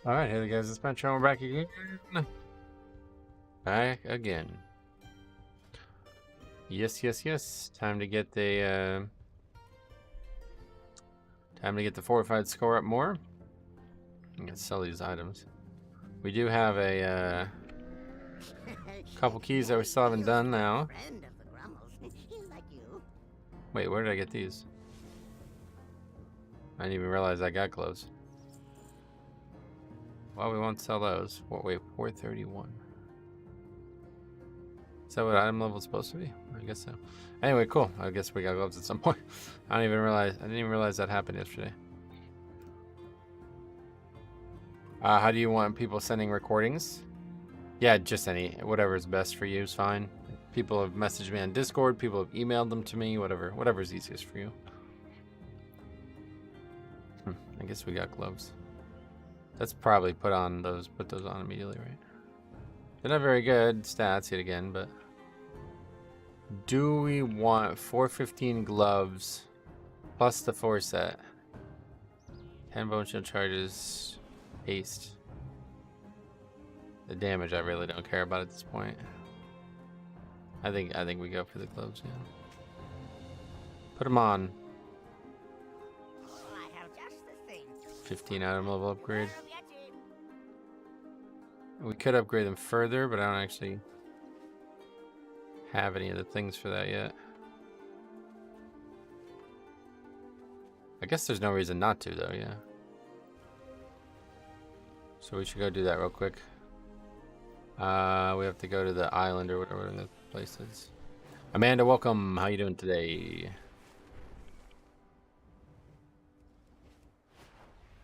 Alright, hey guys, it's Metro. We're back again. Back again. Yes. Time to get the fortified score up more. I'm gonna sell these items. We do have a couple keys that we still haven't done now. Wait, where did I get these? I didn't even realize I got gloves. Well, we won't sell those. Wait, 431. Is that what item level is supposed to be? I guess so. Anyway, cool. I guess we got gloves at some point. I didn't even realize that happened yesterday. How do you want people sending recordings? Yeah, just whatever is best for you is fine. People have messaged me on Discord. People have emailed them to me. Whatever's easiest for you. I guess we got gloves. Let's probably put those on immediately, right? They're not very good stats yet again, but do we want 415 gloves plus the 4 set? 10 bone shield charges, haste. The damage I really don't care about at this point. I think we go for the gloves, yeah. Put them on. 15 item level upgrade. We could upgrade them further, but I don't actually have any of the things for that yet. I guess there's no reason not to, though, yeah. So we should go do that real quick. We have to go to the island or whatever the place is. Amanda, welcome. How you doing today?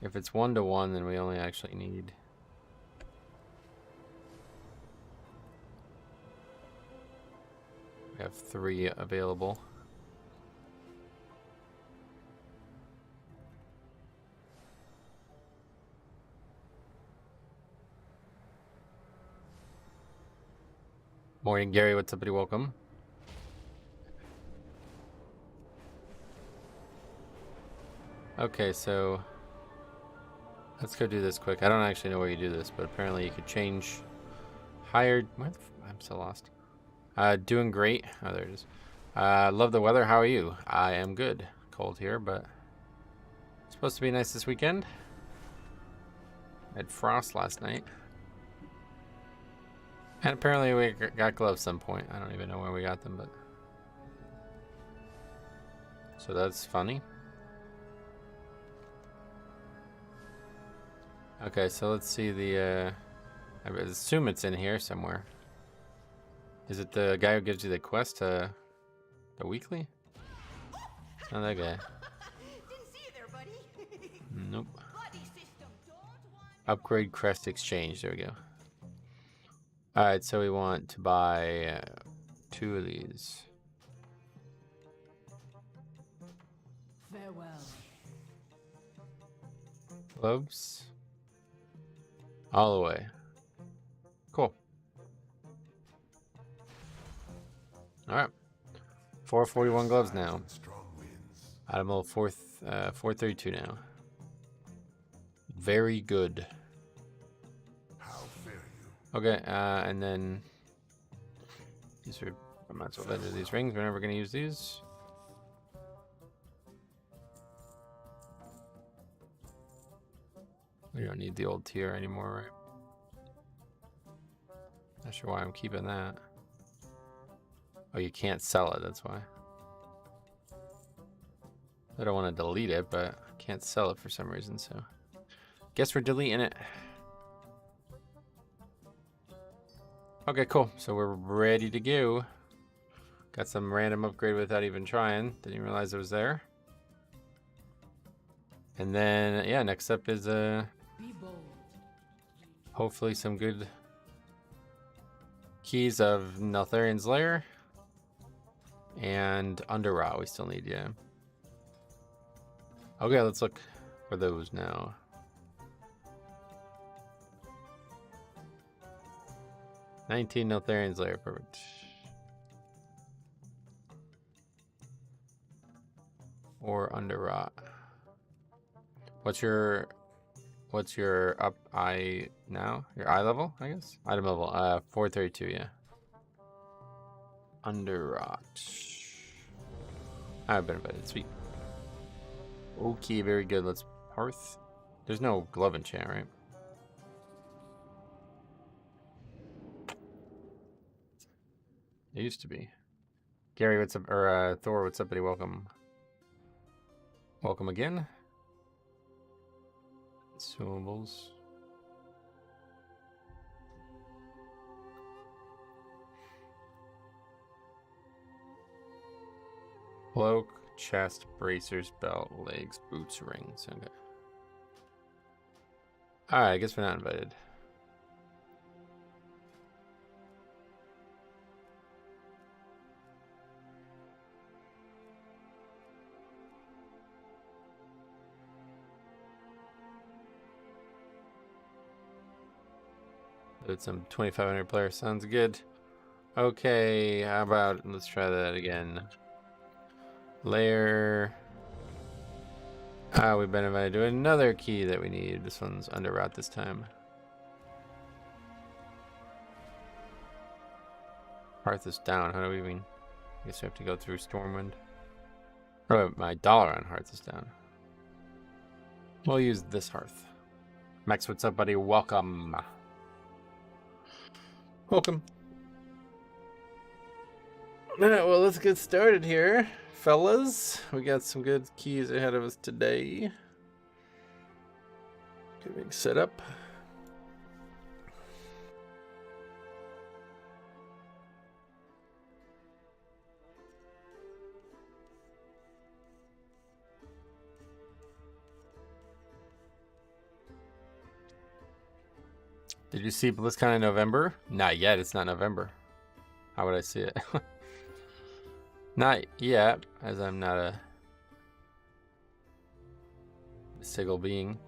If it's 1-to-1, then we only actually need... We have 3 available. Morning, Gary. What's up, buddy? Welcome. Okay, so let's go do this quick. I don't actually know where you do this, but apparently you could change hired. I'm so lost. Doing great. Oh, there it is. Love the weather. How are you? I am good. Cold here, but it's supposed to be nice this weekend. I had frost last night. And apparently we got gloves some point. I don't even know where we got them, but... So that's funny. Okay, so let's see the... I assume it's in here somewhere. Is it the guy who gives you the quest, the weekly? Not that guy. Nope. Upgrade crest exchange. There we go. Alright, so we want to buy 2 of these. Farewell. Gloves. All the way. Cool. Alright. 441 gloves now. Item level 432 now. Very good. Okay, and then these are, I might as well vendor these rings. We're never going to use these. We don't need the old tier anymore, right? Not sure why I'm keeping that. Oh, you can't sell it, that's why. I don't want to delete it, but I can't sell it for some reason, so guess we're deleting it. Okay, cool. So we're ready to go. Got some random upgrade without even trying. Didn't even realize it was there. And then, yeah, next up is hopefully some good keys of Neltharian's Lair and Underrot. We still need, yeah. Okay, let's look for those now. Neltharian's Lair, perfect. Or Underrot. What's your What's your up eye now? Your eye level, I guess? Item level, 432, yeah. Underrot. I've been invited, sweet. Okay, very good. Let's Hearth. There's no glove enchant, right? It used to be. Gary, what's up? Or Thor, what's up, buddy? Welcome. Welcome again. Consumables. Cloak, chest, bracers, belt, legs, boots, rings. Okay. Alright, I guess we're not invited. Did some 2,500 players. Sounds good. Okay, how about let's try that again. Layer. We've been invited to another key that we need. This one's under route this time. Hearth is down. How do we mean? I guess we have to go through Stormwind. Oh, my dollar on Hearth is down. We'll use this Hearth. Max, what's up, buddy? Welcome. Welcome. Alright, well, let's get started here, fellas. We got some good keys ahead of us today. Getting set up. Did you see BlizzCon in November? Not yet. It's not November. How would I see it? Not yet, as I'm not a sigil being.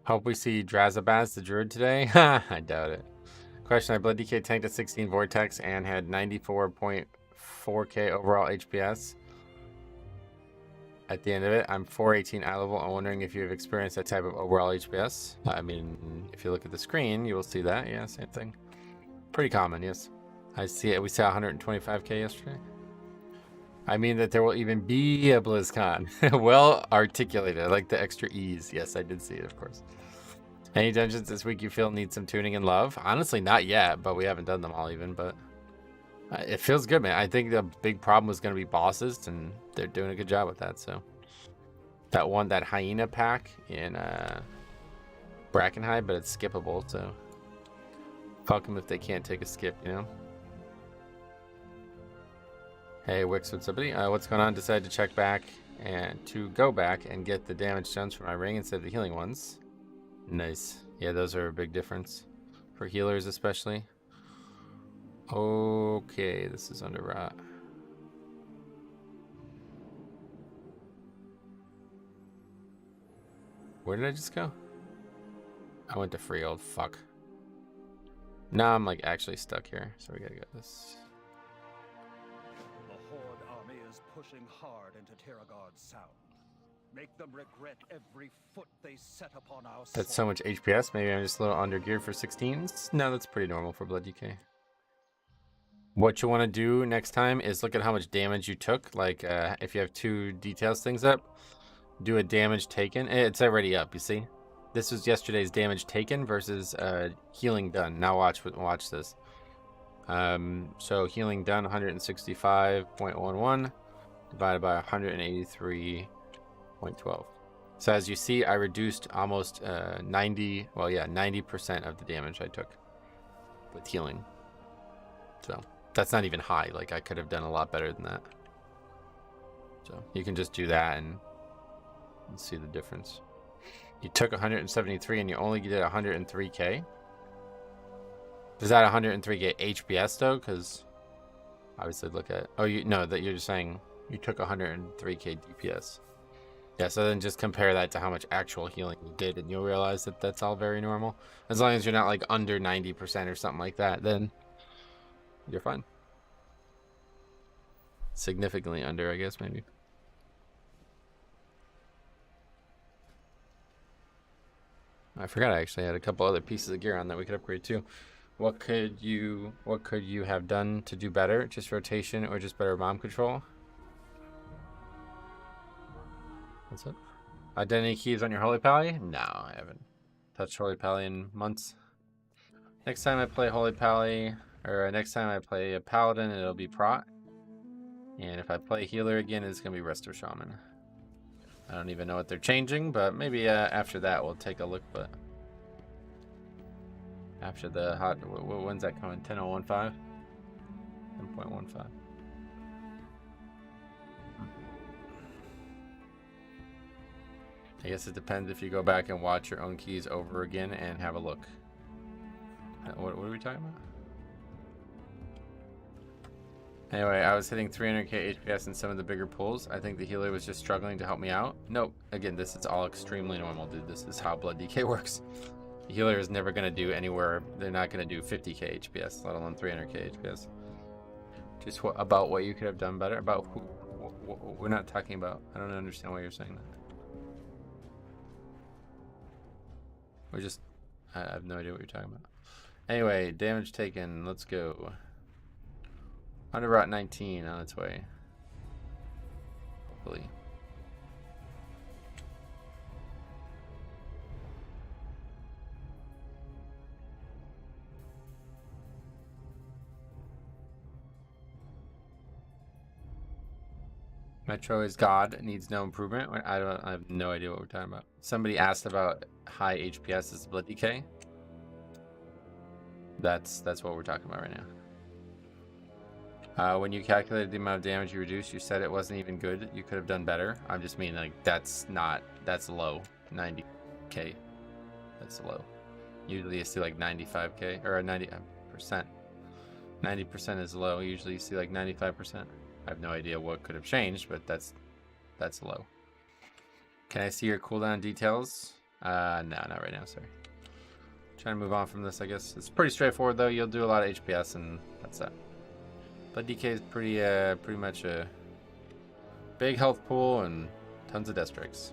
Hope we see Drazabaz the Druid today. I doubt it. Question: I bled DK tanked at 16 Vortex and had 94.4k overall HPS. At the end of it, I'm 418 eye level. I'm wondering if you've experienced that type of overall HPS. I mean, if you look at the screen, you will see that. Yeah, same thing. Pretty common, yes. I see it. We saw 125k yesterday. I mean that there will even be a BlizzCon. Well articulated. I like the extra ease. Yes, I did see it, of course. Any dungeons this week you feel need some tuning and love? Honestly, not yet, but we haven't done them all even, but it feels good, man. I think the big problem was going to be bosses, and they're doing a good job with that, so. That hyena pack in Brackenhide, but it's skippable, so. Fuck them if they can't take a skip, you know? Hey, Wix, what's up, buddy? What's going on? Decided to check back and to go back and get the damage stones for my ring instead of the healing ones. Nice. Yeah, those are a big difference. For healers, especially. Okay, this is under rot. Where did I just go? I went to free old fuck. Now I'm like actually stuck here, so we gotta go this. The Horde army is pushing hard into Terragard's Sound. Make them regret every foot they set upon our soil. That's so much HPS. Maybe I'm just a little under geared for 16s. No, that's pretty normal for Blood DK. What you want to do next time is look at how much damage you took. Like if you have 2 details things up, do a damage taken. It's already up, you see? This was yesterday's damage taken versus healing done. Now watch this. So healing done 165.11 divided by 183.12. So as you see, I reduced almost 90% of the damage I took with healing. So that's not even high. Like I could have done a lot better than that. So you can just do that and see the difference. You took 173 and you only did 103k. Is that 103k HPS though? Because obviously look at that you're just saying you took 103k DPS. Yeah, so then just compare that to how much actual healing you did, and you'll realize that that's all very normal. As long as you're not like under 90% or something like that, then you're fine. Significantly under, I guess, maybe. I forgot I actually had a couple other pieces of gear on that we could upgrade too. What could you have done to do better? Just rotation or just better bomb control? What's it? Identity keys on your Holy Pally? No, I haven't touched Holy Pally in months. Next time I play Holy Pally, or next time I play a Paladin, it'll be Prot. And if I play Healer again, it's going to be Resto Shaman. I don't even know what they're changing, but maybe after that we'll take a look. But after the hot, when's that coming? 10.015? 10.15. I guess it depends if you go back and watch your own keys over again and have a look. What are we talking about? Anyway, I was hitting 300k HPS in some of the bigger pulls. I think the healer was just struggling to help me out. Nope. Again, this is all extremely normal, dude. This is how blood DK works. The healer is never going to do anywhere. They're not going to do 50k HPS, let alone 300k HPS. Just about what you could have done better. About who? We're not talking about. I don't understand why you're saying that. We're just. I have no idea what you're talking about. Anyway, damage taken. Let's go. Underrot 19 on its way. Hopefully. Metro is God, needs no improvement. I have no idea what we're talking about. Somebody asked about high HPS is blood decay. That's what we're talking about right now. When you calculated the amount of damage you reduced, you said it wasn't even good. You could have done better. I'm just mean like that's low. 90k. That's low. Usually you see like 95k or 90%. 90% is low. Usually you see like 95%. I have no idea what could have changed, but that's low. Can I see your cooldown details? No, not right now, sorry. Trying to move on from this, I guess. It's pretty straightforward though. You'll do a lot of HPS and that's that. But DK is pretty much a big health pool and tons of death strikes.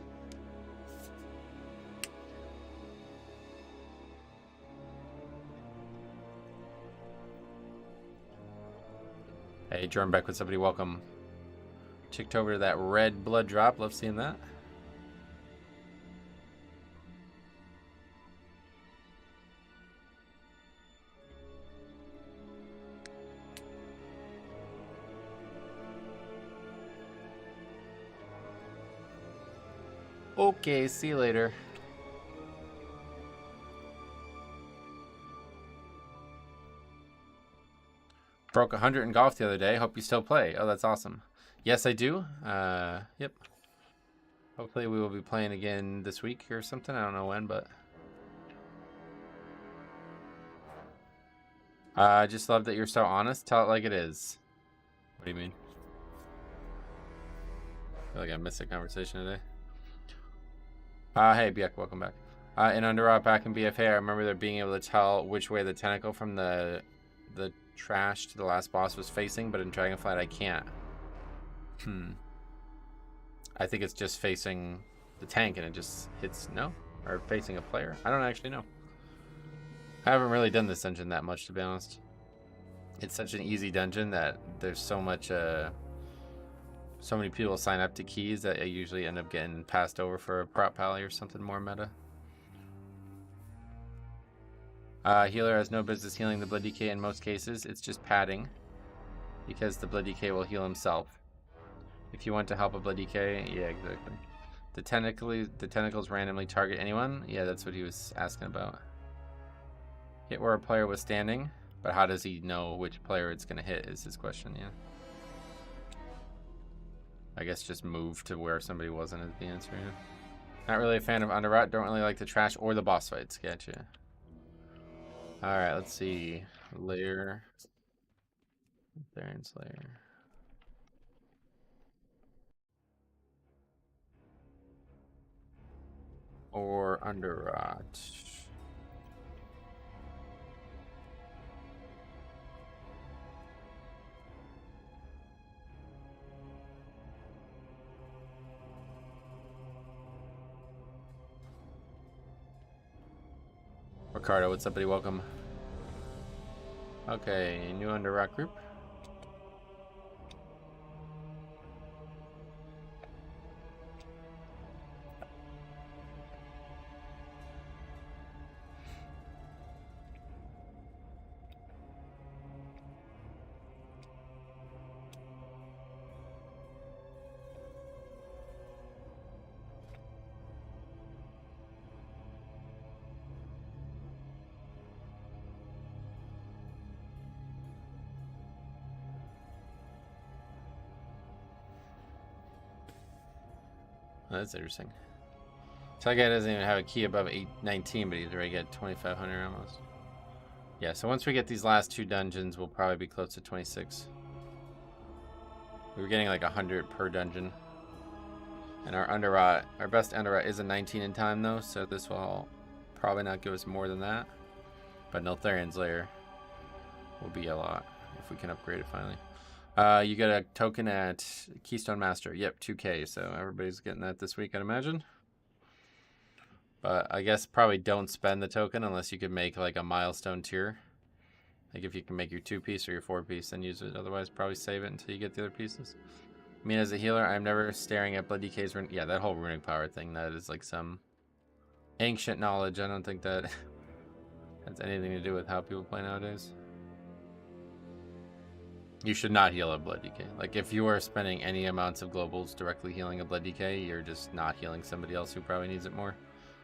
Hey, Jordan back with somebody. Welcome. Checked over to that red blood drop. Love seeing that. Okay, see you later. Broke 100 in golf the other day. Hope you still play. Oh, that's awesome. Yes, I do. Yep. Hopefully we will be playing again this week or something. I don't know when, but I just love that you're so honest. Tell it like it is. What do you mean? I feel like I missed a conversation today. Hey, Biak, welcome back. In Underrot back in BFA, I remember there being able to tell which way the tentacle from the trash to the last boss was facing, but in Dragonflight I can't. I think it's just facing the tank and it just hits, no? Or facing a player? I don't actually know. I haven't really done this dungeon that much, to be honest. It's such an easy dungeon that there's so much, so many people sign up to keys that I usually end up getting passed over for a prop pally or something more meta. Healer has no business healing the blood decay in most cases. It's just padding because the blood decay will heal himself. If you want to help a blood decay, yeah, exactly. The tentacles randomly target anyone. Yeah, that's what he was asking about. Hit where a player was standing, but how does he know which player it's going to hit is his question, yeah. I guess just move to where somebody wasn't is the answer, yeah. Not really a fan of Underrot. Don't really like the trash or the boss fights. Gotcha. Alright, let's see. Layer. Variance layer. Or Underrot. Ricardo, what's up, buddy? Welcome. Okay, new under rock group. That's interesting. So that guy doesn't even have a key above 819, but he's already got 2,500 almost. Yeah, so once we get these last two dungeons, we'll probably be close to 26. We were getting like 100 per dungeon. And our underrot, our best underrot is a 19 in time though, so this will probably not give us more than that. But Neltharian's Lair will be a lot if we can upgrade it finally. You get a token at Keystone Master. Yep, 2K. So everybody's getting that this week, I'd imagine. But I guess probably don't spend the token unless you could make like a milestone tier. Like if you can make your 2-piece or your 4-piece, then use it. Otherwise, probably save it until you get the other pieces. I mean, as a healer, I'm never staring at Blood DK's rune. Yeah, that whole runic power thing, that is like some ancient knowledge. I don't think that has anything to do with how people play nowadays. You should not heal a Blood DK. Like, if you are spending any amounts of globals directly healing a Blood DK, you're just not healing somebody else who probably needs it more.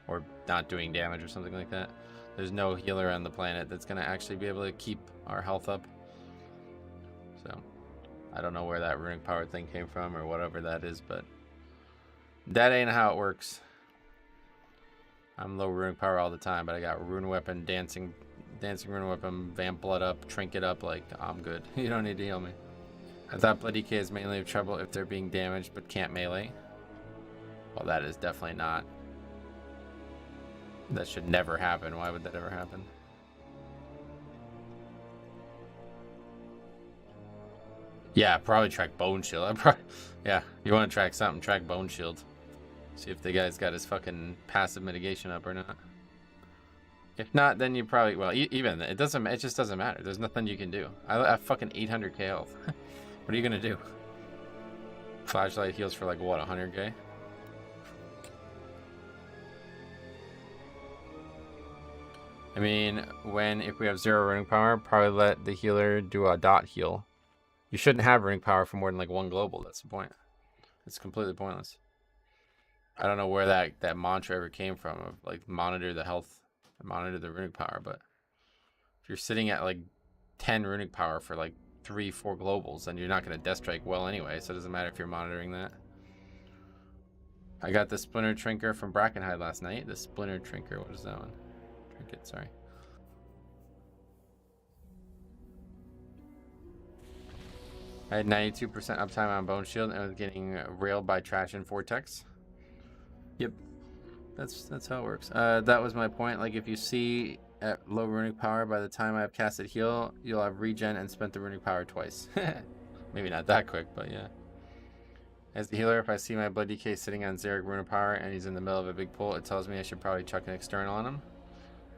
Or not doing damage or something like that. There's no healer on the planet that's going to actually be able to keep our health up. So, I don't know where that runic power thing came from or whatever that is, but that ain't how it works. I'm low runic power all the time, but I got rune weapon, dancing rune weapon, vamp blood up, trinket up, like, I'm good. You don't need to heal me. I thought Blood DK is mainly of trouble if they're being damaged but can't melee. Well, that is definitely not. That should never happen. Why would that ever happen? Yeah, probably track Bone Shield. Yeah, you want to track something, track Bone Shield. See if the guy's got his fucking passive mitigation up or not. If not, then you probably, well, even it just doesn't matter. There's nothing you can do. I have fucking 800k health. What are you gonna do? Flashlight heals for like what, 100k? I mean, if we have 0 runic power, probably let the healer do a dot heal. You shouldn't have runic power for more than like 1 global. That's the point. It's completely pointless. I don't know where that mantra ever came from of like monitor the health, monitor the runic power, but if you're sitting at like 10 runic power for like 3-4 globals, then you're not going to death strike well anyway, so it doesn't matter if you're monitoring that. I got the Splinter Trinker from Brackenhide last night. The Splinter Trinker, what is that one? Trinket, sorry. I had 92% uptime on Bone Shield and I was getting railed by Trash and Vortex. Yep, that's how it works. That was my point. Like, if you see at low runic power, by the time I have casted heal, you'll have regen and spent the runic power twice. Maybe not that quick, but yeah. As the healer, if I see my Blood DK sitting on Xeric runic power and he's in the middle of a big pull, it tells me I should probably chuck an external on him.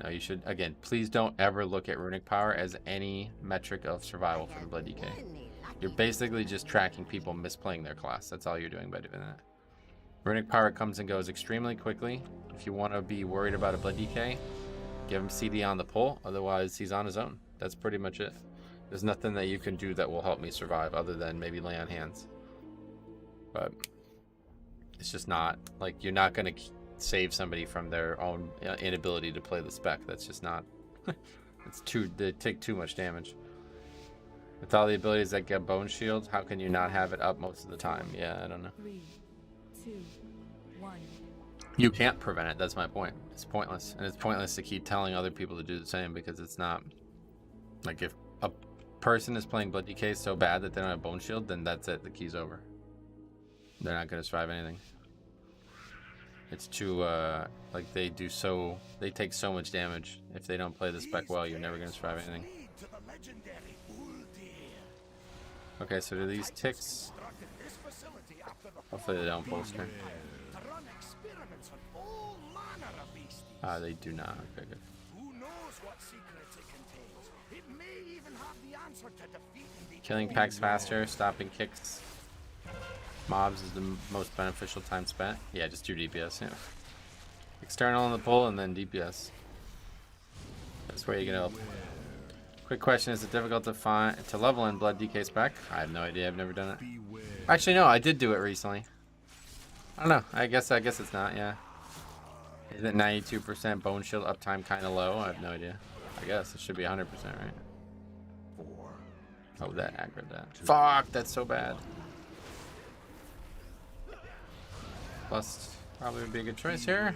No, you should, again, please don't ever look at runic power as any metric of survival for the Blood DK. You're basically just tracking people misplaying their class. That's all you're doing by doing that. Runic power comes and goes extremely quickly. If you want to be worried about a Blood DK, give him CD on the pull. Otherwise, he's on his own. That's pretty much it. There's nothing that you can do that will help me survive other than maybe lay on hands. But it's just not, like, you're not going to save somebody from their own inability to play the spec. That's just not, they take too much damage. With all the abilities that get Bone Shield, how can you not have it up most of the time? Yeah, I don't know. 3, 2, 1. You can't prevent it, that's my point. It's pointless. And it's pointless to keep telling other people to do the same because it's not, like, if a person is playing Blood DK so bad that they don't have Bone Shield, then that's it, the key's over. They're not going to survive anything. It's too, like, they take so much damage. If they don't play the spec well, you're never going to survive anything. Okay, so do these ticks, hopefully they don't bolster. They do not. Okay, good. what secrets it contains. It may even have the answer to defeating the Killing packs faster, stopping kicks. Mobs is the most beneficial time spent. Yeah, just do DPS. Yeah. External in the pull and then DPS. That's where you get help. Quick question: is it difficult to level in Blood DK spec? I have no idea. I've never done it. Actually, no. I did do it recently. I don't know. I guess it's not. Yeah. Is it 92% bone shield uptime kind of low? I have no idea. I guess it should be 100%, right? Oh, that aggroed that. Fuck, that's so bad. Plus, probably would be a good choice here.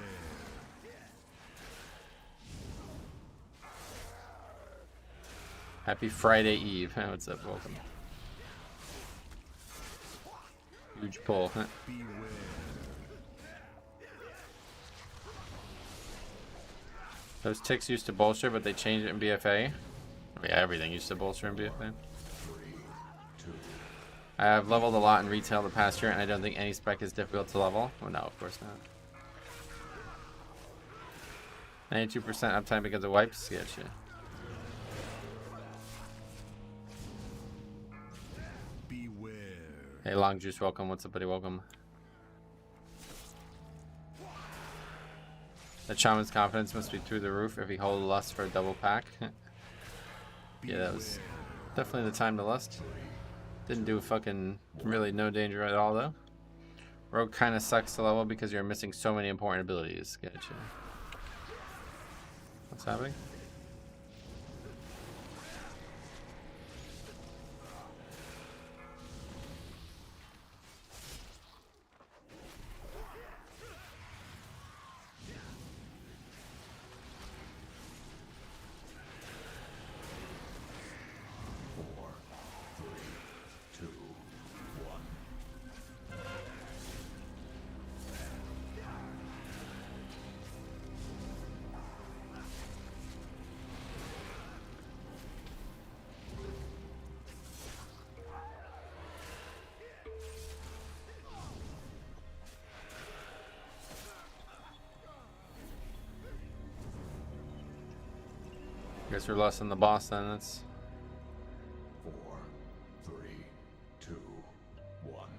Happy Friday Eve. What's up? Welcome. Huge pull. Those ticks used to bolster, but they changed it in BFA. Yeah, everything used to bolster in BFA. I have leveled a lot in retail the past year, and I don't think any spec is difficult to level. Oh, no, of course not. 92% uptime because of wipes? Gotcha. Hey, Long Juice, welcome. What's up, buddy? Welcome. The shaman's confidence must be through the roof if he holds lust for a double pack. Yeah, that was definitely the time to lust. Didn't do fucking really no danger at all, though. Rogue kind of sucks to level because you're missing so many important abilities. Gotcha. What's happening? Guess we're less than the boss then. That's 4, 3, 2, 1.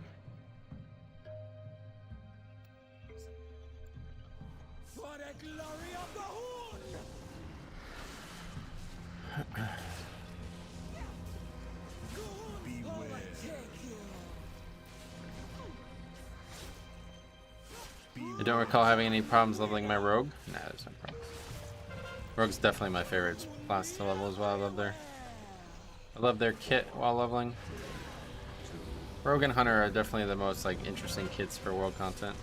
For the glory of the Horn! I don't recall having any problems leveling my rogue. Nah, there's no problems. Rogue's definitely my favorite class to level as well. I love their kit while leveling. Rogue and Hunter are definitely the most like interesting kits for world content.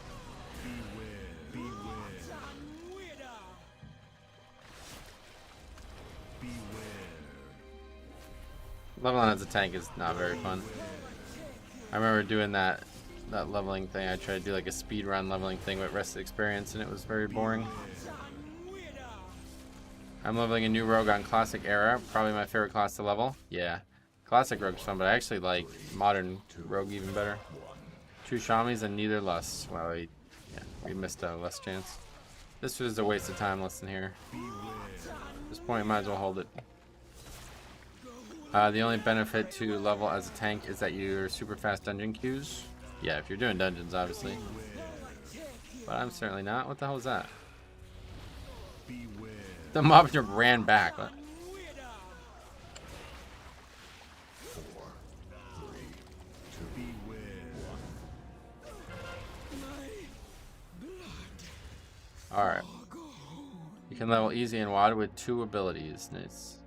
Leveling as a tank is not very fun. I remember doing that leveling thing. I tried to do like a speed run leveling thing with rested experience, and it was very boring. I'm leveling a new rogue on classic era. Probably my favorite class to level. Yeah, classic rogue's fun, but I actually like modern rogue even better. 2 shamis and neither lust. Well, we missed a lust chance. This was a waste of time listing here. At this point, might as well hold it. The only benefit to level as a tank is that you're super fast dungeon queues. Yeah, if you're doing dungeons, obviously. But I'm certainly not. What the hell is that? The mob just ran back. What? 4, 3, 2, 1. Alright. You can level easy and WAD with 2 abilities. Nice.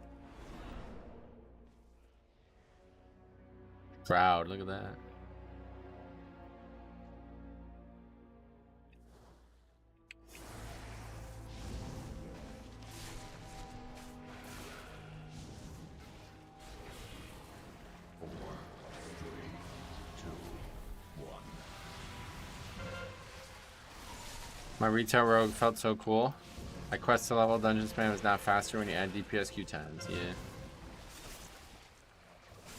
Proud, look at that. My retail rogue felt so cool. My quest to level dungeon spam is not faster when you add DPS Q times.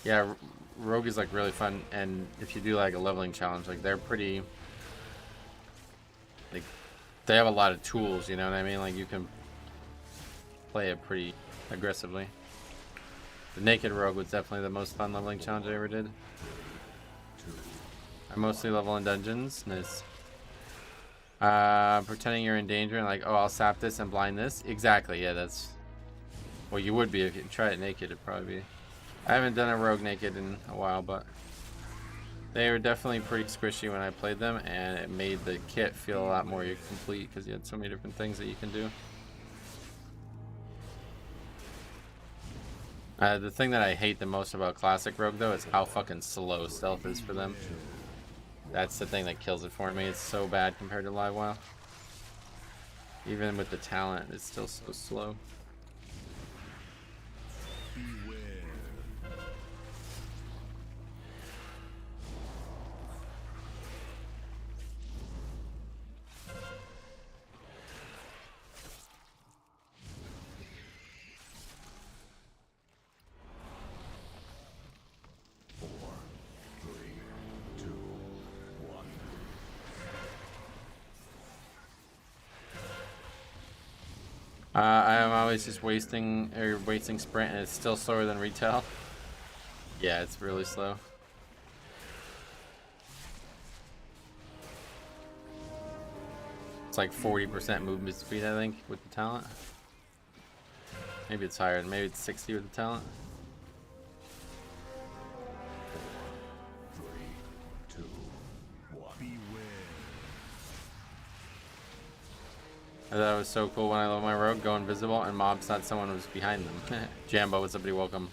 Yeah, rogue is like really fun, and if you do like a leveling challenge, like they're pretty, like they have a lot of tools. You know what I mean? Like you can play it pretty aggressively. The naked rogue was definitely the most fun leveling challenge I ever did. I mostly level in dungeons. Nice. Pretending you're in danger and like, oh, I'll sap this and blind this. Exactly, yeah, that's... Well, you would be if you try it naked, it'd probably be... I haven't done a rogue naked in a while, but... They were definitely pretty squishy when I played them, and it made the kit feel a lot more complete because you had so many different things that you can do. The thing that I hate the most about Classic Rogue, though, is how fucking slow stealth is for them. That's the thing that kills it for me. It's so bad compared to Live WoW. Even with the talent, it's still so slow. I'm always just wasting sprint, and it's still slower than retail. Yeah, it's really slow. It's like 40% movement speed, I think, with the talent. Maybe it's higher. Maybe it's 60 with the talent. 4, 3, 2, 1. Beware. I thought it was so cool when I love my rogue, go invisible, and mobs thought someone was behind them. Jambo, what's up, buddy? Welcome.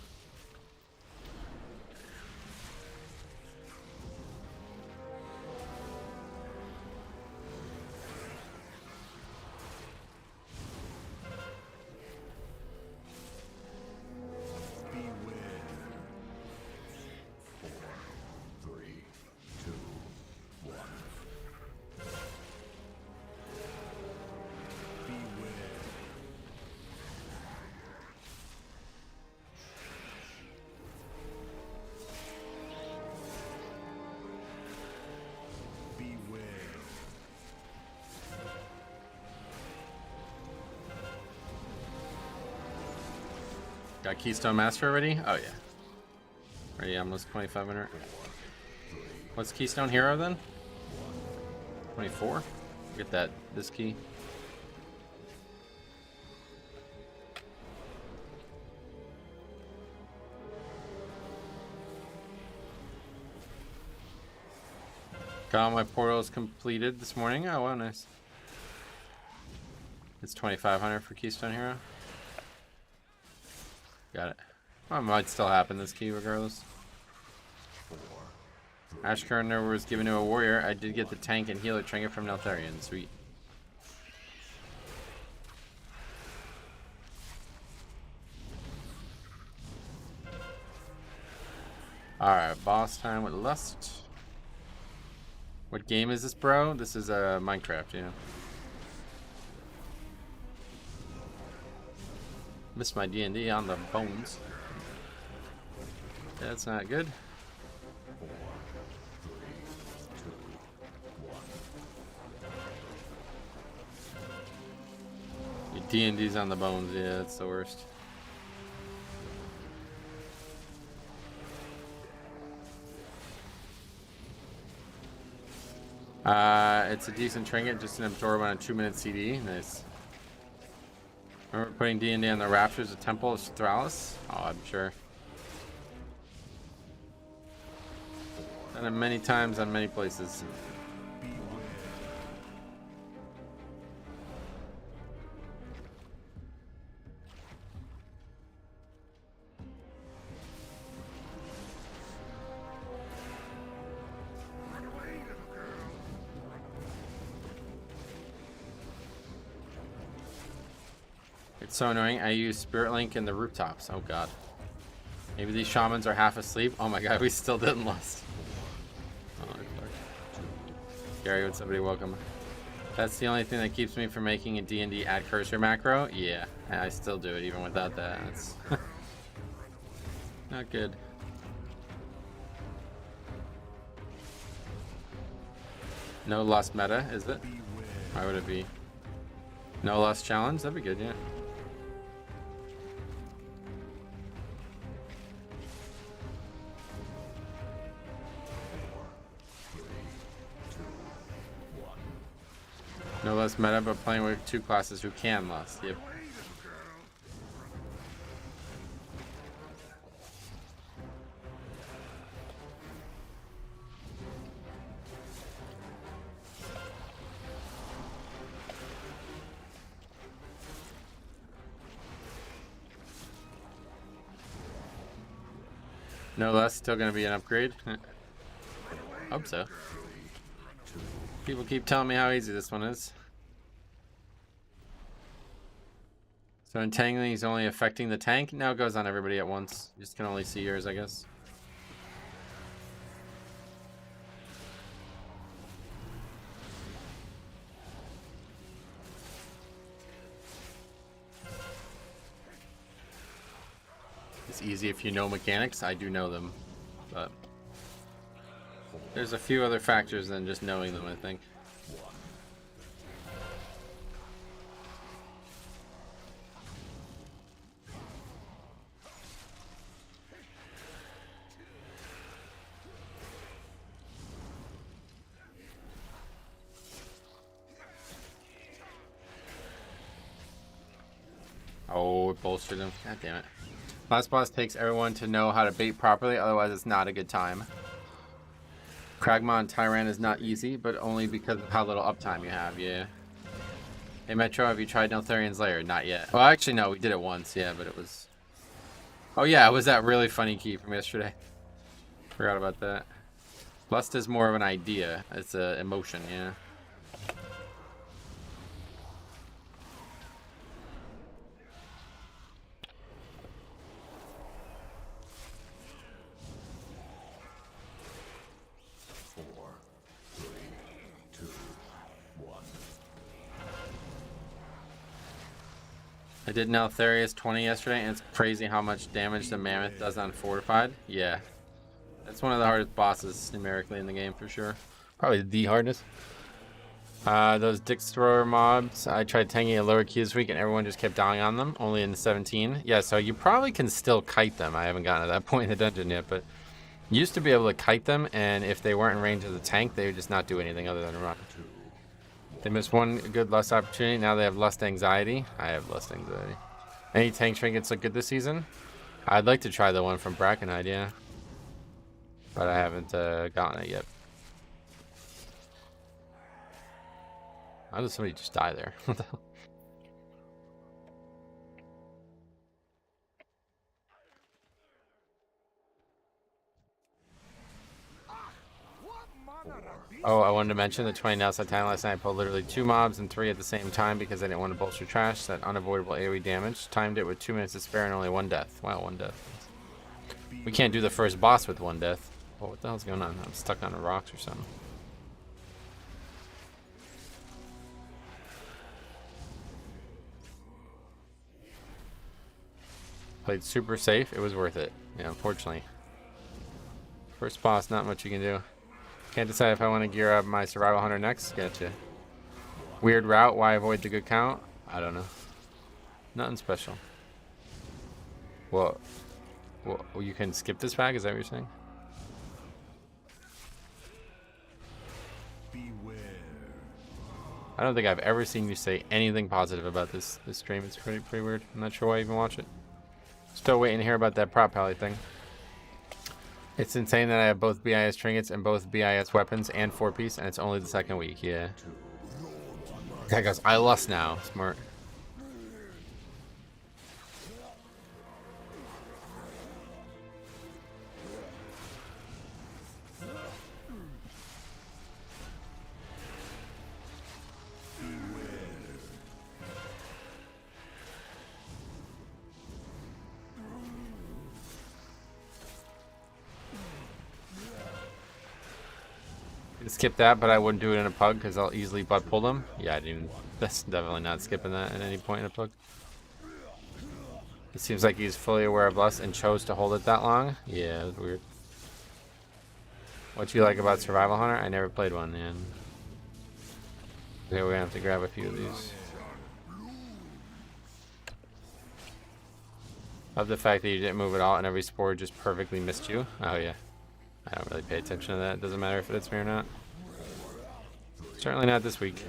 Got Keystone Master already? Oh yeah. Ready, almost 2500. What's Keystone Hero then? 24? Get that, this key. Got all my portals completed this morning. Oh, wow, nice. It's 2500 for Keystone Hero. Got it. Well, it might still happen, this key, regardless. Ashkerner was given to a warrior. I did get the tank and healer trinket from Neltharion. Sweet. Alright, boss time with Lust. What game is this, bro? This is Minecraft, yeah. Missed my D&D on the bones. That's not good. 4, 3, 2, 1. Your D&D's on the bones, yeah, that's the worst. It's a decent trinket, just an absorb on a 2-minute CD. Nice. Remember putting D&D on the Raptures of Temple of Stralis? Oh, I'm sure. Done it many times on many places. It's so annoying. I use Spirit Link in the rooftops. Oh god. Maybe these shamans are half asleep. Oh my god, we still didn't lust. Oh, Gary, what's up, buddy? Welcome. That's the only thing that keeps me from making a D&D add cursor macro. Yeah, I still do it even without that. That's not good. No lust meta, is it? Why would it be? No lust challenge? That'd be good, yeah. No less meta, but playing with two classes who can lust. Yep. No less, still gonna be an upgrade. Hope so. People keep telling me how easy this one is. So entangling is only affecting the tank. Now it goes on everybody at once. You just can only see yours, I guess. It's easy if you know mechanics. I do know them, but there's a few other factors than just knowing them, I think. Oh, it bolstered him. God damn it. Last boss takes everyone to know how to bait properly, otherwise it's not a good time. Kragma Tyran is not easy, but only because of how little uptime you have, yeah. Hey Metro, have you tried Neltharian's Lair? Not yet. Well, actually no, we did it once, yeah, but it was... Oh yeah, it was that really funny key from yesterday. Forgot about that. Lust is more of an idea. It's an emotion, yeah. I did Neltharius 20 yesterday, and it's crazy how much damage the Mammoth does on Fortified. Yeah. That's one of the hardest bosses numerically in the game, for sure. Probably the hardest. Those Dix Thrower mobs, I tried tanking a lower key this week, and everyone just kept dying on them, only in 17. Yeah, so you probably can still kite them. I haven't gotten to that point in the dungeon yet, but you used to be able to kite them, and if they weren't in range of the tank, they would just not do anything other than run. They missed one good lust opportunity. Now they have lust anxiety. I have lust anxiety. Any tank trinkets look good this season? I'd like to try the one from Brackenhide, yeah. But I haven't gotten it yet. How did somebody just die there? What the hell? Oh, I wanted to mention the 20 outside time last night. I pulled literally 2 mobs and 3 at the same time because I didn't want to bolster trash. That unavoidable AoE damage. Timed it with 2 minutes to spare and only 1 death. Wow, 1 death. We can't do the first boss with 1 death. Oh, what the hell's going on? I'm stuck on the rocks or something. Played super safe. It was worth it. Yeah, unfortunately. First boss, not much you can do. Can't decide if I want to gear up my Survival Hunter next. Gotcha. Weird route. Why avoid the good count? I don't know. Nothing special. Well, you can skip this bag? Is that what you're saying? Beware. I don't think I've ever seen you say anything positive about this stream. It's pretty weird. I'm not sure why I even watch it. Still waiting to hear about that prop pally thing. It's insane that I have both BIS trinkets and both BIS weapons and 4-piece, and it's only the 2nd week, yeah. Guy goes, I lust now. Smart. Skip that, but I wouldn't do it in a pug because I'll easily butt pull them. Yeah, I didn't. That's definitely not skipping that at any point in a pug. It seems like he's fully aware of lust and chose to hold it that long. Yeah, that's weird. What you like about Survival Hunter? I never played one, man. Okay, we're gonna have to grab a few of these. Love the fact that you didn't move at all and every spore just perfectly missed you. Oh yeah. I don't really pay attention to that. It doesn't matter if it hits me or not. Certainly not this week.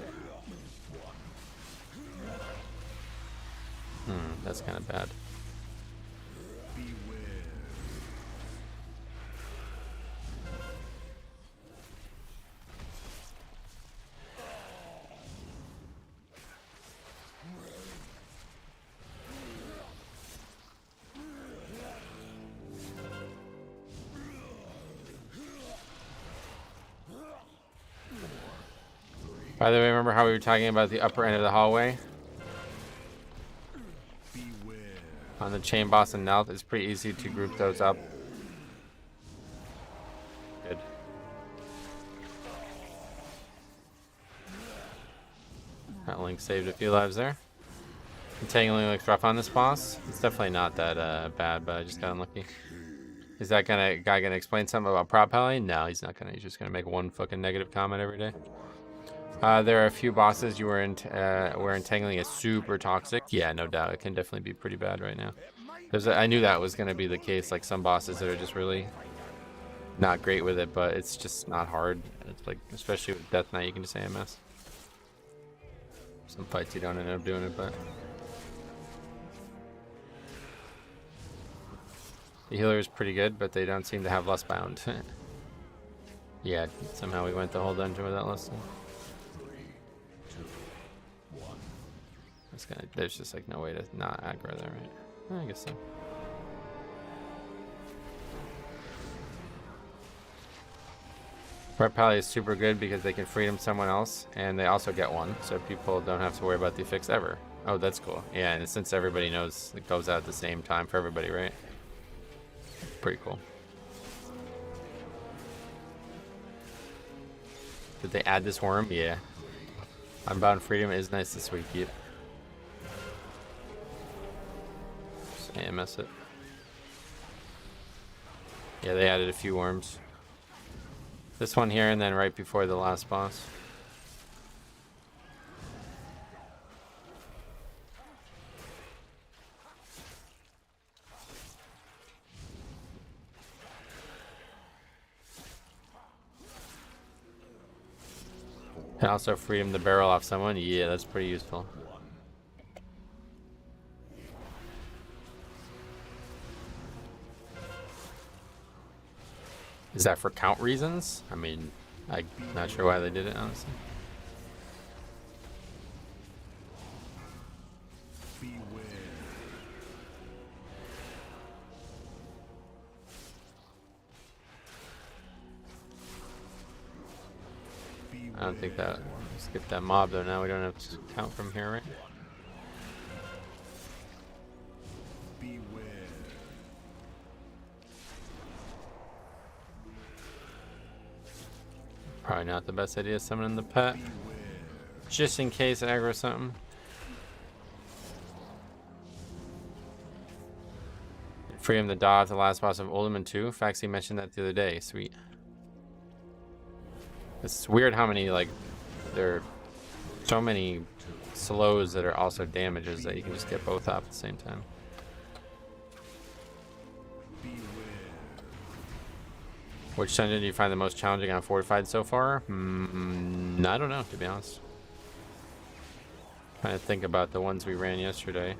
That's kind of bad. By the way, remember how we were talking about the upper end of the hallway? On the chain boss and Nelth, it's pretty easy to group those up. Good. That Link saved a few lives there. Entangling looks rough on this boss. It's definitely not that bad, but I just got unlucky. Is that guy gonna explain something about prop pelling? No, he's not gonna. He's just gonna make one fucking negative comment every day. There are a few bosses where entangling is super toxic. Yeah, no doubt. It can definitely be pretty bad right now. I knew that was going to be the case. Like some bosses that are just really not great with it, but it's just not hard. It's like, especially with Death Knight, you can just AMS. Some fights you don't end up doing it, but the healer is pretty good, but they don't seem to have lust bound. Yeah, somehow we went the whole dungeon without lust. There's just like no way to not aggro there, right? I guess so. Prep Pally is super good because they can freedom someone else, and they also get one, so people don't have to worry about the fix ever. Oh, that's cool. Yeah, and since everybody knows it goes out at the same time for everybody, right? Pretty cool. Did they add this worm? Yeah. Unbound Freedom is nice this week. Yep. AMS it. Yeah, they added a few worms. This one here, and then right before the last boss. And also freedom the barrel off someone. Yeah, that's pretty useful. Is that for count reasons? I mean, I'm not sure why they did it, honestly. I don't think that. Skip that mob though. Now we don't have to count from here, right? Probably not the best idea summoning the pet. Just in case aggro something. Free him the Daw, the last boss of Ultimate 2. Faxi mentioned that the other day. Sweet. It's weird how many, like, there are so many slows that are also damages that you can just get both up at the same time. Which dungeon do you find the most challenging on Fortified so far? I don't know, to be honest. Trying to think about the ones we ran yesterday.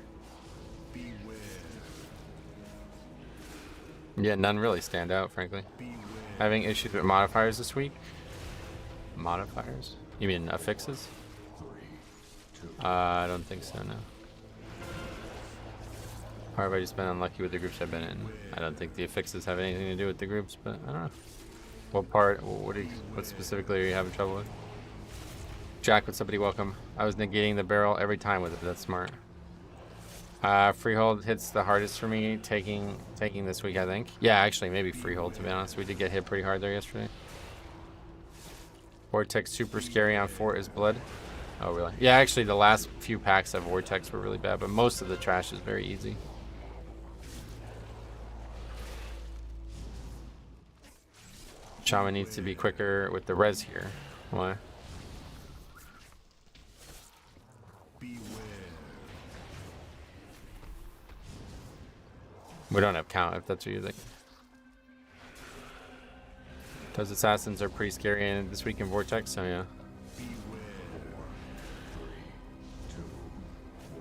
Yeah, none really stand out, frankly. Having issues with modifiers this week? Modifiers? You mean affixes? I don't think so, no. Or have I just been unlucky with the groups I've been in? I don't think the affixes have anything to do with the groups, but I don't know. What part, what specifically are you having trouble with? Jack, with somebody welcome. I was negating the barrel every time with it, that's smart. Freehold hits the hardest for me, taking this week, I think. Yeah, actually, maybe Freehold, to be honest. We did get hit pretty hard there yesterday. Vortex super scary on Fort is blood. Oh, really? Yeah, actually, the last few packs of Vortex were really bad, but most of the trash is very easy. Shaman needs to be quicker with the res here. Why? We don't have count, if that's what you think. Those assassins are pretty scary and this week in Vortex, so yeah.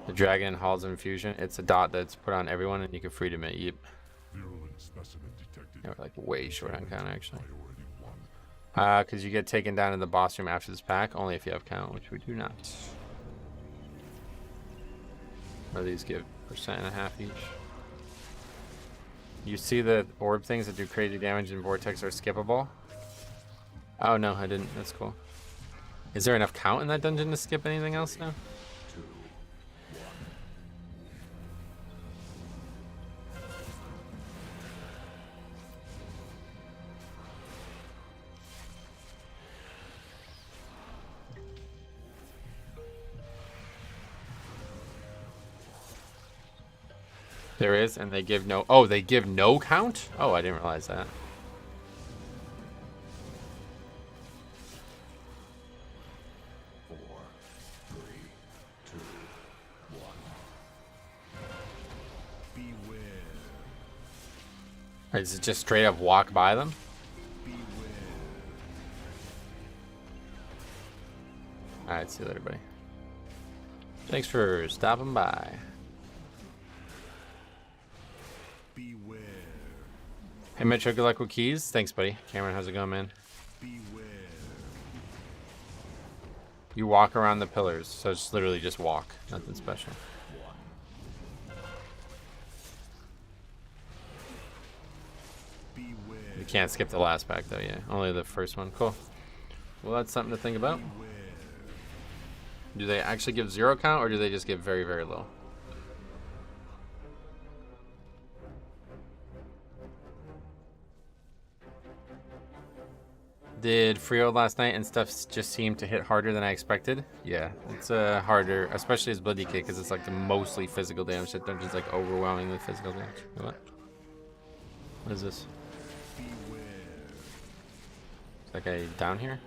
The Dragon and Halls of Infusion. It's a dot that's put on everyone, and you can freedom it. Yep. Virulent specimen detected. Yeah, we're like way short on count actually. Priority 1. Because you get taken down in the boss room after this pack, only if you have count, which we do not. Or these give 1.5% each. You see the orb things that do crazy damage in Vortex are skippable? Oh no, I didn't. That's cool. Is there enough count in that dungeon to skip anything else now? 2. There is, and they give no... Oh, they give no count? Oh, I didn't realize that. Four, three, two, one. Beware. Is it just straight up walk by them? Beware. Alright, see you later, buddy. Thanks for stopping by. Beware. Hey, Metro, good luck with keys. Thanks, buddy. Cameron, how's it going, man? Beware. You walk around the pillars, so it's literally just walk. Nothing special. Beware. You can't skip the last pack, though, yeah. Only the first one. Cool. Well, that's something to think about. Beware. Do they actually give 0 count, or do they just give very, very low? Did Frio last night and stuff just seem to hit harder than I expected? Yeah, it's harder, especially as Bloody Kick, because it's like the mostly physical damage. That dungeon's like overwhelmingly physical damage. Wait, what? What is this? Beware. Is that guy down here?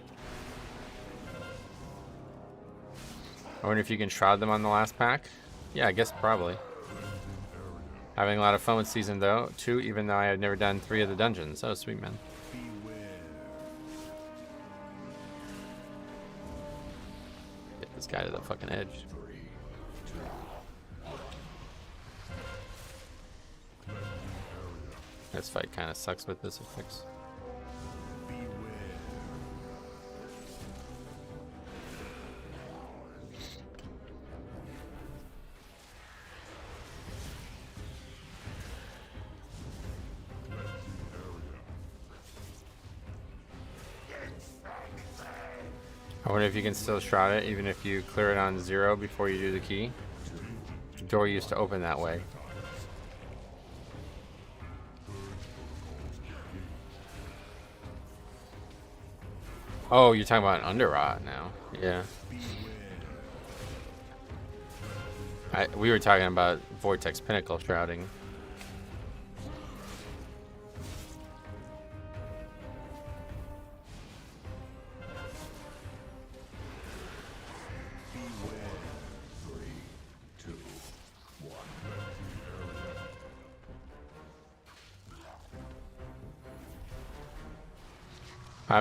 I wonder if you can shroud them on the last pack? Yeah, I guess probably. Having a lot of fun with season though, 2, even though I had never done 3 of the dungeons. Oh, sweet, man. Get this guy to the fucking edge. This fight kind of sucks with this affix. I wonder if you can still shroud it even if you clear it on 0 before you do the key. The door used to open that way. Oh, you're talking about an Underrot now. Yeah. We were talking about Vortex Pinnacle shrouding.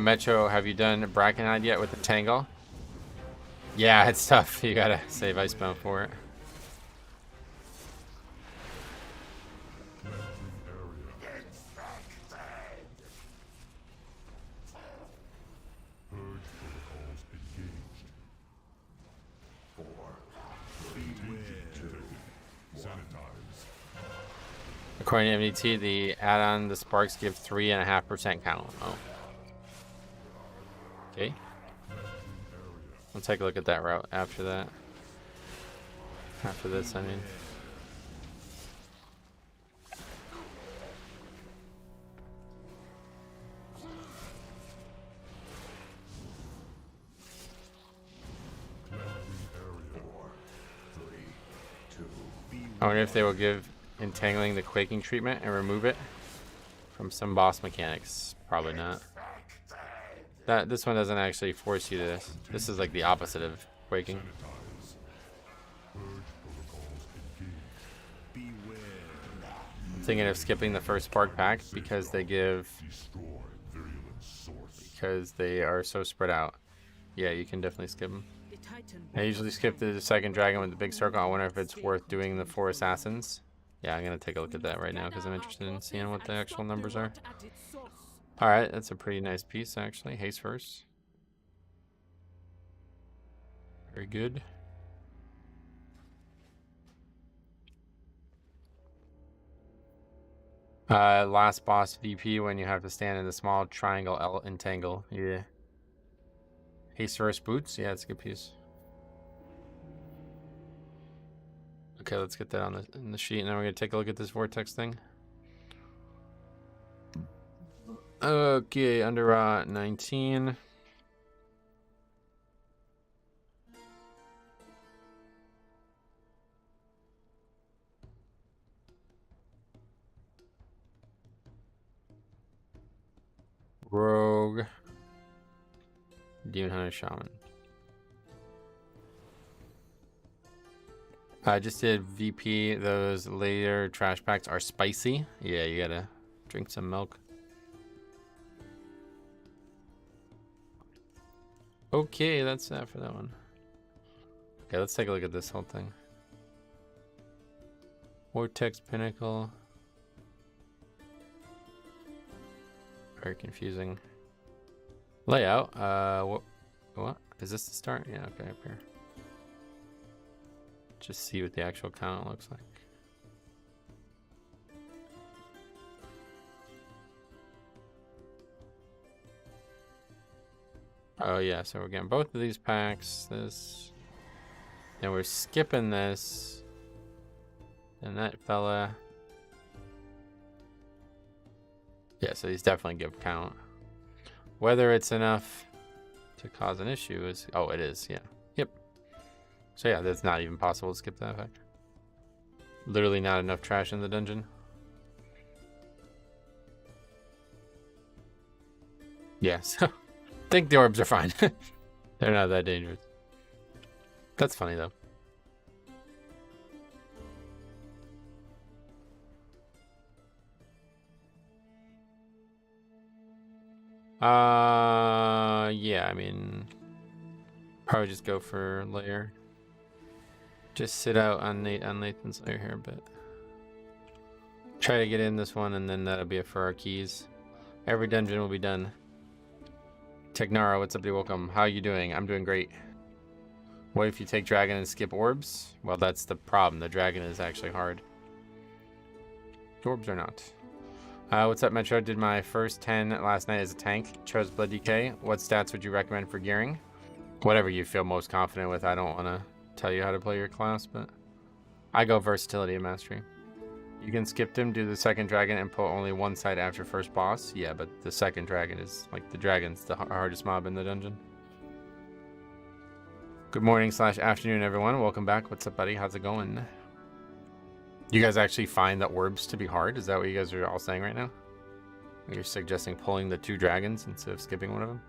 Metro, have you done Brackenhide yet with the Tangle? Yeah, it's tough. You gotta save Icebound for it. According to MDT, the add-on, the sparks give 3.5% count. Oh. Okay. We'll take a look at that route after that. After this, I mean. I wonder if they will give Entangling the Quaking treatment and remove it from some boss mechanics. Probably not. This one doesn't actually force you to this. This is like the opposite of Quaking. I'm thinking of skipping the first Spark pack because they give... Because they are so spread out. Yeah, you can definitely skip them. The Titan I usually skip the second dragon with the big circle. I wonder if it's worth doing the 4 assassins. Yeah, I'm gonna take a look at that right now because I'm interested in seeing what the actual numbers are. Alright, that's a pretty nice piece actually. Haste first. Very good. Last boss VP when you have to stand in the small triangle L entangle. Yeah. Haste first boots. Yeah, it's a good piece. Okay, let's get that on in the sheet, and then we're gonna take a look at this vortex thing. Okay, under 19. Rogue. Demon Hunter Shaman. I just did VP. Those later trash packs are spicy. Yeah, you gotta drink some milk. Okay, that's that for that one. Okay, let's take a look at this whole thing. Vortex Pinnacle. Very confusing. Layout. What? Is this the start? Yeah, okay, up here. Just see what the actual count looks like. Oh yeah, so we're getting both of these packs. This. Then we're skipping this. And that fella. Yeah, so these definitely give count. Whether it's enough to cause an issue is... Oh, it is, yeah. Yep. So yeah, that's not even possible to skip that effect. Literally not enough trash in the dungeon. Yeah, so... I think the orbs are fine. They're not that dangerous. That's funny, though. Yeah, I mean, probably just go for layer. Just sit out on Nathan's layer here a bit. Try to get in this one, and then that'll be it for our keys. Every dungeon will be done. Tegnara, what's up, dude? Welcome. How are you doing? I'm doing great. What if you take dragon and skip orbs? Well, that's the problem. The dragon is actually hard. Orbs are not. What's up, Metro? Did my first 10 last night as a tank. Chose Blood DK. What stats would you recommend for gearing? Whatever you feel most confident with. I don't want to tell you how to play your class, but I go versatility and mastery. You can skip them, do the second dragon, and put only one side after first boss. Yeah, but the second dragon is, like, the dragon's the hardest mob in the dungeon. Good morning / afternoon, everyone. Welcome back. What's up, buddy? How's it going? You guys actually find the orbs to be hard? Is that what you guys are all saying right now? You're suggesting pulling the 2 dragons instead of skipping one of them?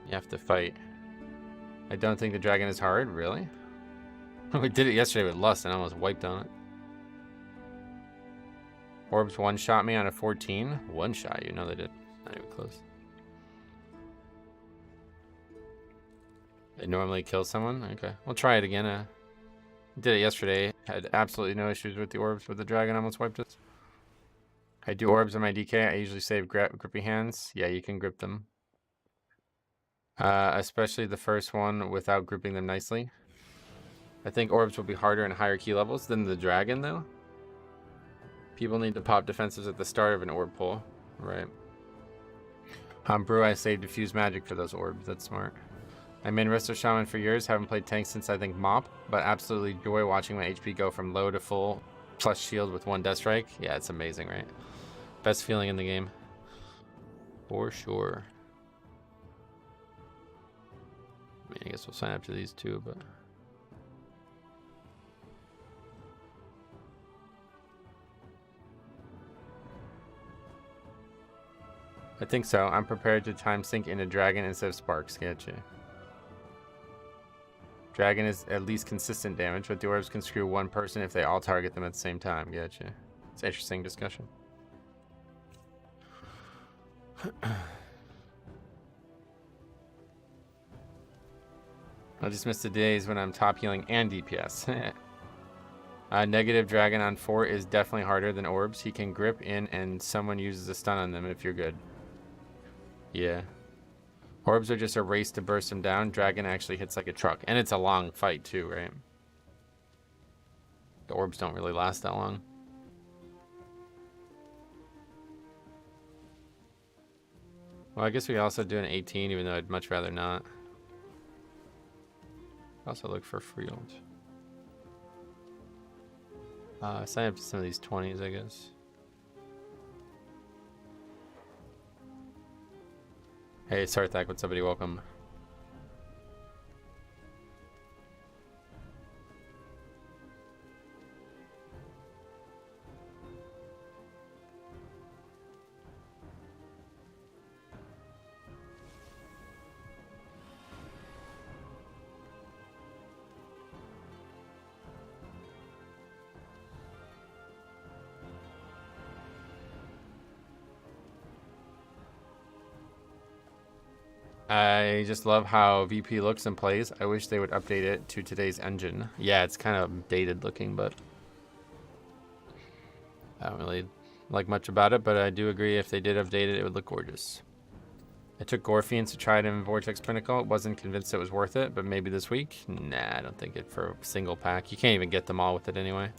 You have to fight. I don't think the dragon is hard, really? We did it yesterday with Lust and I almost wiped on it. Orbs one-shot me on a 14. One-shot you? No, they did. Not even close. They normally kill someone? Okay. We'll try it again. Did it yesterday. Had absolutely no issues with the orbs, but the dragon almost wiped us. I do orbs on my DK. I usually save grippy hands. Yeah, you can grip them. Especially the first one without gripping them nicely. I think orbs will be harder in higher key levels than the dragon, though. People need to pop defensives at the start of an orb pull. Right. Brew, I saved diffuse magic for those orbs. That's smart. I main Resto Shaman for years. Haven't played tank since I think Mop, but absolutely enjoy watching my HP go from low to full plus shield with 1 death strike. Yeah, it's amazing, right? Best feeling in the game. For sure. I mean, I guess we'll sign up to these 2, but... I think so. I'm prepared to time sink into dragon instead of sparks. Getcha. Dragon is at least consistent damage, but the orbs can screw one person if they all target them at the same time. Getcha. It's an interesting discussion. I just missed the days when I'm top healing and DPS. Negative Dragon on 4 is definitely harder than Orbs. He can grip in and someone uses a stun on them if you're good. Yeah. Orbs are just a race to burst him down. Dragon actually hits like a truck. And it's a long fight too, right? The Orbs don't really last that long. Well, I guess we also do an 18, even though I'd much rather not. Also look for Freeld. Sign up to some of these 20s, I guess. Hey, Sarthak, what's up, buddy? Welcome. I just love how VP looks and plays. I wish they would update it to today's engine. Yeah, it's kind of dated looking, but I don't really like much about it, but I do agree if they did update it, it would look gorgeous. I took Gorfians to try it in Vortex Pinnacle. Wasn't convinced it was worth it, but maybe this week? Nah, I don't think it for a single pack. You can't even get them all with it anyway.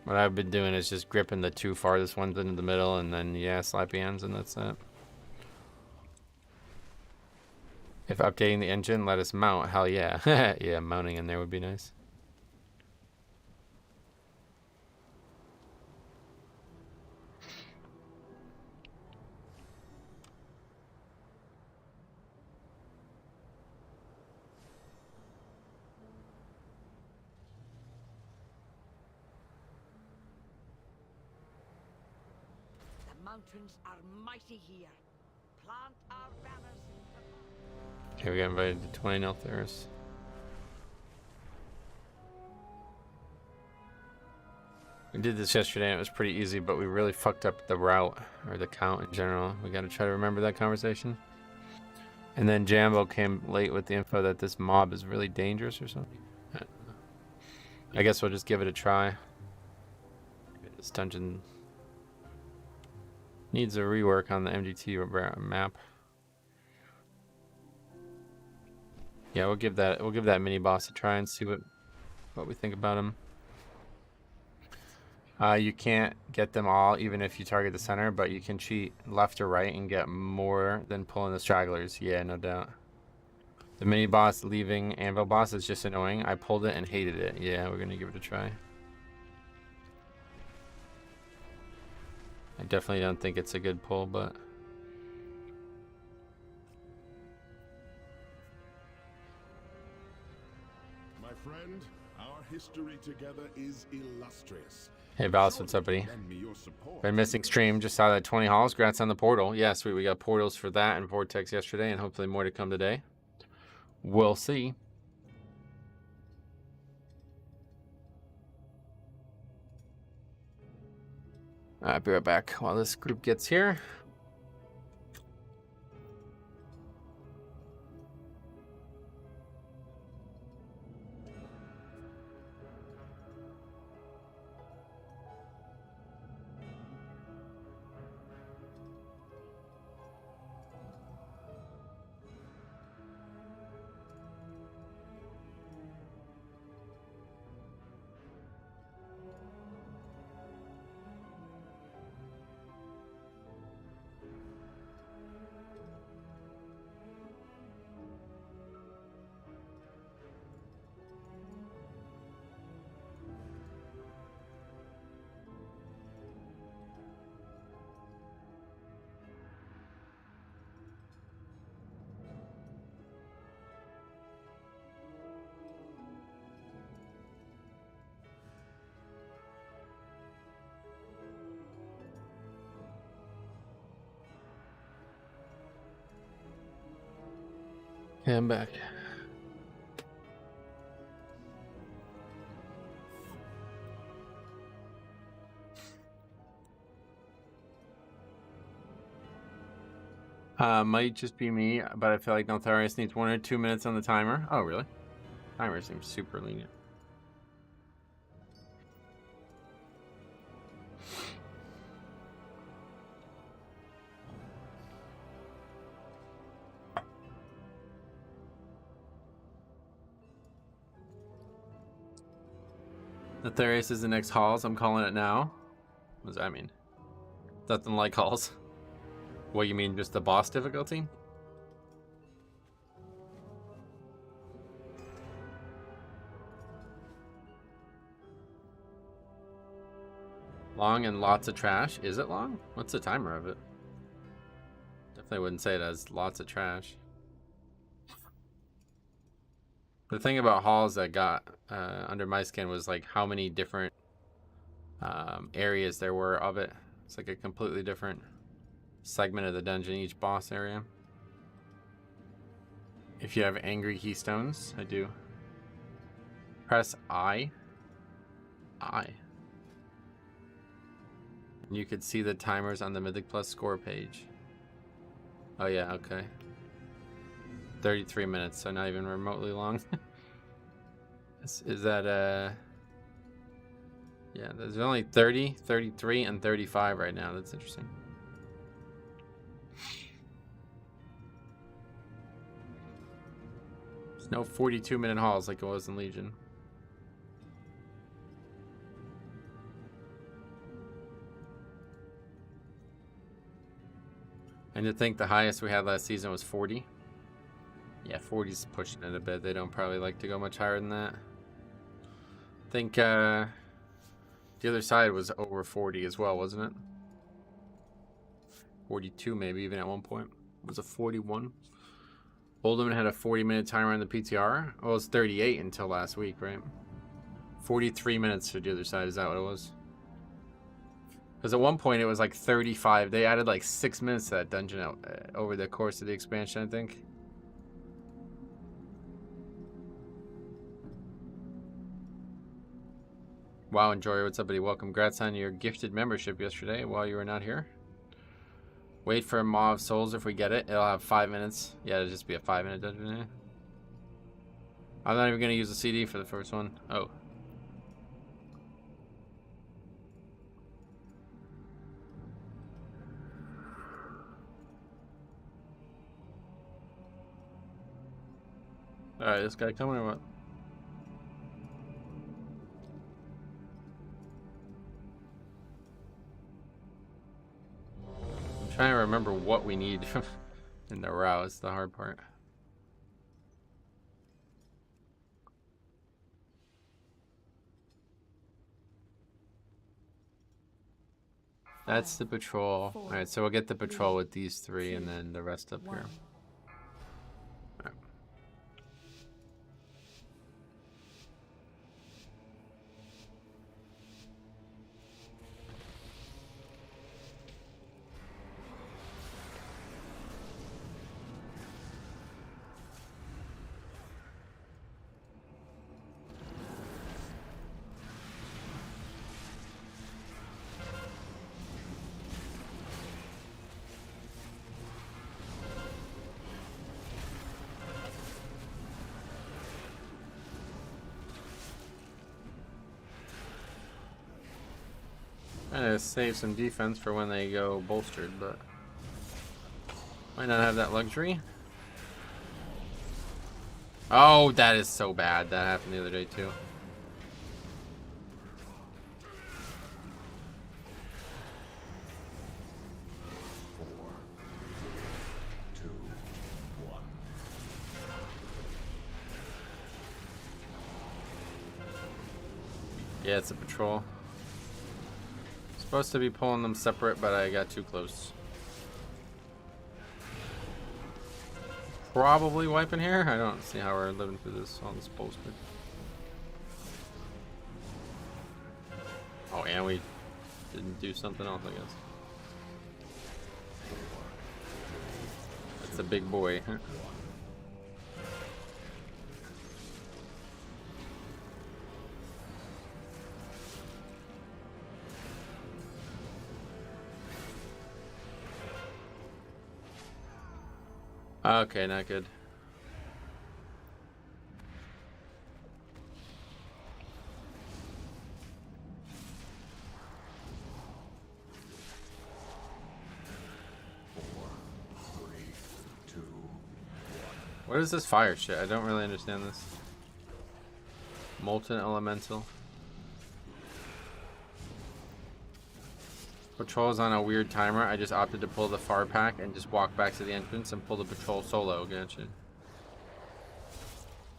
What I've been doing is just gripping the 2 farthest ones into the middle, and then, yeah, slappy hands, and that's it. If updating the engine let us mount, hell yeah. Yeah, mounting in there would be nice. The mountains are mighty here. Plant our banners. Okay, we got invited to 20 Nelthers. We did this yesterday and it was pretty easy, but we really fucked up the route, or the count in general. We gotta try to remember that conversation. And then Jambo came late with the info that this mob is really dangerous or something. I guess we'll just give it a try. This dungeon needs a rework on the MGT map. Yeah, we'll give that mini boss a try and see what we think about him. You can't get them all even if you target the center, but you can cheat left or right and get more than pulling the stragglers. Yeah, no doubt. The mini boss leaving Anvil boss is just annoying. I pulled it and hated it. Yeah, we're gonna give it a try. I definitely don't think it's a good pull, but My friend, our history together is illustrious. hey Valis, what's up, buddy? Lend me your support. Been missing stream, just saw that 20 halls. Congrats on the portal. Yeah, sweet. We got portals for that and Vortex yesterday, and hopefully more to come today. We'll see. I'll be right back while this group gets here. Yeah, I'm back. Might just be me, but I feel like Neltharius needs 1 or 2 minutes on the timer. Oh, really? Timer seems super lenient. Neltharius is the next Halls. I'm calling it now. What does that mean? Nothing like Halls. What, you mean just the boss difficulty? Long and lots of trash. Is it long? What's the timer of it? Definitely wouldn't say it has lots of trash. The thing about Halls that got under my skin was like how many different areas there were of it. It's like a completely different segment of the dungeon, each boss area. If you have angry keystones, I do. Press I. I. You could see the timers on the Mythic Plus score page. Oh yeah, okay. 33 minutes, so not even remotely long. Is that yeah, there's only 30, 33, and 35 right now. That's interesting. There's no 42-minute hauls like it was in Legion. And to think the highest we had last season was 40. Yeah, 40's pushing it a bit. They don't probably like to go much higher than that. I think the other side was over 40 as well, wasn't it? 42 maybe, even at one point. Was it 41? Oldham had a 40-minute timer on the PTR. Well, it was 38 until last week, right? 43 minutes for the other side. Is that what it was? Because at one point it was like 35. They added like 6 minutes to that dungeon over the course of the expansion, I think. Wow, Enjoyer, what's up, buddy? Welcome. Congrats on your gifted membership yesterday while you were not here. Wait for a Maw of Souls if we get it. It'll have 5 minutes. Yeah, it'll just be a 5-minute dungeon. I'm not even going to use the CD for the first one. Oh. Alright, this guy coming or what? I'm trying to remember what we need in the row. It's the hard part. That's the patrol. Alright, so we'll get the patrol with these three and then the rest up here. Trying to save some defense for when they go bolstered, but might not have that luxury. Oh, that is so bad. That happened the other day too. Yeah, it's a patrol. Supposed to be pulling them separate, but I got too close. Probably wiping here. I don't see how we're living through this on this bolster. Oh, and we didn't do something else, I guess. That's a big boy. Huh? Okay, not good. What is this fire shit? I don't really understand this. Molten Elemental. Patrol is on a weird timer. I just opted to pull the far pack and just walk back to the entrance and pull the patrol solo. Gotcha.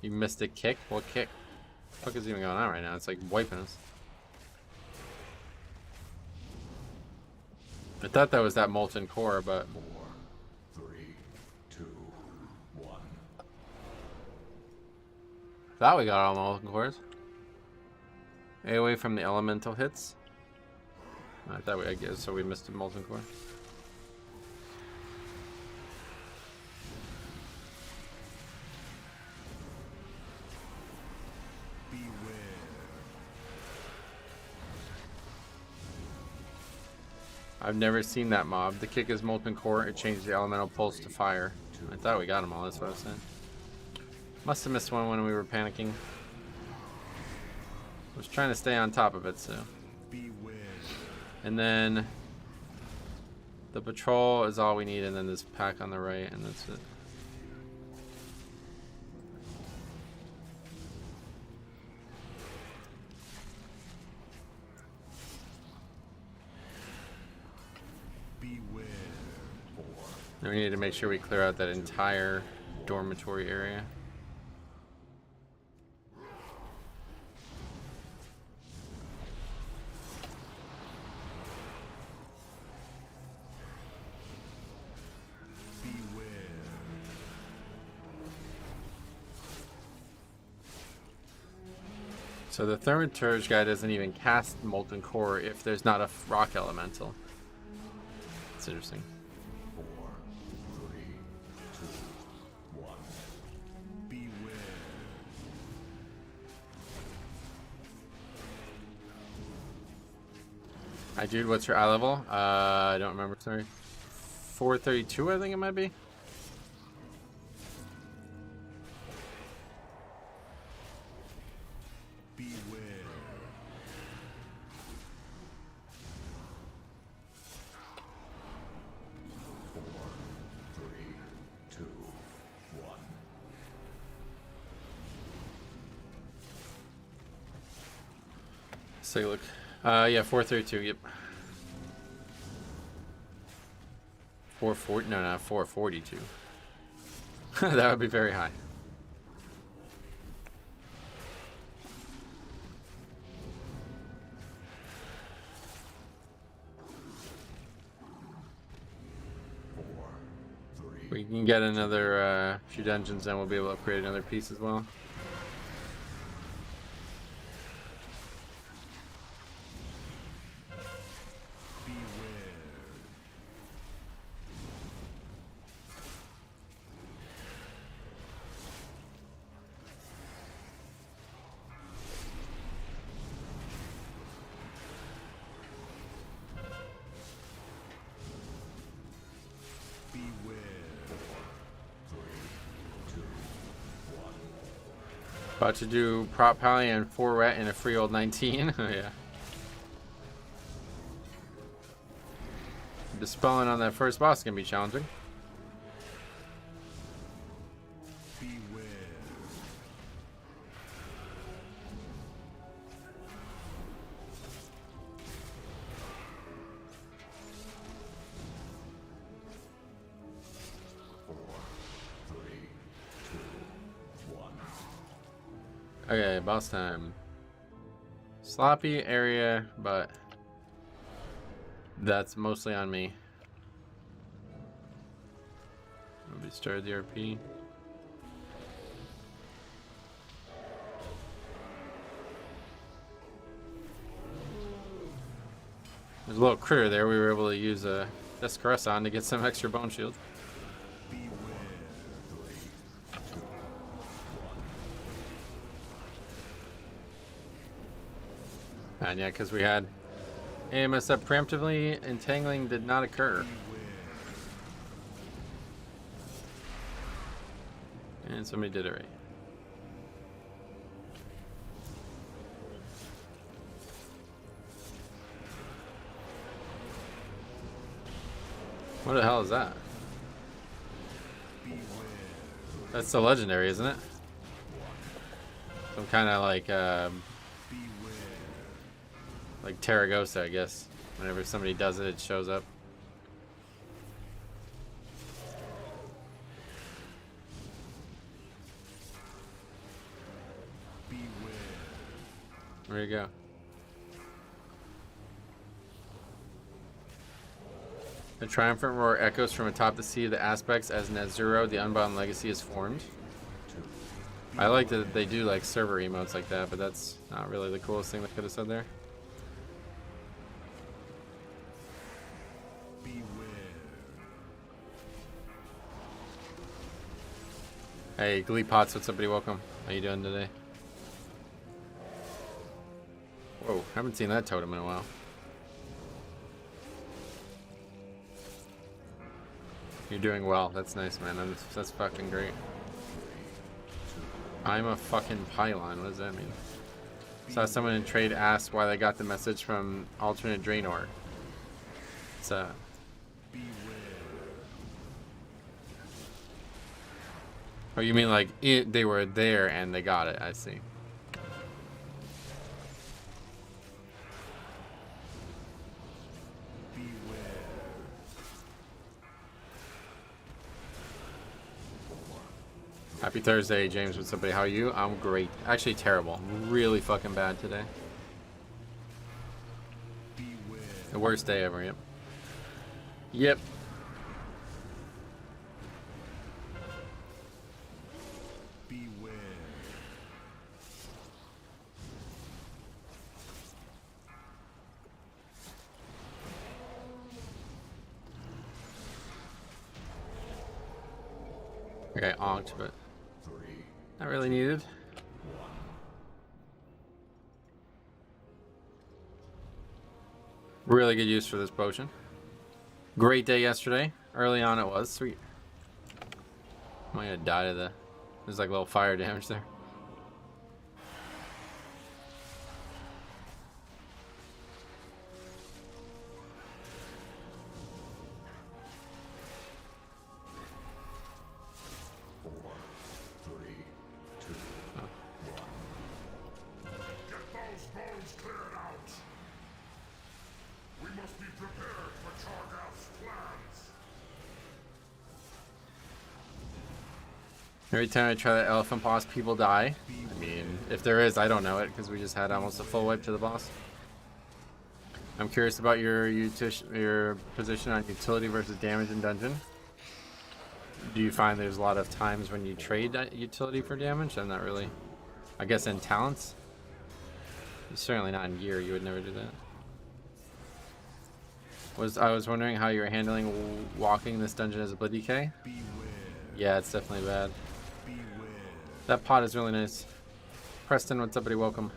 You missed a kick? What kick? What the fuck is even going on right now? It's like wiping us. I thought that was that molten core, but 4, 3, 2, 1. thought we got all the molten cores. AoE from the elemental hits. I thought I guess so. We missed a molten core. I've never seen that mob. The kick is molten core. It changes the elemental pulse to fire. I thought we got them all. That's what I was saying. Must have missed one when we were panicking. I was trying to stay on top of it, so. And then the patrol is all we need, and then this pack on the right, and that's it. And we need to make sure we clear out that entire dormitory area. So the Thaumaturge guy doesn't even cast Molten Core if there's not a rock elemental. That's interesting. 4, 3, 2, 1. Beware. Hi dude, what's your eye level? I don't remember, sorry. 432 I think it might be. Let's take a look. Yeah, 432, yep. 440, no, 442. That would be very high. We can get another few dungeons, and we'll be able to upgrade another piece as well. About to do prop pally and 4 wet and a free old 19. Oh yeah. Dispelling on that first boss can be challenging. Okay, boss time. Sloppy area, but that's mostly on me. Nobody started the RP. There's a little critter there. We were able to use a Descaress on to get some extra bone shield. And yeah, because we had AMS up preemptively, entangling did not occur. And somebody did it right. What the hell is that? That's the legendary, isn't it? Some kind of like Terragosa, I guess. Whenever somebody does it, it shows up. There you go. The triumphant roar echoes from atop the sea of the aspects as Nezuro, the Unbound Legacy, is formed. I like that they do like server emotes like that, but that's not really the coolest thing they could have said there. Hey, Glee Pots, what's up, buddy? Welcome. How you doing today? Whoa, haven't seen that totem in a while. You're doing well. That's nice, man. That's fucking great. I'm a fucking pylon. What does that mean? Saw someone in trade ask why they got the message from alternate Draenor. It's Oh, you mean like they were there and they got it? I see. Happy Thursday, James. What's up, buddy? How are you? I'm great. Actually, terrible. Really fucking bad today. The worst day ever, yep. Yep. Okay, onked, but not really needed. Really good use for this potion. Great day yesterday. Early on it was. Sweet. I might have died of the... There's like a little fire damage there. Every time I try that elephant boss, people die. I mean, if there is, I don't know it because we just had almost a full wipe to the boss. I'm curious about your position on utility versus damage in dungeon. Do you find there's a lot of times when you trade that utility for damage? I'm not really. I guess in talents. Certainly not in gear. You would never do that. I was wondering how you're handling walking this dungeon as a Blood DK. Yeah, it's definitely bad. That pot is really nice. Preston, what's up, buddy? Welcome.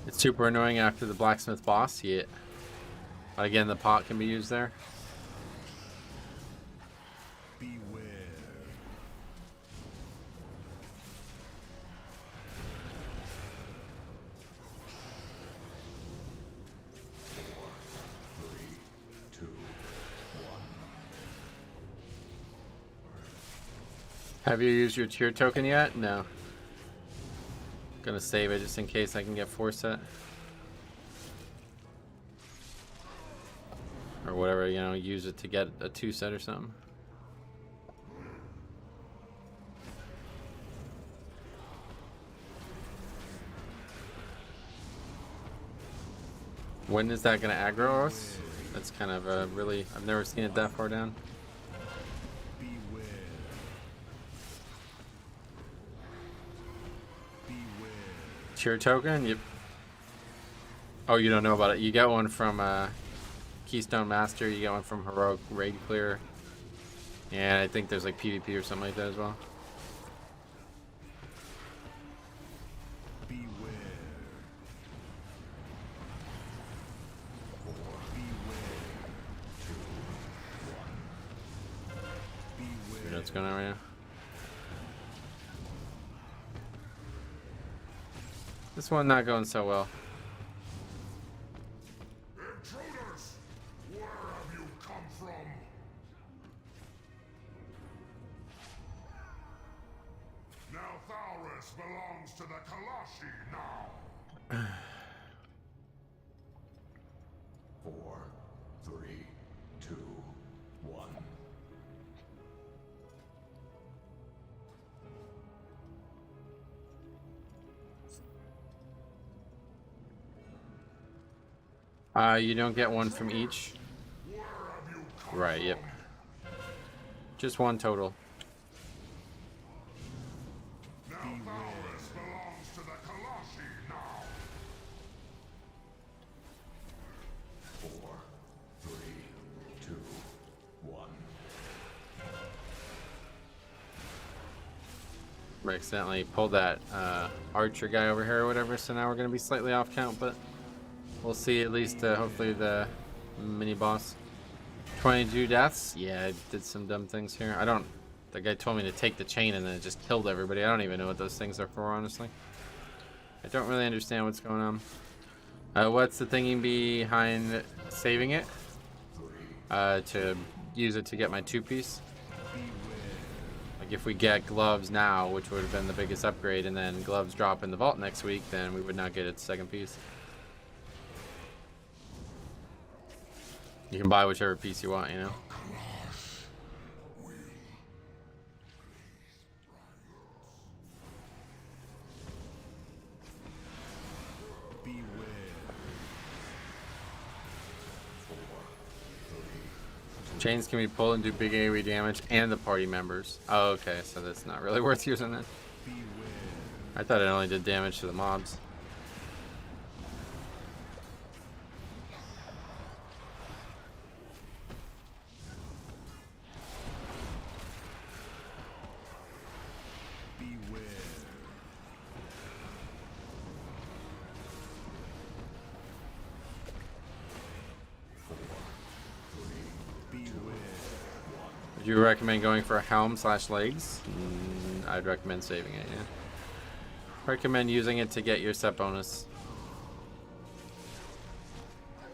It's super annoying after the blacksmith boss. Yeah. Again, the pot can be used there. Beware. Have you used your tier token yet? No. Gonna save it just in case I can get 4 set. Or whatever, you know, use it to get a 2 set or something. When is that gonna aggro us? That's kind of a really, I've never seen it that far down. Tier token? Yep. Oh, you don't know about it. You get one from Keystone Master. You get one from Heroic Raid Clear. And I think there's like PvP or something like that as well. Beware. You know what's going on right now? This one not going so well. Intruders! Where have you come from? Now Thalris belongs to the Kalashi now. 4, 3, 2, 1. You don't get one from each. Right, yep. Just one total. Now Thalris belongs to the Kalashi now. 4, 3, 2, 1. I accidentally pulled that archer guy over here or whatever, so now we're going to be slightly off count, but we'll see at least hopefully the mini boss. 22 deaths? Yeah, I did some dumb things here. The guy told me to take the chain and then it just killed everybody. I don't even know what those things are for, honestly. I don't really understand what's going on. What's the thinking behind saving it? To use it to get my 2-piece. Like if we get gloves now, which would have been the biggest upgrade, and then gloves drop in the vault next week, then we would not get its 2nd piece. You can buy whichever piece you want, you know? Chains can be pulled and do big AoE damage and the party members. Oh, okay, so that's not really worth using then. I thought it only did damage to the mobs. Would you recommend going for a helm / legs? I'd recommend saving it, yeah. Recommend using it to get your set bonus.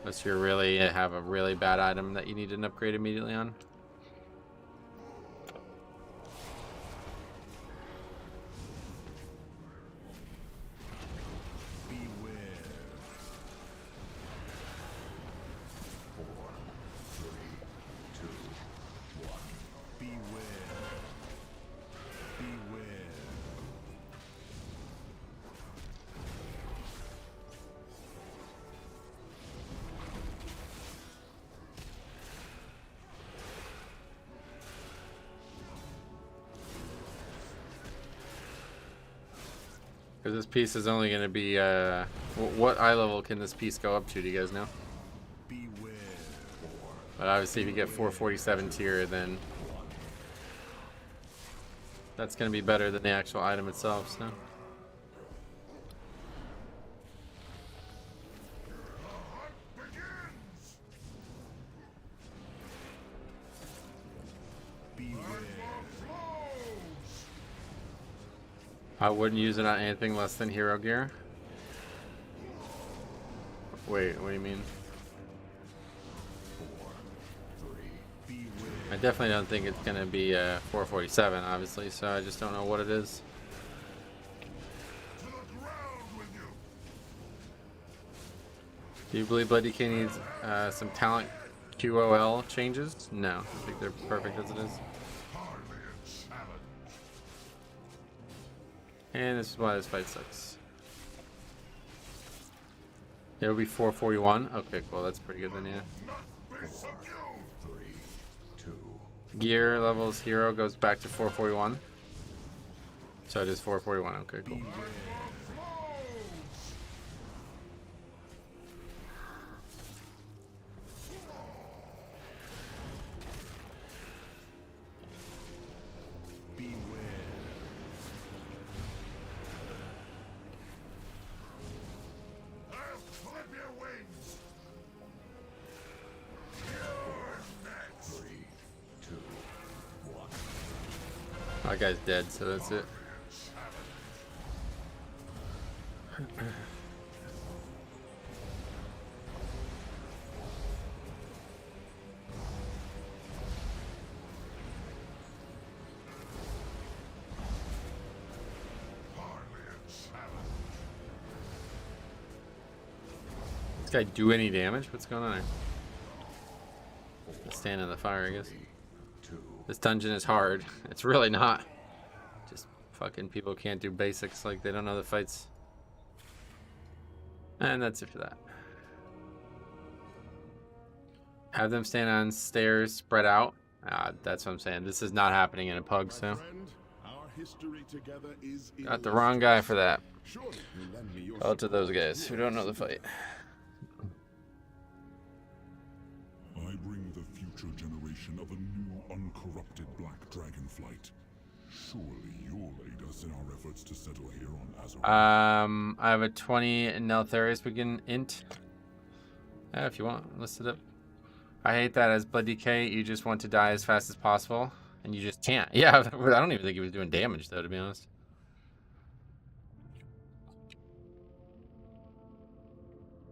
Unless you really have a really bad item that you need an upgrade immediately on. Because this piece is only going to be, what eye level can this piece go up to? Do you guys know? But obviously if you get 447 tier, then that's going to be better than the actual item itself, so. I wouldn't use it on anything less than hero gear. Wait, what do you mean? I definitely don't think it's going to be 447, obviously, so I just don't know what it is. Do you believe Bloody King needs some talent QOL changes? No, I think they're perfect as it is. And this is why this fight sucks. It'll be 441. Okay, cool. That's pretty good then, yeah. Gear levels hero goes back to 441. So it is 441. Okay, cool. That guy's dead, so that's it. This guy do any damage? What's going on here? Let's stand in the fire, I guess. This dungeon is hard. It's really not. Just fucking people can't do basics, like they don't know the fights. And that's it for that. Have them stand on stairs spread out. That's what I'm saying. This is not happening in a pug, so. Got the wrong guy for that. Out to those guys who don't know the fight. I bring the future generation of a new uncorrupted black dragonflight. Surely you'll aid us in our efforts to settle here on Azeroth. I have a 20 Neltharius begin int. Yeah, if you want, list it up. I hate that as Blood DK, you just want to die as fast as possible, and you just can't. Yeah, I don't even think he was doing damage, though, to be honest.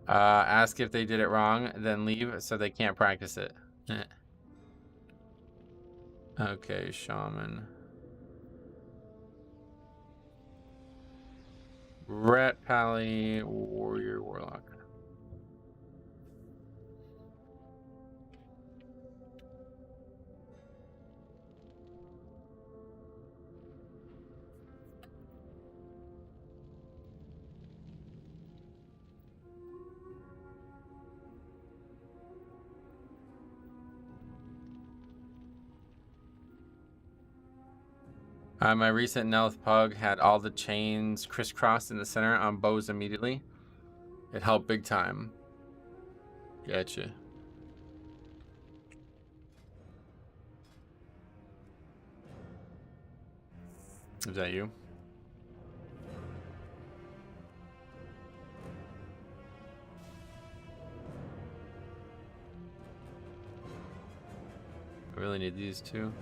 Ask if they did it wrong, then leave so they can't practice it. Okay, Shaman. Rat Pally, Warrior, Warlock. My recent Nelth Pug had all the chains crisscrossed in the center on bows immediately. It helped big time. Gotcha. Is that you? I really need these two.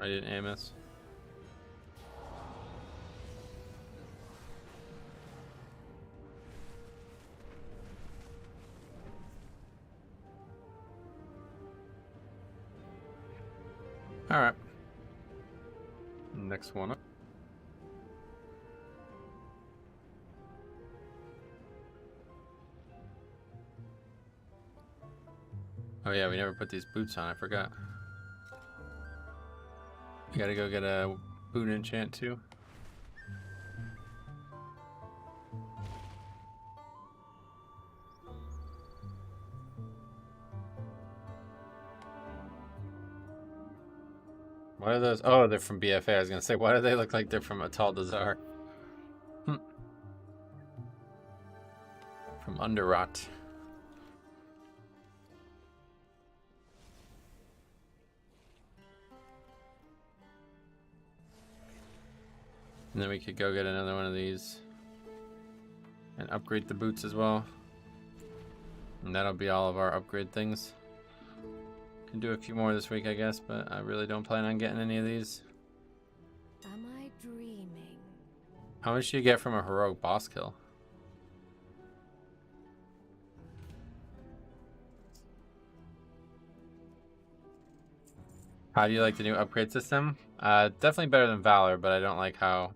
I didn't Amos. All right. Next one up. Oh yeah, we never put these boots on. I forgot. You gotta go get a boot enchant too. What are those? Oh, they're from BFA. I was gonna say, why do they look like they're from Atal Dazar? From Underrot. And then we could go get another one of these and upgrade the boots as well. And that'll be all of our upgrade things. Can do a few more this week, I guess, but I really don't plan on getting any of these. Am I dreaming? How much do you get from a heroic boss kill? How do you like the new upgrade system? Definitely better than Valor, but I don't like how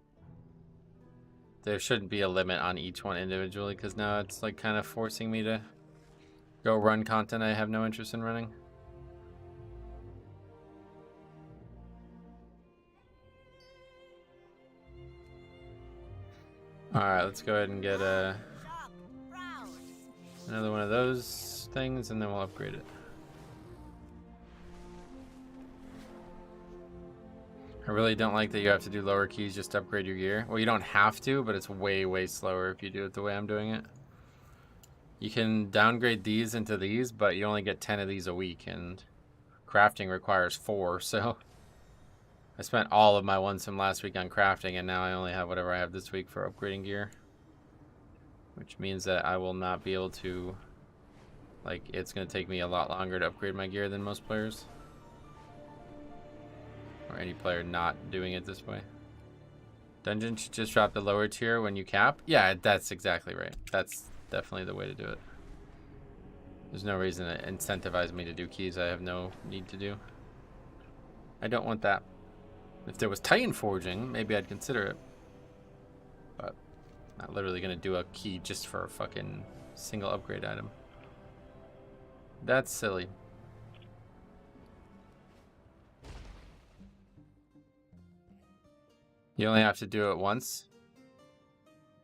there shouldn't be a limit on each one individually, because now it's like kind of forcing me to go run content I have no interest in running. Alright, let's go ahead and get another one of those things, and then we'll upgrade it. I really don't like that you have to do lower keys just to upgrade your gear. Well, you don't have to, but it's way, way slower if you do it the way I'm doing it. You can downgrade these into these, but you only get 10 of these a week, and crafting requires 4, so I spent all of my one sim last week on crafting, and now I only have whatever I have this week for upgrading gear. Which means that I will not be able to, like, it's going to take me a lot longer to upgrade my gear than most players. Or any player not doing it this way. Dungeon should just drop the lower tier when you cap. Yeah, that's exactly right. That's definitely the way to do it. There's no reason to incentivize me to do keys I have no need to do. I don't want that. If there was Titan Forging, maybe I'd consider it. But not literally gonna do a key just for a fucking single upgrade item. That's silly. You only have to do it once.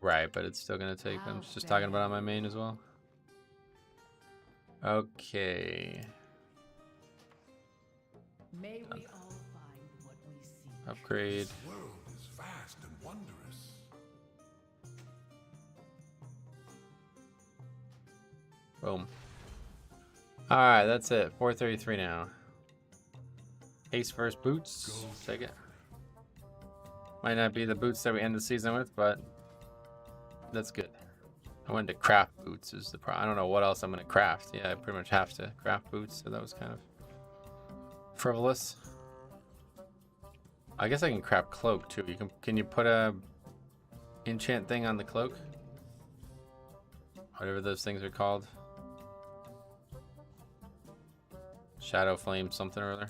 Right, but it's still gonna take. I'm just talking about on my main as well. Okay. May we all find what we seek. Upgrade. This world is vast and wondrous. Boom. Alright, that's it. 433 now. Ace first boots. Take it. Might not be the boots that we end the season with, but that's good. I wanted to craft boots is the problem. I don't know what else I'm going to craft. Yeah, I pretty much have to craft boots, so that was kind of frivolous. I guess I can craft cloak too. Can you put a enchant thing on the cloak? Whatever those things are called. Shadow flame something or other.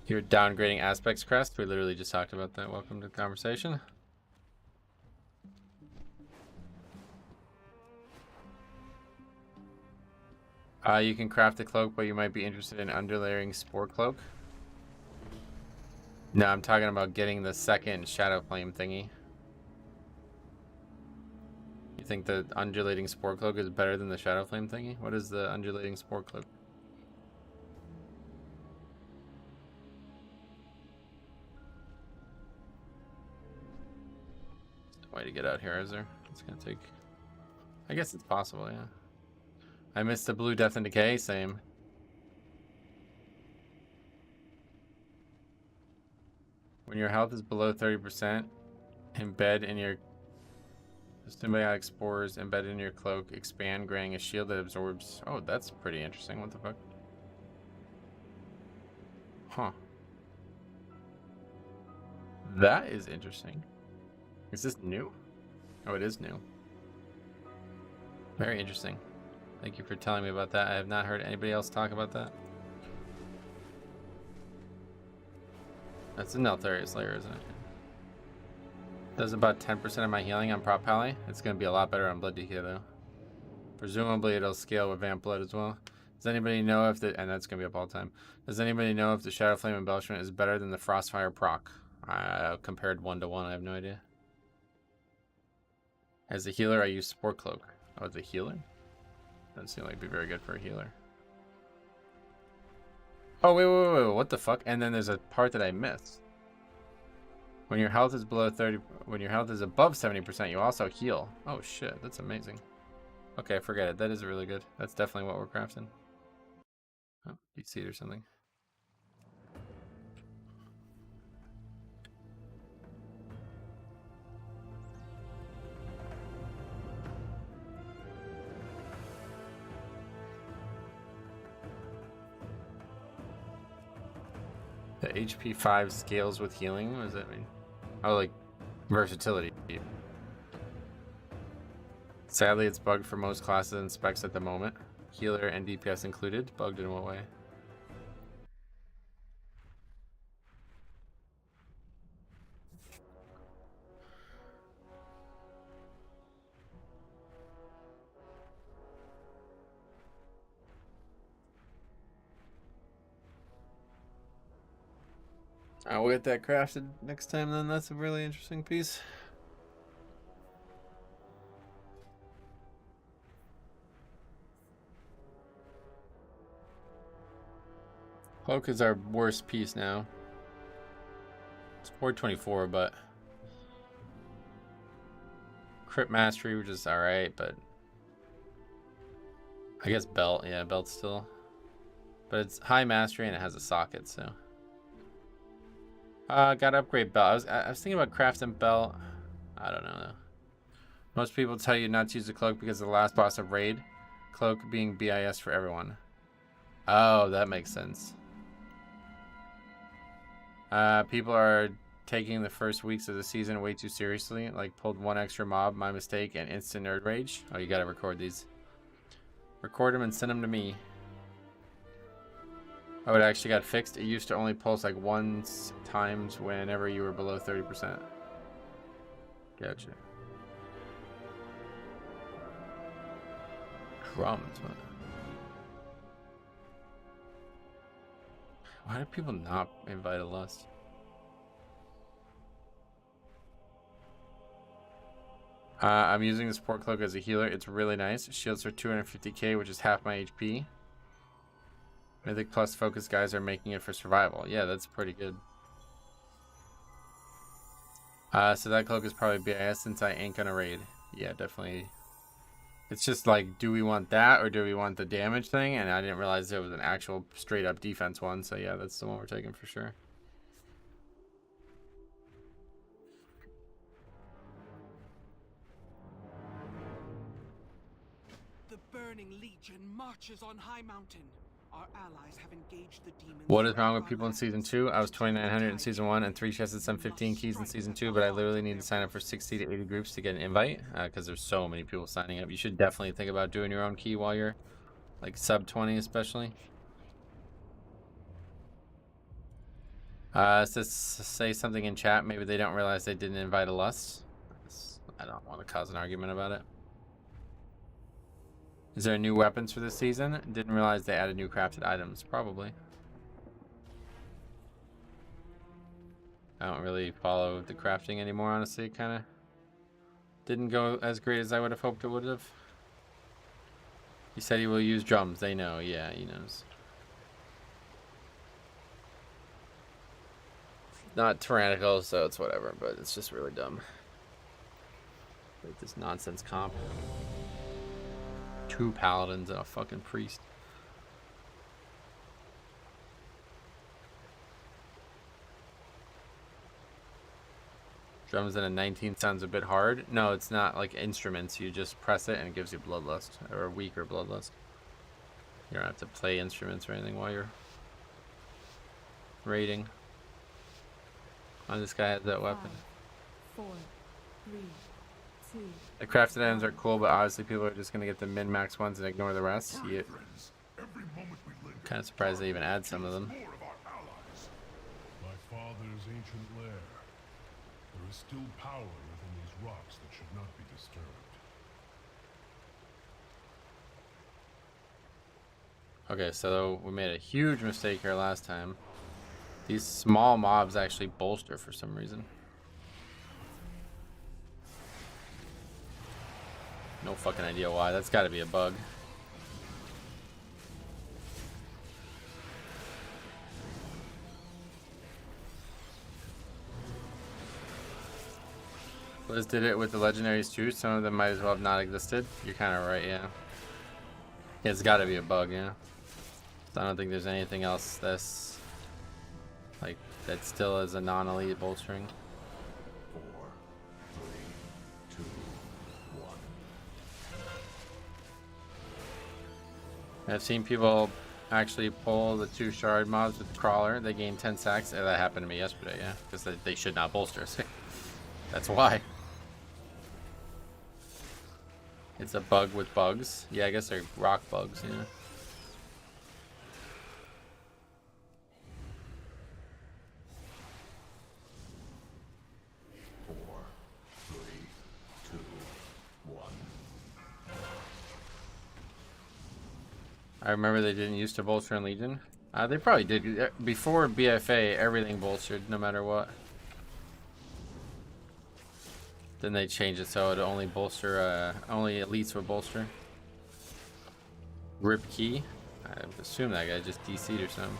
You're downgrading Aspect's crest. We literally just talked about that. Welcome to the conversation. You can craft the cloak, but you might be interested in underlayering Spore Cloak. No, I'm talking about getting the second Shadow Flame thingy. You think the undulating Spore Cloak is better than the Shadow Flame thingy? What is the undulating Spore Cloak? Way to get out here, is there? It's gonna take. I guess it's possible, yeah. I missed the blue Death and Decay, same. When your health is below 30%, embed in your symbiotic spores embedded in your cloak, expand, granting a shield that absorbs. Oh, that's pretty interesting. What the fuck? Huh. That is interesting. Is this new? Oh, it is new. Very interesting. Thank you for telling me about that. I have not heard anybody else talk about that. That's a Neltharius layer, isn't it? Does about 10% of my healing on Prop Pally. It's going to be a lot better on Blood DK though. Presumably it'll scale with Vamp Blood as well. Does anybody know if the... And that's going to be up all the time. Does anybody know if the Shadow Flame embellishment is better than the Frostfire proc? Compared 1-to-1, I have no idea. As a healer, I use Spore Cloak. Oh, as a healer? Doesn't seem like it'd be very good for a healer. Oh, wait, what the fuck? And then there's a part that I missed. When your health is below 30, when your health is above 70%, you also heal. Oh shit, that's amazing. Okay, forget it. That is really good. That's definitely what we're crafting. Oh, you see it or something. The HP 5 scales with healing? What does that mean? Oh, like versatility. Sadly, it's bugged for most classes and specs at the moment. Healer and DPS included. Bugged in what way? We'll get that crafted next time then. That's a really interesting piece. Cloak is our worst piece now. It's 424, but crit mastery, which is alright, but I guess belt, yeah, belt's still. But it's high mastery and it has a socket, so. Gotta upgrade belt. I was thinking about crafting belt. I don't know though. Most people tell you not to use the cloak because of the last boss of raid. Cloak being BIS for everyone. Oh, that makes sense. People are taking the first weeks of the season way too seriously. Like pulled one extra mob, my mistake, and instant nerd rage. Oh, you gotta record these. Record them and send them to me. Oh, it actually got fixed. It used to only pulse like once times whenever you were below 30%. Gotcha. Crumbs. What? Why do people not invite a lust? I'm using the support cloak as a healer. It's really nice. Shields for 250k, which is half my HP. Mythic plus focus guys are making it for survival. Yeah, that's pretty good. So that cloak is probably BIS since I ain't gonna raid. Yeah, definitely. It's just like, do we want that or do we want the damage thing? And I didn't realize there was an actual straight up defense one. So yeah, that's the one we're taking for sure. The Burning Legion marches on High Mountain. Our allies have engaged the demons. What is wrong with people in Season 2? I was 2,900 in Season 1 and 3 chests at some 15 keys in Season 2, but I literally need to sign up for 60 to 80 groups to get an invite because there's so many people signing up. You should definitely think about doing your own key while you're like sub 20 especially. Say something in chat. Maybe they don't realize they didn't invite a lust. I don't want to cause an argument about it. Is there new weapons for this season? Didn't realize they added new crafted items. Probably. I don't really follow the crafting anymore, honestly. Kind of didn't go as great as I would have hoped it would have. He said he will use drums. They know. Yeah, he knows. Not tyrannical, so it's whatever, but it's just really dumb. Like this nonsense comp. 2 paladins and a fucking priest. Drums in a 19 sounds a bit hard. No, it's not like instruments. You just press it and it gives you bloodlust or weaker bloodlust. You don't have to play instruments or anything while you're raiding. Oh, this guy has that weapon. 5, 4, 3, 2. The crafted items are cool, but obviously people are just gonna get the min-max ones and ignore the rest. Yeah. Kind of surprised they even add some of them. My father's ancient lair. There is still power within these rocks that should not be disturbed. Okay, so we made a huge mistake here last time. These small mobs actually bolster for some reason. No fucking idea why. That's got to be a bug. Liz did it with the legendaries too. Some of them might as well have not existed. You're kind of right, yeah. It's got to be a bug, yeah. So I don't think there's anything else that's like that still is a non-elite bolstering. 4, 3, 2, 1. I've seen people actually pull the 2 shard mobs with the crawler. They gain 10 sacks. That happened to me yesterday, yeah. Because they should not bolster. That's why. It's a bug with bugs. Yeah, I guess they're rock bugs, yeah. I remember they didn't used to bolster in Legion. They probably did. Before BFA, everything bolstered, no matter what. Then they changed it so it only bolster, only elites would bolster. Rip Key. I assume that guy just DC'd or something.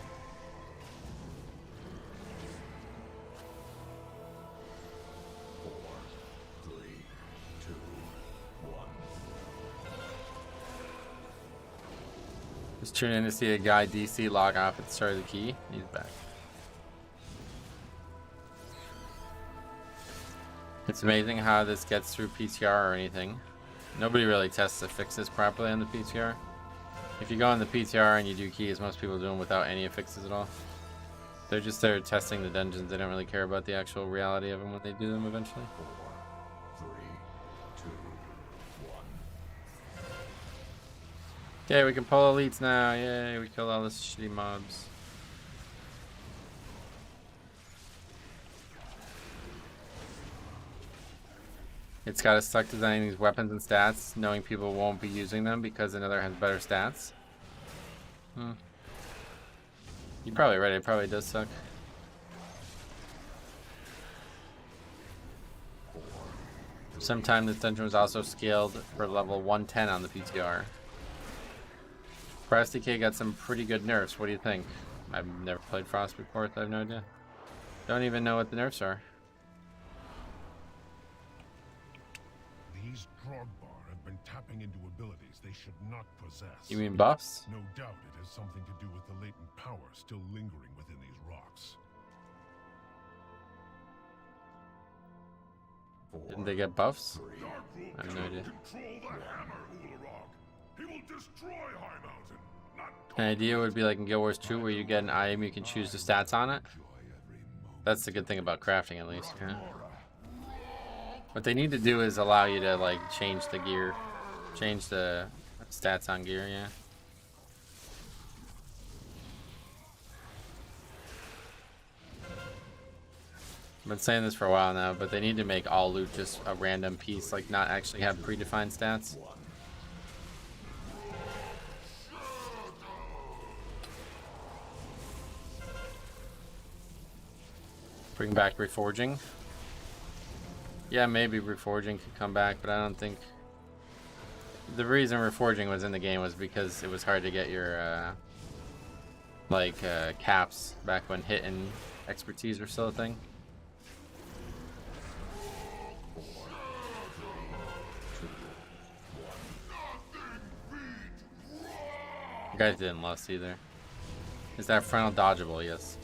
Just tune in to see a guy DC log off at the start of the key. He's back. It's amazing how this gets through PTR or anything. Nobody really tests the fixes properly on the PTR. If you go on the PTR and you do keys, most people do them without any affixes at all. They're just there testing the dungeons. They don't really care about the actual reality of them when they do them eventually. 4, 3, 2, 1. Okay, we can pull elites now. Yay, we killed all the shitty mobs. It's got us stuck designing these weapons and stats, knowing people won't be using them because another has better stats. You're probably right, it probably does suck. Sometime this dungeon was also scaled for level 110 on the PTR. Frost DK got some pretty good nerfs. What do you think? I've never played Frost before, so I have no idea. Don't even know what the nerfs are. These Drogbar have been tapping into abilities they should not possess. You mean buffs? No doubt it has something to do with the latent power still lingering within these rocks. Didn't they get buffs? I have no idea. Control the hammer, Ularog. He will destroy High Mountain. An idea would be like in Guild Wars 2 where you get an item, you can choose the stats on it. That's the good thing about crafting, at least. Yeah. What they need to do is allow you to like change the gear, change the stats on gear. Yeah. I've been saying this for a while now, but they need to make all loot just a random piece, like not actually have predefined stats. Bring back reforging. Yeah, maybe reforging could come back, but I don't think... The reason reforging was in the game was because it was hard to get your caps back when hit and expertise were still a thing. You guys didn't lust either. Is that frontal dodgeable? Yes.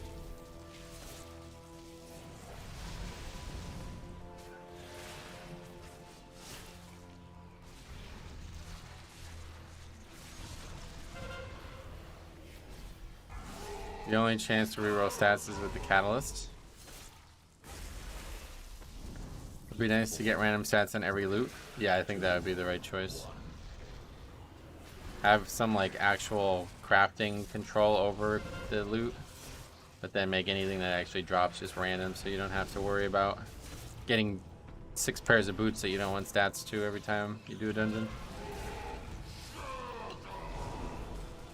The only chance to reroll stats is with the catalyst. It'd be nice to get random stats on every loot. Yeah, I think that would be the right choice. Have some like actual crafting control over the loot, but then make anything that actually drops just random, so you don't have to worry about getting 6 pairs of boots that you don't want stats to every time you do a dungeon.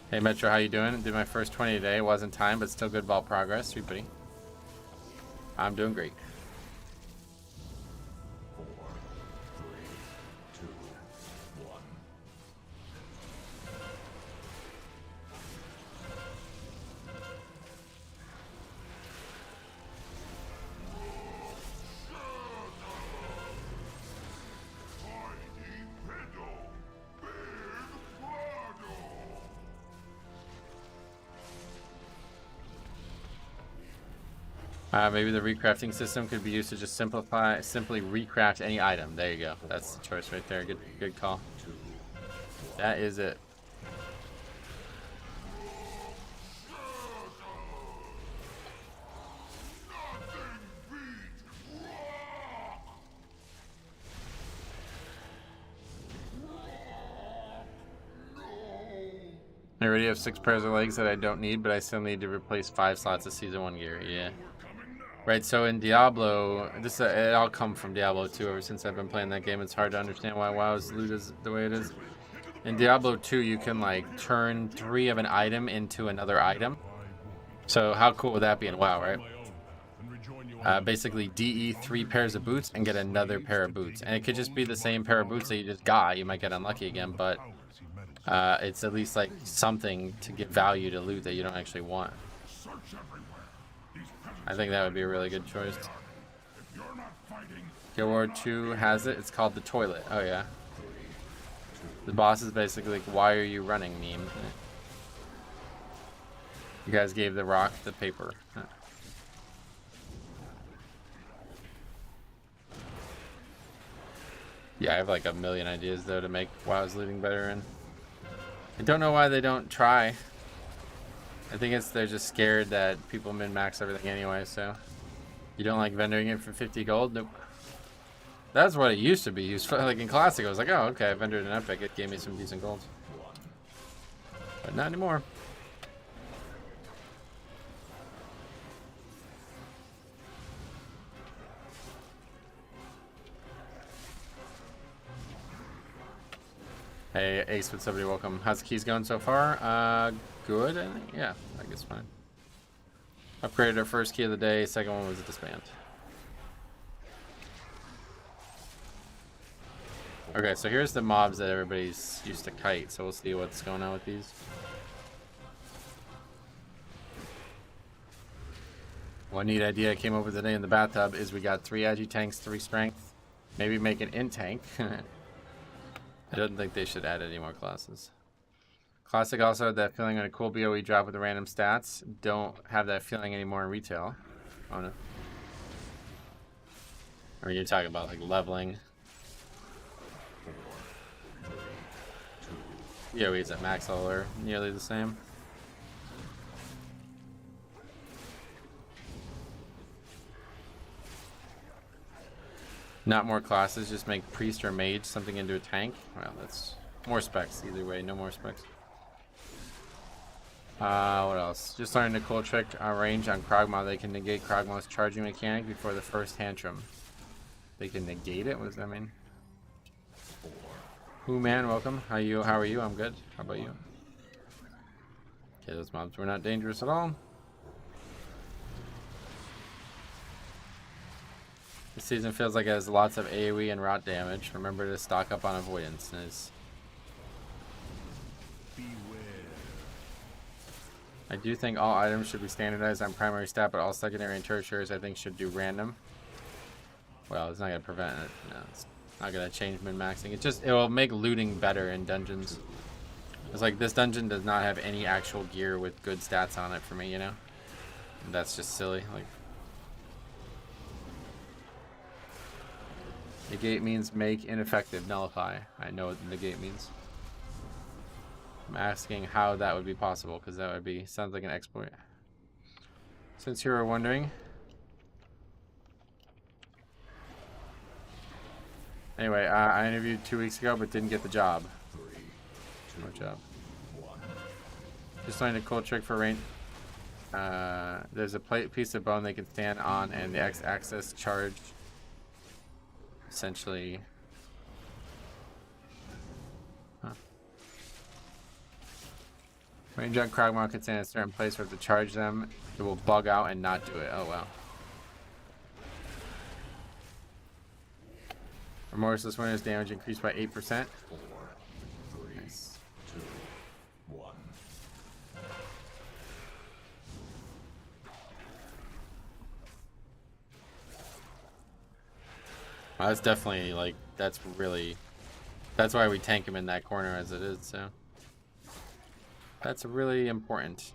Hey Metro, how you doing? Did my first 20 today. It wasn't time, but still good vault progress. Sweet buddy. I'm doing great. 4, 3, 2, 1. Maybe the recrafting system could be used to just simply recraft any item. There you go. That's the choice right there. Good call. That is it. I already have 6 pairs of legs that I don't need, but I still need to replace 5 slots of Season 1 gear. Yeah. Right, so in Diablo, it all come from Diablo 2. Ever since I've been playing that game, it's hard to understand why WoW's loot is the way it is. In Diablo 2, you can like turn 3 of an item into another item. So how cool would that be in WoW, right? My own path and rejoin your Basically DE 3 pairs of boots and get another pair of boots. And it could just be the same pair of boots that you just got. You might get unlucky again, but it's at least like something to give value to loot that you don't actually want. I think that would be a really good choice. Guild War 2 has it. It's called the toilet. Oh yeah. The boss is basically like, why are you running meme. You guys gave the rock the paper. Yeah, I have like a million ideas though to make WoW's looting better, and I don't know why they don't try. I think they're just scared that people min-max everything anyway, so you don't like vendoring it for 50 gold? Nope. That's what it used to be used for. Like in Classic, I was like, oh, okay, I vendored an epic, it gave me some decent gold. But not anymore. Hey, Ace with somebody, welcome. How's the keys going so far? Good, I think. Yeah, I guess fine. Upgraded our first key of the day, second one was a disband. Okay, so here's the mobs that everybody's used to kite, so we'll see what's going on with these. One neat idea came over today in the bathtub is we got 3 agi tanks, 3 strength. Maybe make an int tank. I don't think they should add any more classes. Classic also had that feeling on a cool BOE drop with the random stats. Don't have that feeling anymore in retail. Oh no. Or you're talking about like leveling. BOEs at max level are nearly the same. Not more classes, just make priest or mage something into a tank. Well, that's more specs either way, no more specs. What else? Just learned a cool trick on range on Krogmaw. They can negate Krogmaw's charging mechanic before the first tantrum. They can negate it? What does that mean? Who man, welcome. How are you? I'm good. How about you? Okay, those mobs were not dangerous at all. This season feels like it has lots of AoE and rot damage. Remember to stock up on avoidance. Nice. I do think all items should be standardized on primary stat, but all secondary and tertiaries I think should do random. Well, it's not going to prevent it. No, it's not going to change min-maxing. It will make looting better in dungeons. It's like this dungeon does not have any actual gear with good stats on it for me, you know? And that's just silly. Like, negate means make ineffective, nullify. I know what negate means. I'm asking how that would be possible, because that would be, sounds like an exploit. Since you were wondering. Anyway, I interviewed 2 weeks ago, but didn't get the job. No job. Just learned a cool trick for range. There's a piece of bone they can stand on, and the x-axis charge essentially. Range on Krogmaw can stand in a certain place where to charge them, it will bug out and not do it. Oh wow. Remorseless Winter's damage increased by 8%. Nice. Well, that's definitely like, that's why we tank him in that corner as it is, so. That's really important.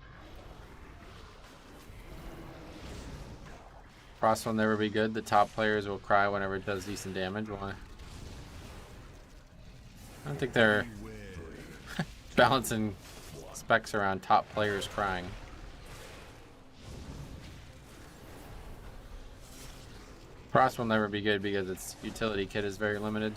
Frost will never be good. The top players will cry whenever it does decent damage. Why? I don't think they're balancing specs around top players crying. Frost will never be good because its utility kit is very limited.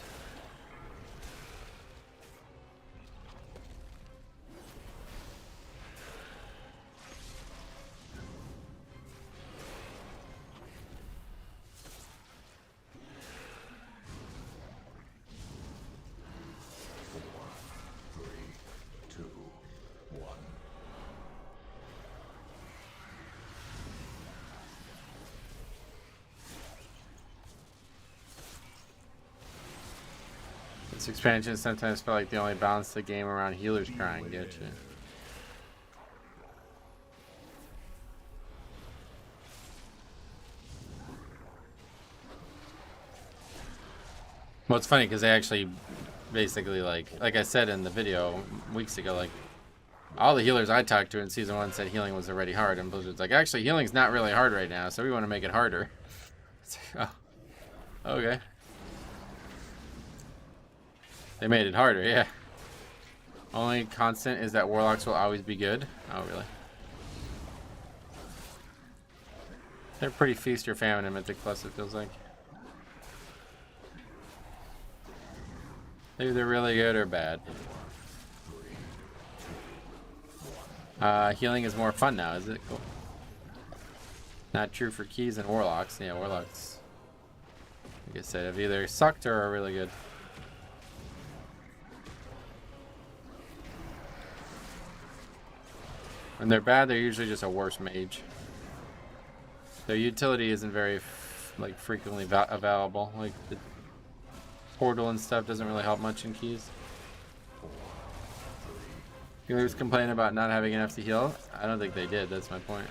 This expansion sometimes felt like they only balanced the game around healers crying. Get you. Well, it's funny because they actually basically like I said in the video weeks ago, like all the healers I talked to in season 1 said healing was already hard, and Blizzard's like, actually healing's not really hard right now, so we want to make it harder. It's like, oh, okay. They made it harder, yeah. Only constant is that warlocks will always be good. Oh, really? They're pretty feast or famine in Mythic Plus, it feels like. They're either really good or bad. Healing is more fun now, is it? Cool. Not true for keys and warlocks. Yeah, warlocks, like I said, have either sucked or are really good. When they're bad, they're usually just a worse mage. Their utility isn't very frequently available. Like the portal and stuff doesn't really help much in keys. Healers complain about not having enough to heal. I don't think they did. That's my point.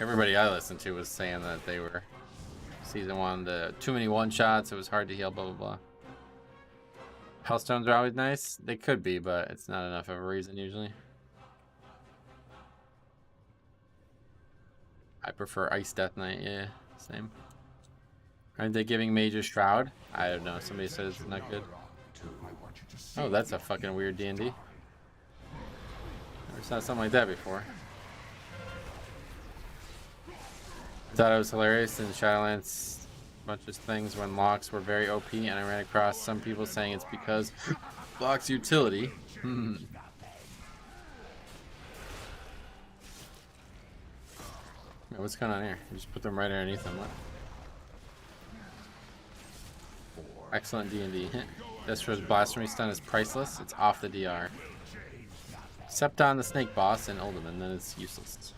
Everybody I listened to was saying that they were season 1, too many one-shots. It was hard to heal. Blah blah blah. Hellstones are always nice. They could be, but it's not enough of a reason usually. I prefer Ice Death Knight. Yeah, same. Aren't they giving Mage's Shroud? I don't know. Somebody says it's not good. Oh, that's a fucking weird D&D. Never saw something like that before. Thought it was hilarious in Shadowlands. A bunch of things when locks were very OP, and I ran across some people saying it's because locks utility. What's going on here? You just put them right underneath them. What? Excellent D&D. Destro's Blasphemy Stun is priceless. It's off the DR. Except on the Snake Boss and Uldaman, then it's useless.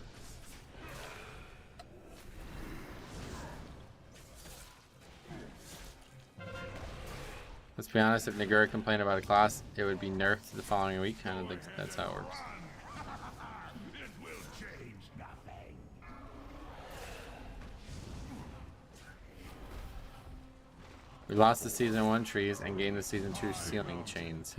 Let's be honest, if Nagura complained about a class, it would be nerfed the following week. I don't think that's how it works. We lost the season 1 trees and gained the season 2 ceiling chains.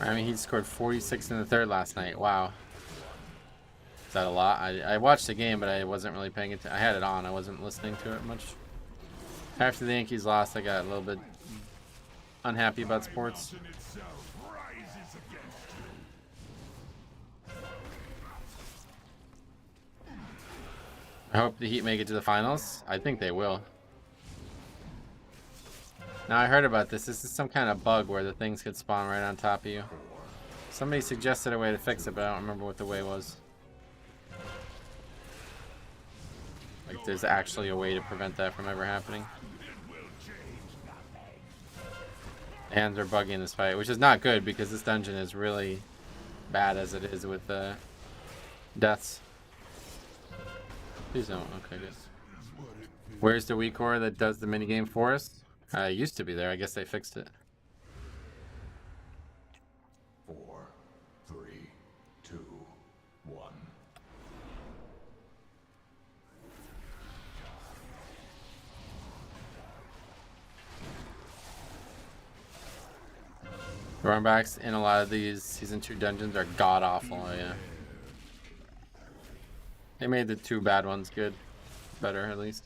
I mean, he scored 46 in the 3rd last night. Wow. Is that a lot? I watched the game, but I wasn't really paying attention. I had it on. I wasn't listening to it much. After the Yankees lost, I got a little bit unhappy about sports. I hope the Heat make it to the finals. I think they will. Now I heard about this. This is some kind of bug where the things could spawn right on top of you. Somebody suggested a way to fix it, but I don't remember what the way was. Like there's actually a way to prevent that from ever happening. Hands are buggy in this fight, which is not good because this dungeon is really bad as it is with deaths. Please don't. Okay, good. Where's the weak core that does the minigame for us? It used to be there. I guess they fixed it. 4, 3, 2, 1. Runbacks in a lot of these season 2 dungeons are god awful. Yeah. They made the 2 bad ones good. Better, at least.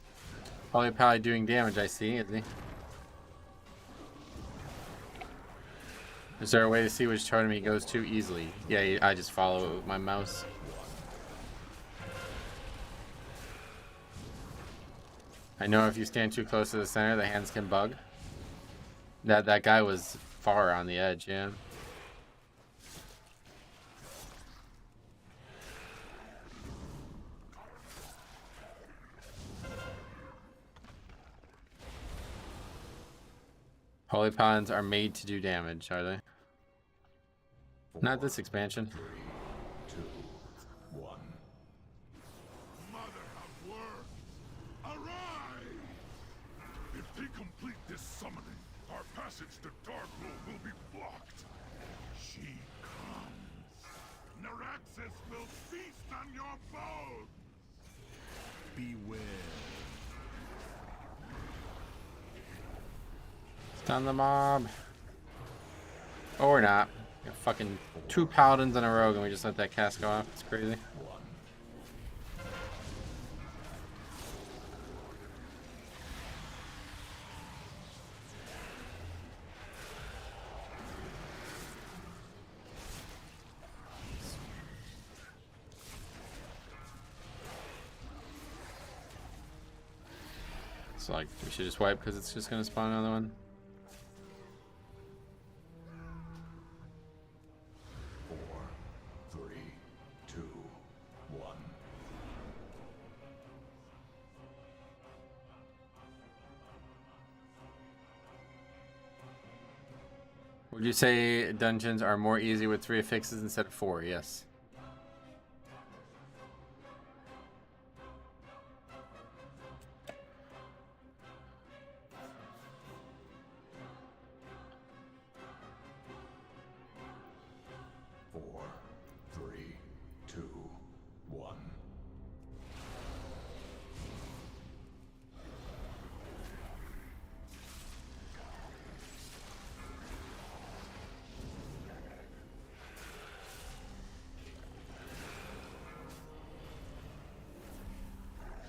Probably doing damage, I see. Is he? Is there a way to see which totem he goes to easily? Yeah, I just follow it with my mouse. I know if you stand too close to the center, the hands can bug. That guy was far on the edge, yeah. Holy Paladins are made to do damage, are they? Not this expansion. 3, 2, 1. Mother of words, arise! If they complete this summoning, our passage to Darkroom will be blocked. She comes. Naraxis will feast on your bones. Beware. Stun the mob. Or not. Got fucking 2 paladins in a row and we just let that cast go off. It's crazy. So like we should just wipe because it's just gonna spawn another one. 4, 3, 2, 1. Would you say dungeons are more easy with 3 affixes instead of 4? Yes.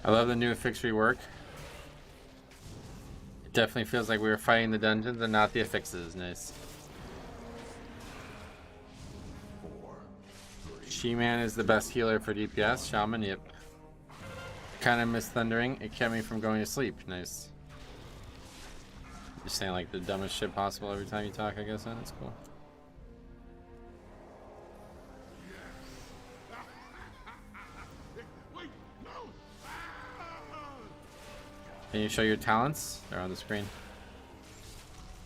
I love the new affix rework. It definitely feels like we were fighting the dungeons and not the affixes. Nice. She-Man is the best healer for DPS. Shaman, yep. Kind of miss thundering. It kept me from going to sleep. Nice. Just saying like the dumbest shit possible every time you talk, I guess. Huh? That's cool. Can you show your talents? They're on the screen.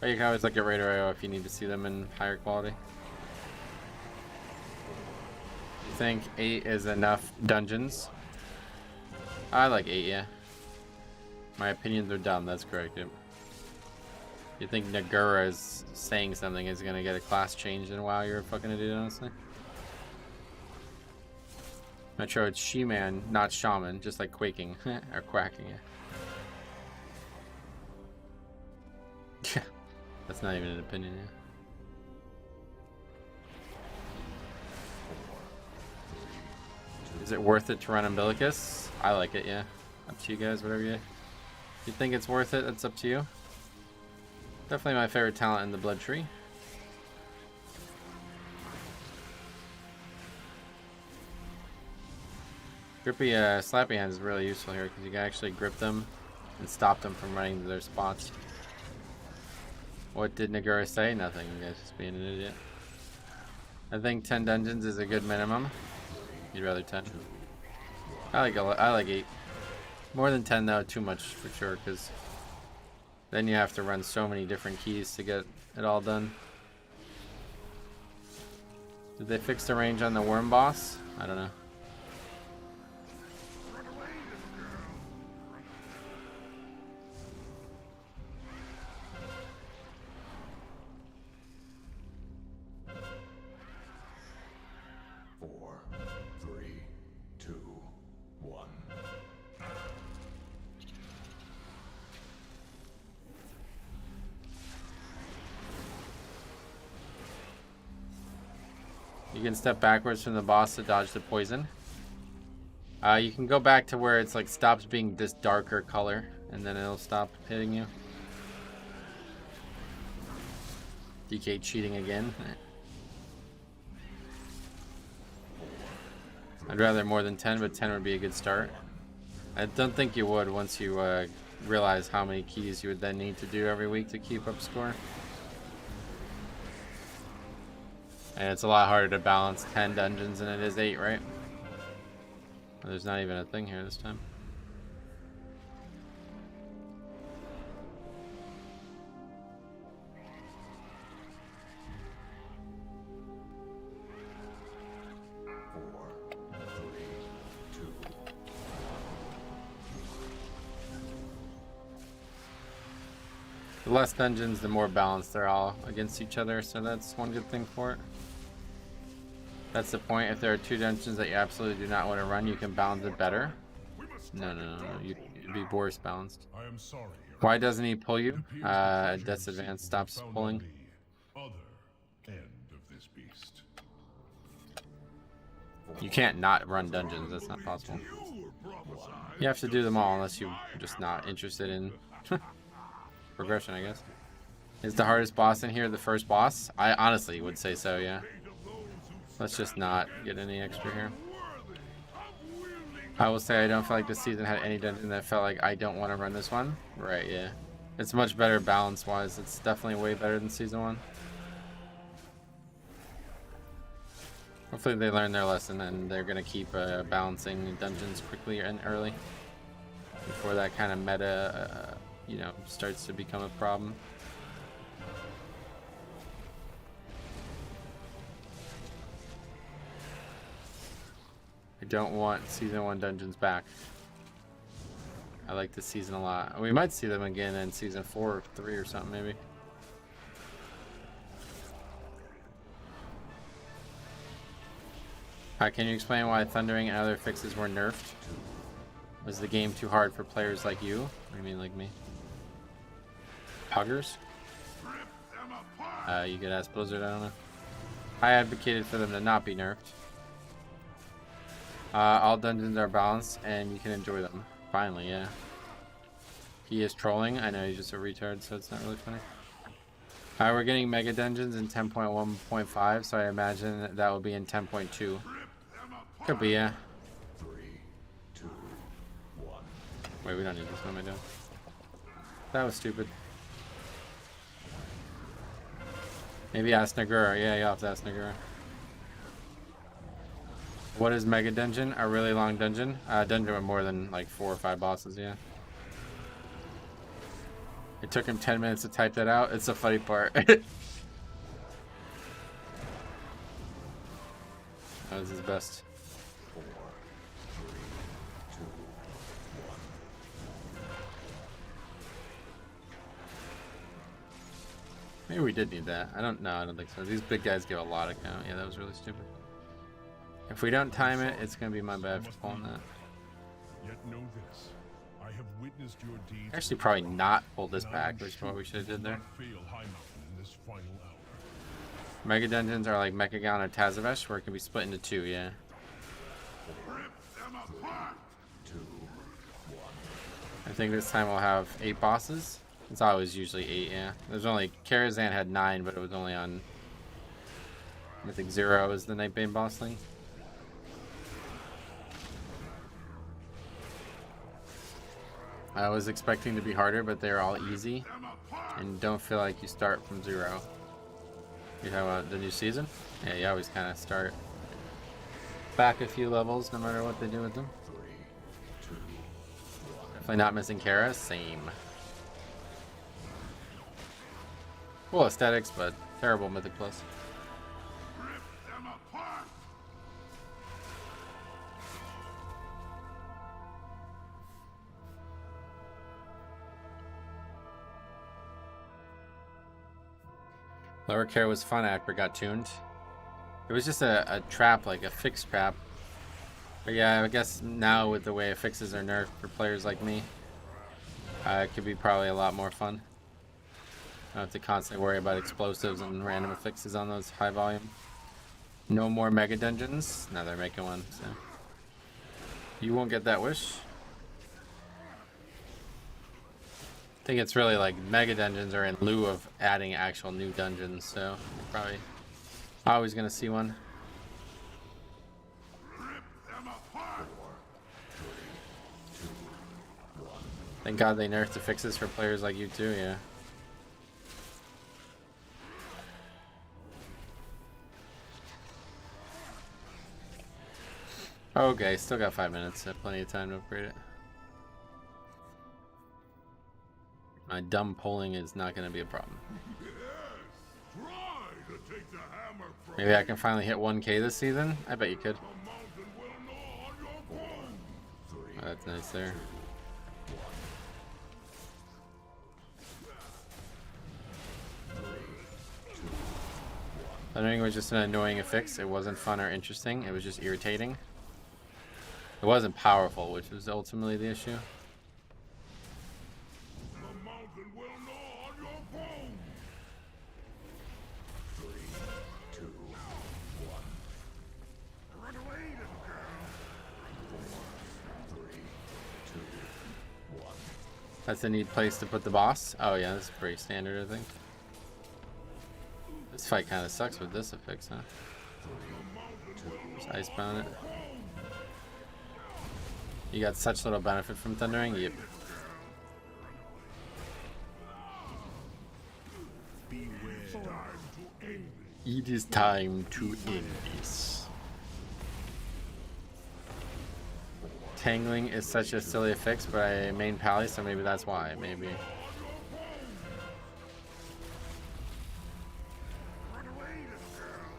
Or you can always look at Radar IO if you need to see them in higher quality. You think 8 is enough dungeons? I like 8, yeah. My opinions are dumb, that's correct, yep. You think Nagura is saying something is gonna get a class change and wow, you're a fucking idiot, honestly. Metro, it's She-Man, not Shaman, just like quaking or quacking, yeah. That's not even an opinion, yeah. Is it worth it to run Umbilicus? I like it, yeah. Up to you guys, whatever you think it's worth it, that's up to you. Definitely my favorite talent in the Blood Tree. Grippy, slappy hands is really useful here because you can actually grip them and stop them from running to their spots. What did Nagura say? Nothing. You guys just being an idiot. I think 10 dungeons is a good minimum. You'd rather 10. I like 8. More than 10 though, too much for sure, because then you have to run so many different keys to get it all done. Did they fix the range on the worm boss? I don't know. You can step backwards from the boss to dodge the poison. You can go back to where it's like stops being this darker color and then it'll stop hitting you. DK cheating again. I'd rather more than 10, but 10 would be a good start. I don't think you would once you realize how many keys you would then need to do every week to keep up score. And it's a lot harder to balance 10 dungeons than it is 8, right? There's not even a thing here this time. The less dungeons, the more balanced they're all against each other, so that's one good thing for it. That's the point. If there are 2 dungeons that you absolutely do not want to run, you can balance it better. No. You'd be worse balanced. I am sorry, Hero. Why doesn't he pull you? It appears the treasure Death's you seek Advance will stops be found pulling. on the other end of this beast. You can't not run dungeons. That's not possible. You have to do them all unless you're just not interested in progression, I guess. Is the hardest boss in here the first boss? I honestly would say so, yeah. Let's just not get any extra here. I will say I don't feel like this season had any dungeon that felt like I don't want to run this one. Right, yeah. It's much better balance-wise. It's definitely way better than Season 1. Hopefully they learn their lesson and they're going to keep balancing dungeons quickly and early. Before that kind of meta, you know, starts to become a problem. I don't want Season 1 dungeons back. I like this season a lot. We might see them again in Season 4 or 3 or something, maybe. Can you explain why Thundering and other fixes were nerfed? Was the game too hard for players like you? What do you mean, like me? Puggers? You could ask Blizzard, I don't know. I advocated for them to not be nerfed. All dungeons are balanced and you can enjoy them. Finally, yeah. He is trolling. I know he's just a retard, so it's not really funny. We're getting mega dungeons in 10.1.5, so I imagine that will be in 10.2. Could be, yeah. Wait, we don't need this. What am I doing? That was stupid. Maybe ask Nagura. Yeah, you'll have to ask Nagura. What is Mega Dungeon? A really long dungeon? Dungeon with more than like 4 or 5 bosses, yeah. It took him 10 minutes to type that out. It's the funny part. That was his best. Maybe we did need that. I don't think so. These big guys give a lot of count. Yeah, that was really stupid. If we don't time it, it's gonna be my bad for pulling that. Yet know this. I have witnessed your deeds. Actually, probably not pull this back, which is what we should have did there. Fail High Mountain in this final hour. Mega dungeons are like Mechagon or Tazavesh, where it can be split into 2, yeah. I think this time we'll have 8 bosses. It's always usually 8, yeah. There's only Karazhan had 9, but it was only on Mythic 0 is the Nightbane boss thing. I was expecting to be harder, but they're all easy. And don't feel like you start from 0. You have the new season? Yeah, you always kind of start back a few levels no matter what they do with them. Definitely not missing Kara, same. Cool aesthetics, but terrible Mythic Plus. Lower Care was fun after it got tuned. It was just a trap, like a fixed trap. But yeah, I guess now with the way fixes are nerfed for players like me, it could be probably a lot more fun. I don't have to constantly worry about explosives and random fixes on those high volume. No more mega dungeons. Now they're making one, so you won't get that wish. I think it's really like mega dungeons are in lieu of adding actual new dungeons, so you're probably always gonna see one. Thank God they nerfed the fixes for players like you too, yeah. Okay, still got 5 minutes. Have plenty of time to upgrade it. My dumb polling is not going to be a problem. Yes, try to take the hammer from Maybe I can finally hit 1K this season? I bet you could. the mountain will gnaw on your bones. Oh, that's nice there. Thundering was just an annoying fix. It wasn't fun or interesting. It was just irritating. It wasn't powerful, which was ultimately the issue. The mountain will gnaw on your bones. 3, 2, 1. Run away, little girl. 4, 3, 2, 1. That's a neat place to put the boss. Oh yeah, that's pretty standard, I think. This fight kind of sucks with this affix, huh? Just icebound it. You got such little benefit from thundering? Yep. It is time to end this. Tangling is such a silly fix, but I main pally, so maybe that's why. Maybe. Run away, little girl.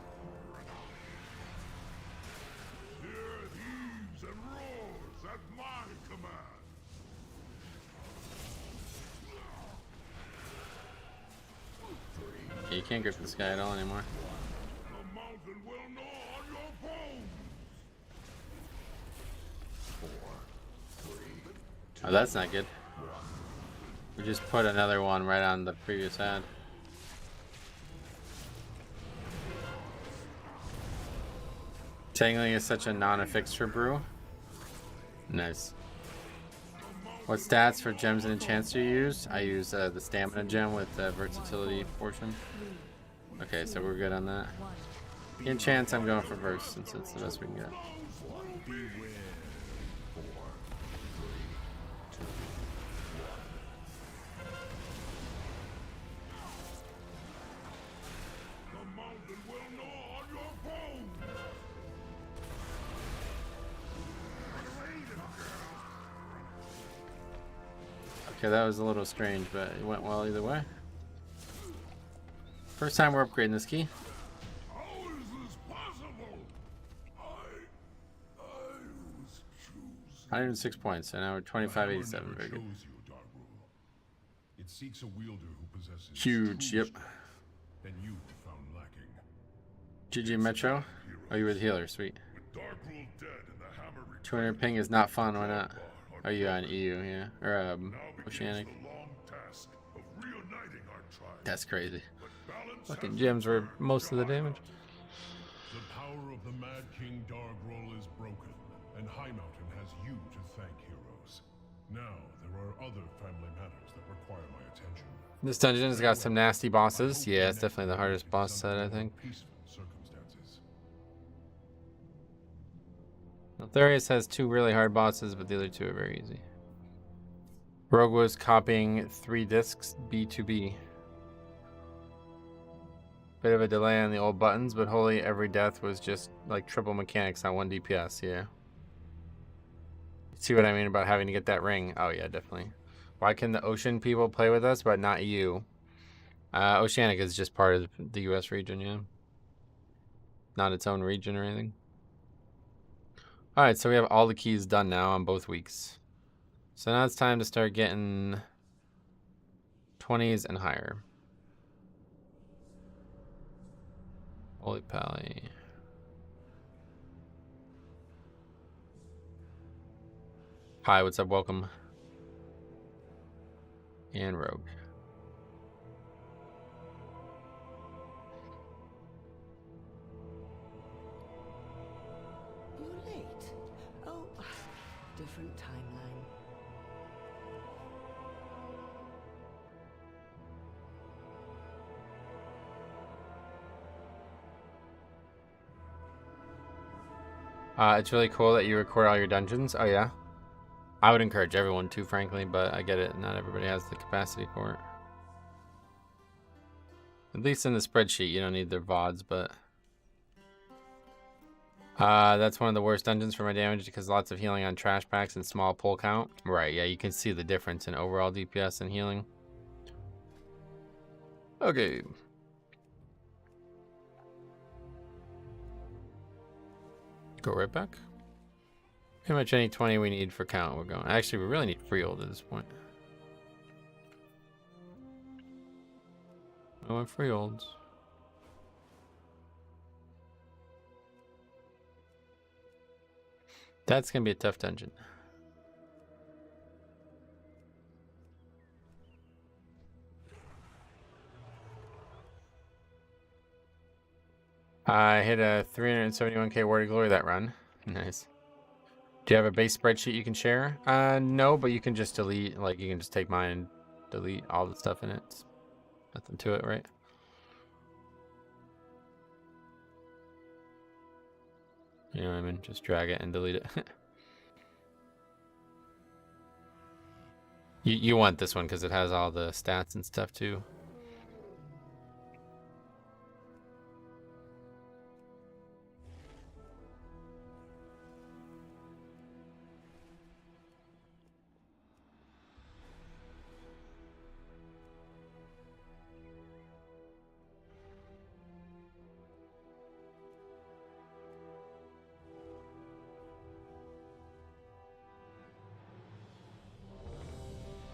Hear heaves and roars at my command. Yeah, you can't grip this guy at all anymore. The mountain will gnaw on your bones. 4, 3. Oh, that's not good. We just put another one right on the previous ad. Tangling is such a non-affix for brew. Nice. What stats for gems and enchants do you use? I use the stamina gem with the versatility portion. Okay, so we're good on that. Enchants, I'm going for verse since it's the best we can get. The mountain will gnaw on your bones. Run away, little girl. Okay, that was a little strange, but it went well either way. First time we're upgrading this key. How is this possible? I was choosing. 106 points, so now we're 2587. Very good. Chose you, Dark Rule. It seeks a wielder who possesses Huge, true yep. strength, and you found lacking. GG Metro. Oh, you were the healer, sweet. With Dark Rule dead and the hammer returned, 200 ping is not fun, why not? Oh, you on EU, yeah. Or, now begins Oceanic. the long task of reuniting our tribe. That's crazy. But balance Fucking has gems were returned most to of the our damage. The power of the Mad King Dark Rule is broken, and High Mountain has you to thank, heroes. Now, there are other family matters that require my attention. This dungeon has got some nasty bosses. Yeah, it's definitely the hardest boss set, I think. Peaceful circumstances. Altharius has 2 really hard bosses, but the other 2 are very easy. Rogue was copying 3 discs B2B. Bit of a delay on the old buttons, but holy, every death was just like triple mechanics on 1 DPS, yeah. See what I mean about having to get that ring? Oh yeah, definitely. Why can the ocean people play with us, but not you? Oceanic is just part of the US region, yeah. Not its own region or anything. Alright, so we have all the keys done now on both weeks. So now it's time to start getting 20s and higher. Holy pally. Hi, what's up? Welcome. And Rogue. You're late. Oh, different timeline. It's really cool that you record all your dungeons. Oh yeah. I would encourage everyone to, frankly, but I get it. Not everybody has the capacity for it. At least in the spreadsheet, you don't need their VODs, but... that's one of the worst dungeons for my damage because lots of healing on trash packs and small pull count. Right, yeah, you can see the difference in overall DPS and healing. Okay. Go right back. Pretty much any 20 we need for count, we're going. Actually, we really need Freehold at this point. I want Freeholds. That's gonna be a tough dungeon. I hit a 371k Word of Glory that run. Nice. Do you have a base spreadsheet you can share? No, but you can just delete, like you can just take mine and delete all the stuff in it. It's nothing to it, right? You know what I mean? Just drag it and delete it. You want this one because it has all the stats and stuff too.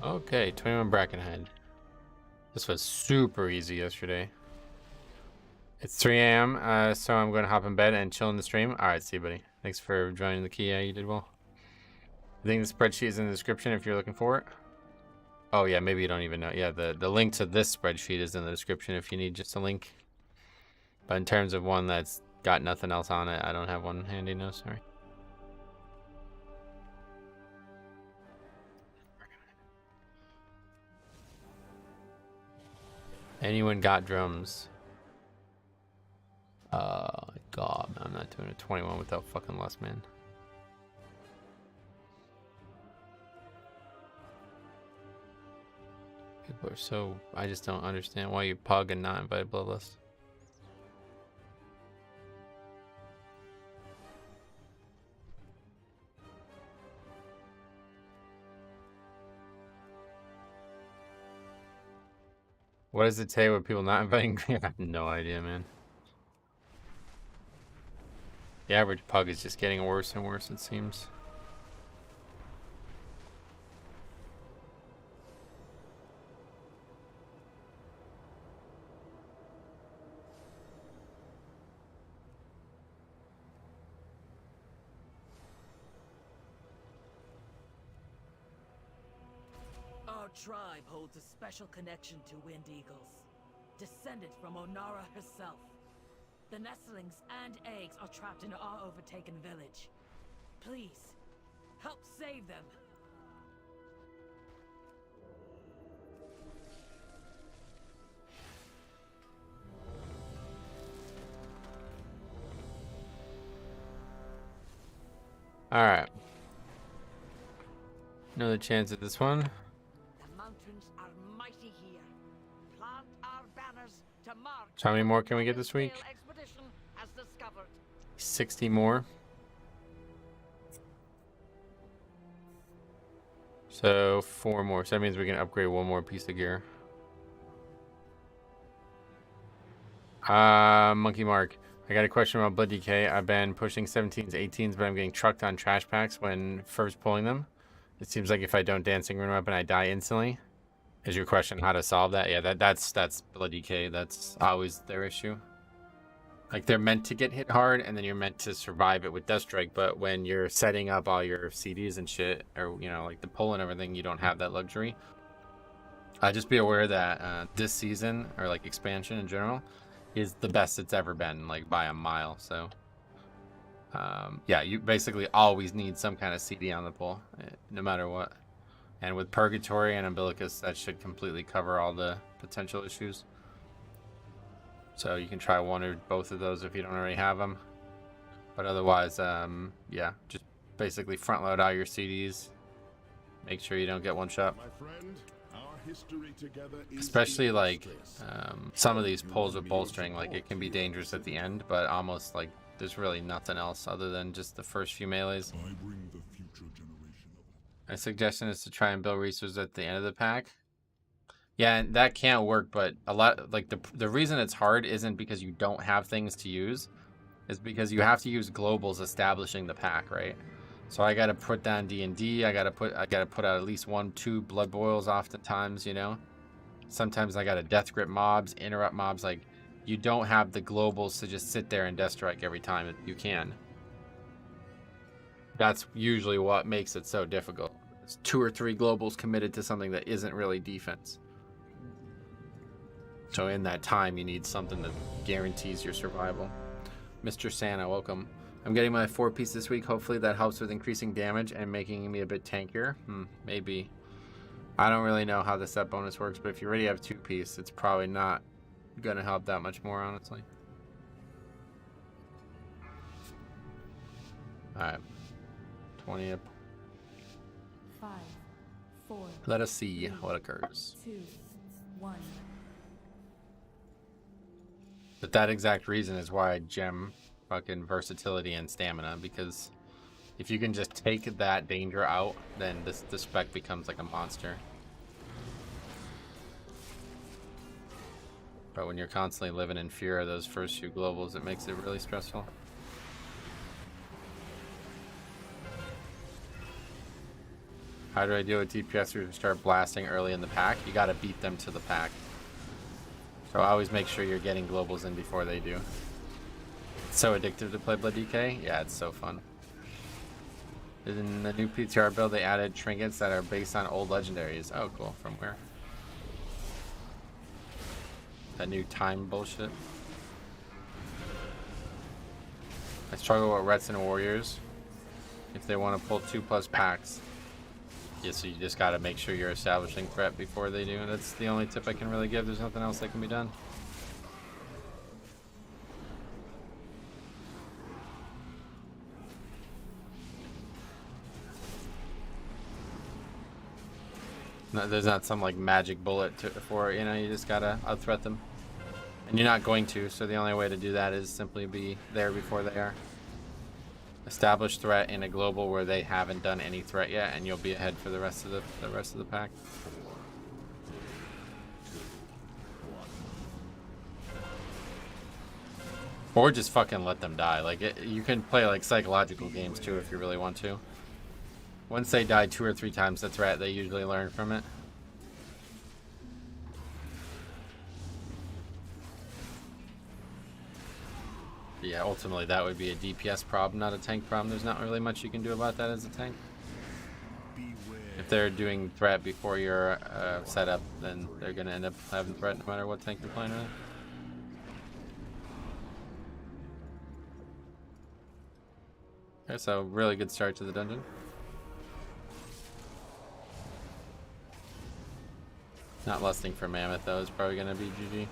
Okay, 21 Brackenhead. This was super easy yesterday. It's 3 a.m., so I'm going to hop in bed and chill in the stream. Alright, see you, buddy. Thanks for joining the key. Yeah, you did well. I think the spreadsheet is in the description if you're looking for it. Oh, yeah, maybe you don't even know. Yeah, the link to this spreadsheet is in the description if you need just a link. But in terms of one that's got nothing else on it, I don't have one handy, no, sorry. Anyone got drums? God, man, I'm not doing a 21 without fucking lust, man. People are so... I just don't understand why you pug and not invite Bloodlust. What does it say with people not inviting? I have no idea, man. The average pug is just getting worse and worse, it seems. Our tribe holds a special connection to Wind Eagles, descended from Onara herself. The nestlings and eggs are trapped in our overtaken village. Please, help save them. Alright. Another chance at this one. The mountains are mighty here. Plant our banners to mark. So how many more can we get this week? Expedition has discovered. 60 more. So 4 more. So that means we can upgrade 1 more piece of gear. Monkey Mark. I got a question about Blood DK. I've been pushing 17s, 18s, but I'm getting trucked on trash packs when first pulling them. It seems like if I don't Dancing Rune Weapon, I die instantly. Is your question how to solve that? Yeah, that's Blood DK. That's always their issue. Like, they're meant to get hit hard, and then you're meant to survive it with Death Strike, but when you're setting up all your CDs and shit, or, you know, like the pull and everything, you don't have that luxury. Just be aware that this season, or like expansion in general, is the best it's ever been, like by a mile. So yeah, you basically always need some kind of CD on the pull, no matter what. And with Purgatory and Umbilicus, that should completely cover all the potential issues. So you can try one or both of those if you don't already have them. But otherwise, yeah, just basically front load all your CDs Make sure you don't get one shot. My friend, our history together is Especially like illustrious. some of these pulls with bolstering, like it can be dangerous at the end, but almost like there's really nothing else other than just the first few melees. I bring the future generation of it. My suggestion is to try and build resources at the end of the pack. Yeah, and that can't work, but a lot like the reason it's hard isn't because you don't have things to use, is because you have to use globals establishing the pack, right? So I gotta put down D&D, I gotta put out at least 1-2 blood boils oftentimes, you know. Sometimes I gotta death grip mobs, interrupt mobs. Like, you don't have the globals to just sit there and death strike every time you can. That's usually what makes it so difficult. It's 2 or 3 globals committed to something that isn't really defense. So in that time, you need something that guarantees your survival. Mr. Santa, welcome. I'm getting my 4-piece this week. Hopefully that helps with increasing damage and making me a bit tankier. Maybe. I don't really know how the set bonus works, but if you already have 2-piece, it's probably not gonna help that much more, honestly. Alright. 20 up. 5, 4, Let us see what occurs. 2, 1. But that exact reason is why I gem fucking versatility and stamina, because if you can just take that danger out, then the spec becomes like a monster. But when you're constantly living in fear of those first few globals, it makes it really stressful. How do I deal with DPSers who start blasting early in the pack? You gotta beat them to the pack. So always make sure you're getting globals in before they do. It's so addictive to play Blood DK. Yeah, it's so fun. In the new PTR build, they added trinkets that are based on old legendaries. Oh, cool. From where? That new time bullshit. I struggle with Rets and Warriors if they want to pull 2+ packs. Yeah, so you just gotta make sure you're establishing threat before they do. That's the only tip I can really give. There's nothing else that can be done. No, there's not some like magic bullet for it, you know. You just gotta out-threat them, and you're not going to. So the only way to do that is simply be there before they are. Establish threat in a global where they haven't done any threat yet, and you'll be ahead for the rest of the pack. Or just fucking let them die. Like you can play like psychological games too if you really want to. Once they die 2 or 3 times the threat, they usually learn from it. Yeah, ultimately that would be a DPS problem, not a tank problem. There's not really much you can do about that as a tank. If they're doing threat before you're set up, then they're going to end up having threat no matter what tank they're playing with. Okay, so really good start to the dungeon. Not lusting for Mammoth though is probably going to be GG.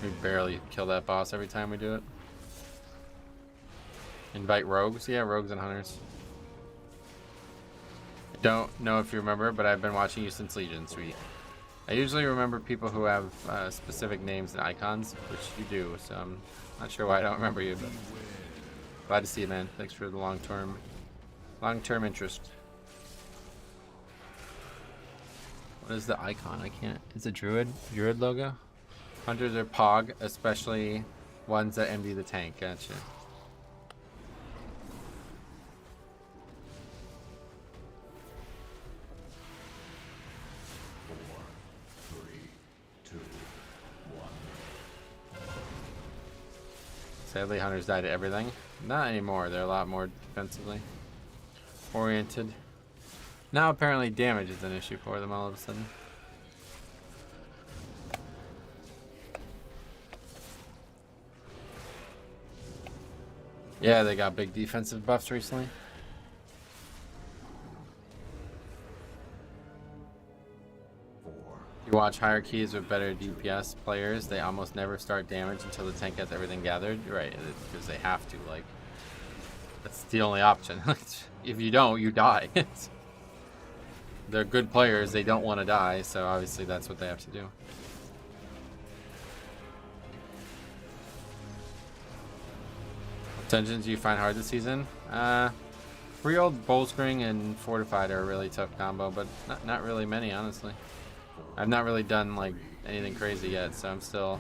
We barely kill that boss every time we do it. Invite rogues? Yeah, rogues and hunters. Don't know if you remember, but I've been watching you since Legion. Sweet. I usually remember people who have specific names and icons, which you do, so I'm not sure why I don't remember you, but glad to see you, man. Thanks for the long-term interest. What is the icon? I can't. It's a druid logo? Hunters are Pog, especially ones that MD the tank. Gotcha. Sadly, hunters die to everything. Not anymore. They're a lot more defensively oriented. Now apparently damage is an issue for them all of a sudden. Yeah, they got big defensive buffs recently. You watch hierarchies with better DPS players, they almost never start damage until the tank has everything gathered. Right, because they have to, like, that's the only option. If you don't, you die. they're good players. They don't want to die, so obviously that's what they have to do. Dungeons you find hard this season? Real Bowstring and Fortified are a really tough combo, but not really many, honestly. I've not really done like anything crazy yet, so I'm still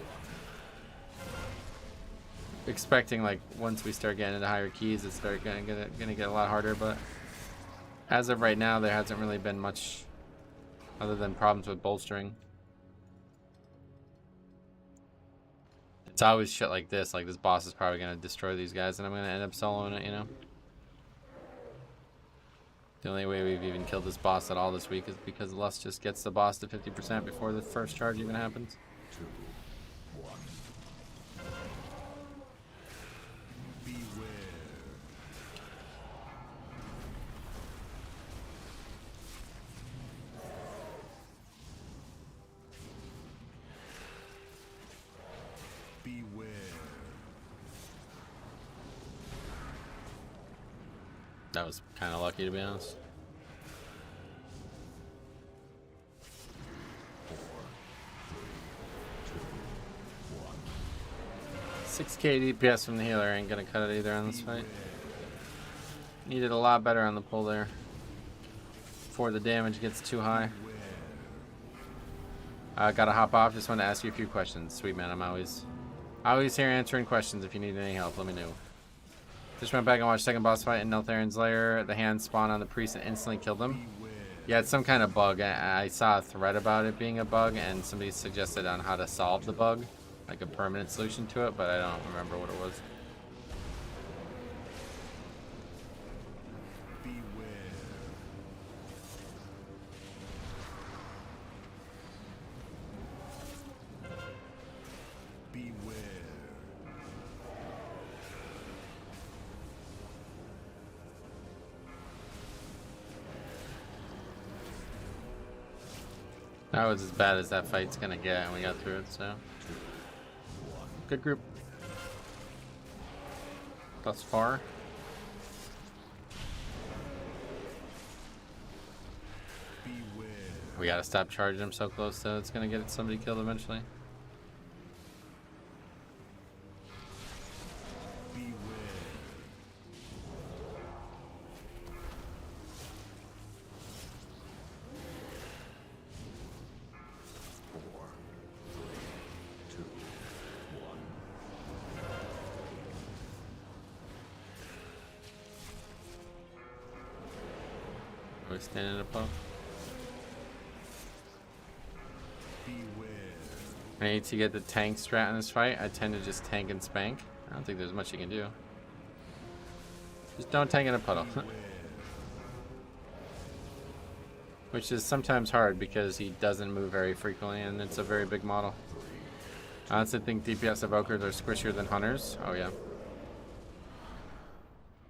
expecting like once we start getting into higher keys, it's gonna get a lot harder. But as of right now, there hasn't really been much other than problems with Bowstring. It's always shit like this boss is probably gonna destroy these guys, and I'm gonna end up soloing it, you know. The only way we've even killed this boss at all this week is because Lust just gets the boss to 50% before the first charge even happens. 2, 1. Beware. Beware. That was kind of lucky, to be honest. 4, 3, 2, 1. 6k DPS from the healer ain't gonna cut it either on this fight. Needed a lot better on the pull there before the damage gets too high. Gotta hop off. Just want to ask you a few questions. Sweet man, I'm always here answering questions. If you need any help, let me know. Just went back and watched second boss fight in Neltharin's lair. The hand spawned on the priest and instantly killed him. Yeah, it's some kind of bug. I saw a thread about it being a bug, and somebody suggested on how to solve the bug, like a permanent solution to it, but I don't remember what it was. That was as bad as that fight's gonna get, and we got through it, so. Good group. Thus far. We gotta stop charging him so close, so it's gonna get somebody killed eventually. Are we standing up? I need to get the tank strat in this fight. I tend to just tank and spank. I don't think there's much you can do. Just don't tank in a puddle. Which is sometimes hard because he doesn't move very frequently and it's a very big model. I honestly think DPS evokers are squishier than hunters. Oh yeah.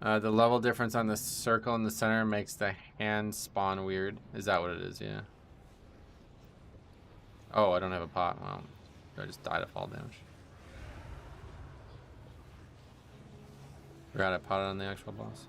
The level difference on the circle in the center makes the hand spawn weird. Is that what it is? Yeah. Oh, I don't have a pot. Well, I just died of fall damage. Forgot I potted on the actual boss.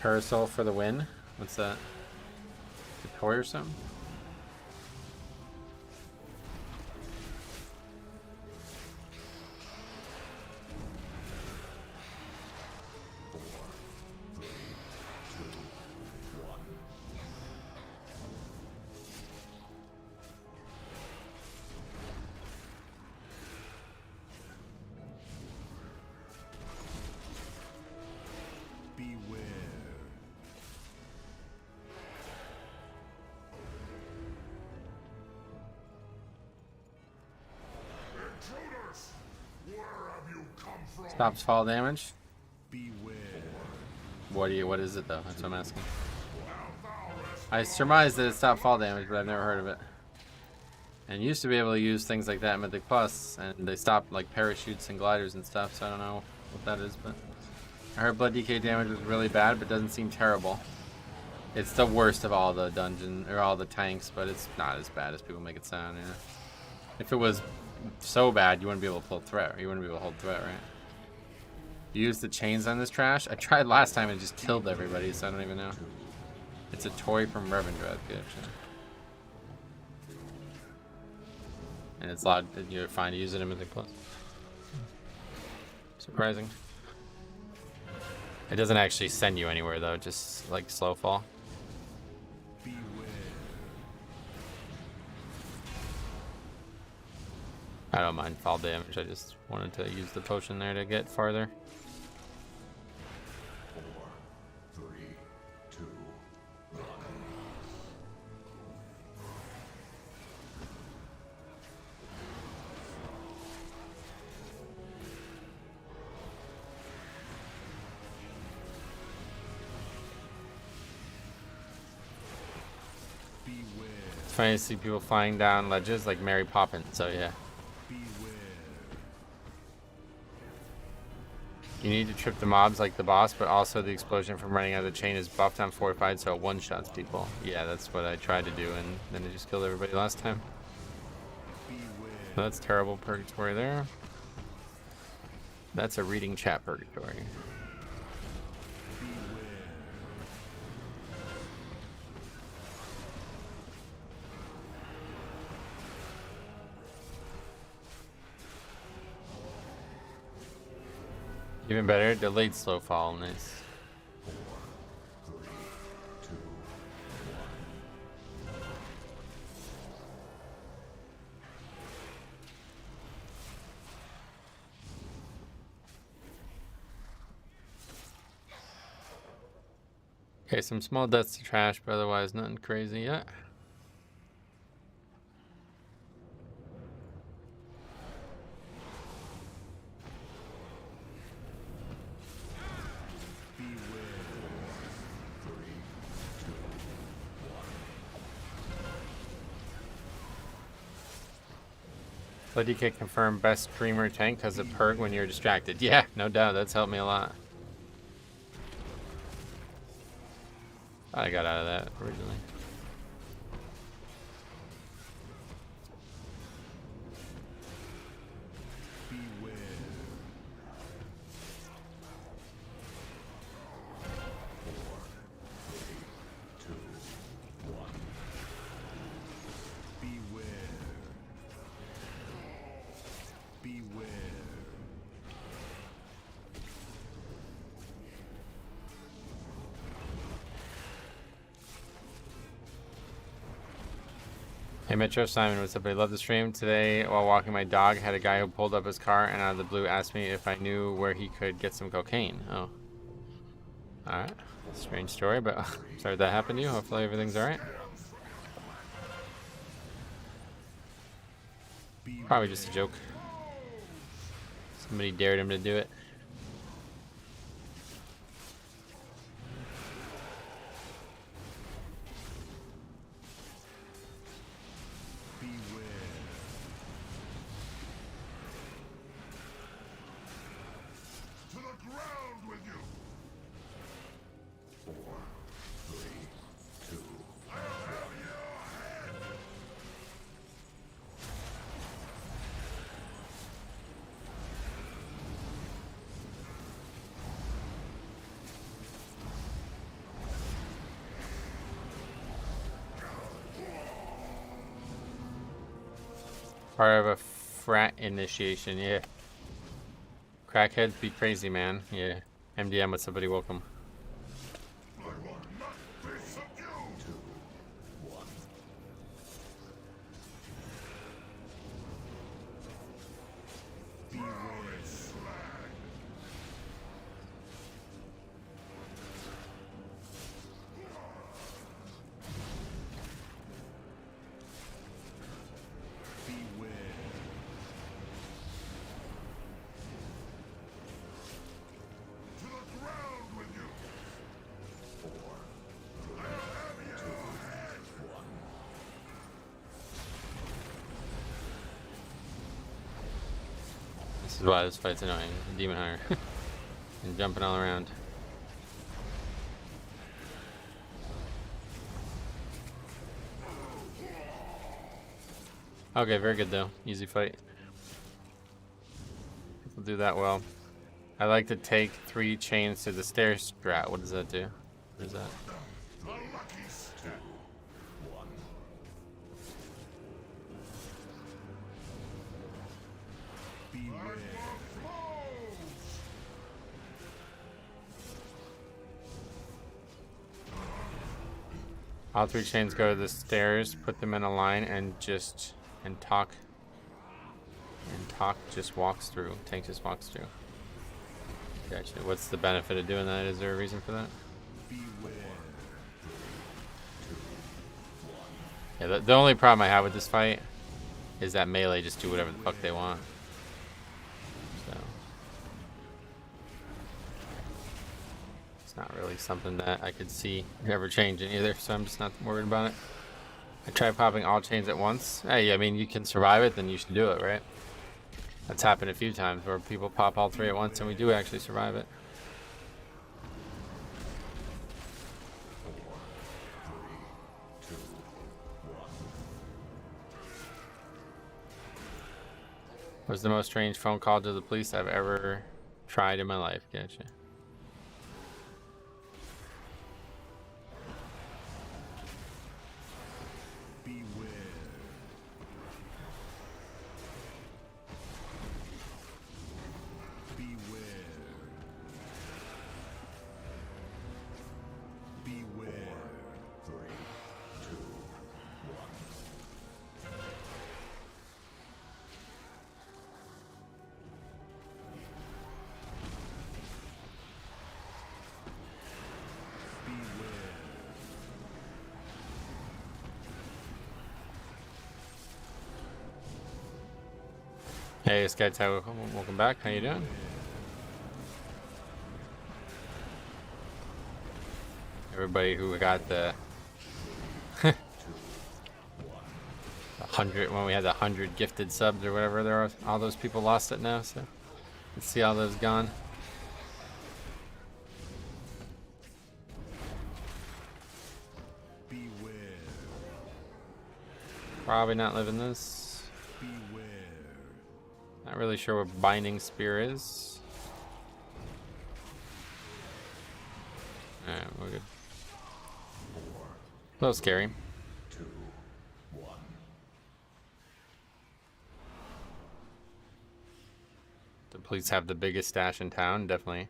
Parasol for the win. What's that? A toy or something? Stops fall damage. What is it though? That's what I'm asking. I surmise that it stopped fall damage, but I've never heard of it. And used to be able to use things like that in Mythic Plus, and they stopped like parachutes and gliders and stuff, so I don't know what that is, but I heard blood DK damage was really bad, but doesn't seem terrible. It's the worst of all the dungeon or all the tanks, but it's not as bad as people make it sound, yeah. If it was so bad, you wouldn't be able to pull threat, or you wouldn't be able to hold threat, right? You use the chains on this trash? I tried last time and it just killed everybody, so I don't even know. It's a toy from Revendreth, actually. And it's allowed, you're fine to use it in Mythic Plus. Surprising. It doesn't actually send you anywhere though, just like slow fall. I don't mind fall damage, I just wanted to use the potion there to get farther. 4, 3, 2, 1. It's funny to see people flying down ledges like Mary Poppins, so yeah. You need to trip the mobs like the boss, but also the explosion from running out of the chain is buffed on fortified, so it one-shots people. Yeah, that's what I tried to do, and then it just killed everybody last time. So that's terrible purgatory there. That's a reading chat purgatory. Even better, delayed slow fall, nice. 4, 3, 2, 1. Okay, some small deaths to trash, but otherwise nothing crazy yet. Blood DK confirmed best streamer tank because of perk when you're distracted. Yeah, no doubt, that's helped me a lot. I got out of that originally. Hey Metro Simon, what's up? I love the stream. Today, while walking my dog, had a guy who pulled up his car and out of the blue asked me if I knew where he could get some cocaine. Oh. Alright. Strange story, but sorry that happened to you. Hopefully everything's alright. Probably just a joke. Somebody dared him to do it. Part of a frat initiation, yeah. Crackheads be crazy, man. Yeah. MDM with somebody, welcome. I will not be subdued. 2, 1. Glory slag. To the ground with you. is why this fight's annoying. Demon Hunter. And jumping all around. Okay, very good though. Easy fight. We'll do that well. I like to take 3 chains to the stair strat. What does that do? What is that? The lucky step. Beware. All 3 chains go to the stairs, put them in a line, and talk just walks through. Tank just walks through. Gotcha. What's the benefit of doing that? Is there a reason for that? Yeah, the only problem I have with this fight is that melee just do whatever the fuck they want. So it's not really something that I could see ever changing either, so I'm just not worried about it. I tried popping all chains at once. Hey, I mean, you can survive it, then you should do it, right? That's happened a few times where people pop all 3 at once and we do actually survive it. Was the most strange phone call to the police I've ever tried in my life. Gotcha. Hey, SkyTower, welcome back. How you doing? Everybody who got the 100 when we had the 100 gifted subs or whatever there are, all those people lost it now. So let's see all those gone. Probably not living this. Not really sure what Binding Spear is. Alright, we're good. A little scary. 2, 1. The police have the biggest stash in town, definitely.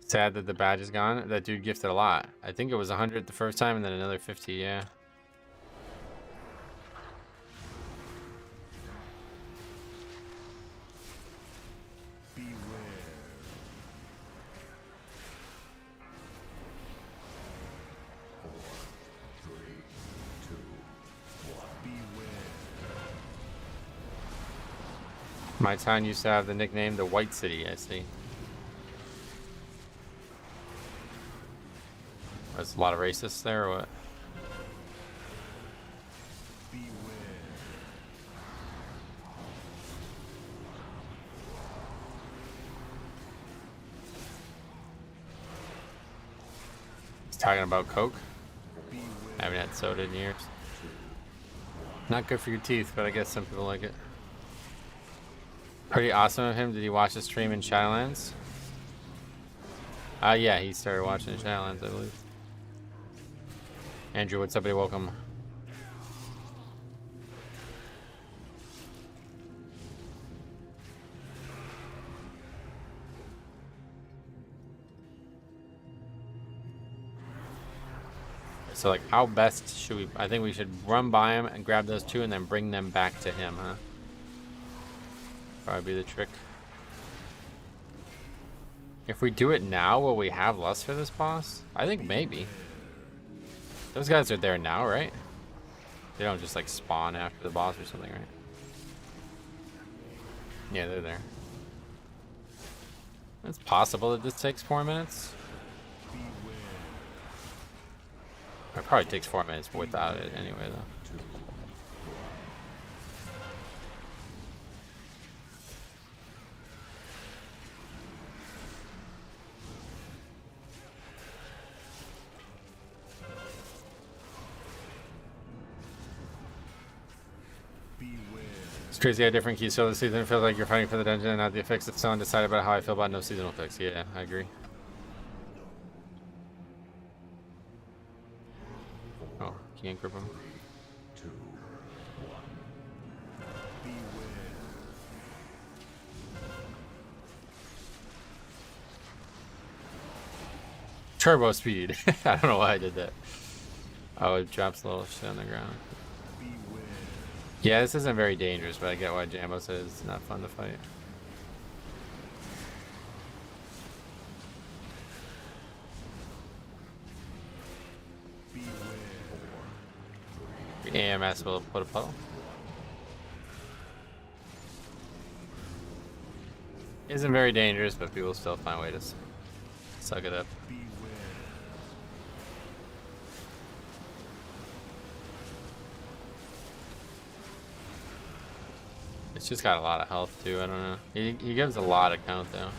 Sad that the badge is gone. That dude gifted a lot. I think it was 100 the first time and then another 50, yeah. My town used to have the nickname the White City, I see. There's a lot of racists there, or what? He's talking about Coke. I haven't had soda in years. Not good for your teeth, but I guess some people like it. Pretty awesome of him. Did he watch the stream in Shadowlands? Yeah, he started watching Shadowlands, I believe. Andrew, what's up, buddy? Welcome. So, like, how best should we... I think we should run by him and grab those 2 and then bring them back to him, huh? Probably be the trick. If we do it now, will we have lust for this boss? I think maybe. Those guys are there now, right? They don't just like spawn after the boss or something, right? Yeah, they're there. It's possible that this takes 4 minutes. It probably takes 4 minutes without it anyway, though. It's crazy how different keys feel this season. It feels like you're fighting for the dungeon and not the effects. It's so undecided about how I feel about no seasonal effects. Yeah, I agree. Oh, can't grip him. Turbo speed. I don't know why I did that. Oh, it drops a little shit on the ground. Yeah, this isn't very dangerous, but I get why Jambo says it's not fun to fight. The AMS will put a puddle. Isn't very dangerous, but people still find a way to suck it up. It's just got a lot of health too. I don't know. He gives a lot of count though.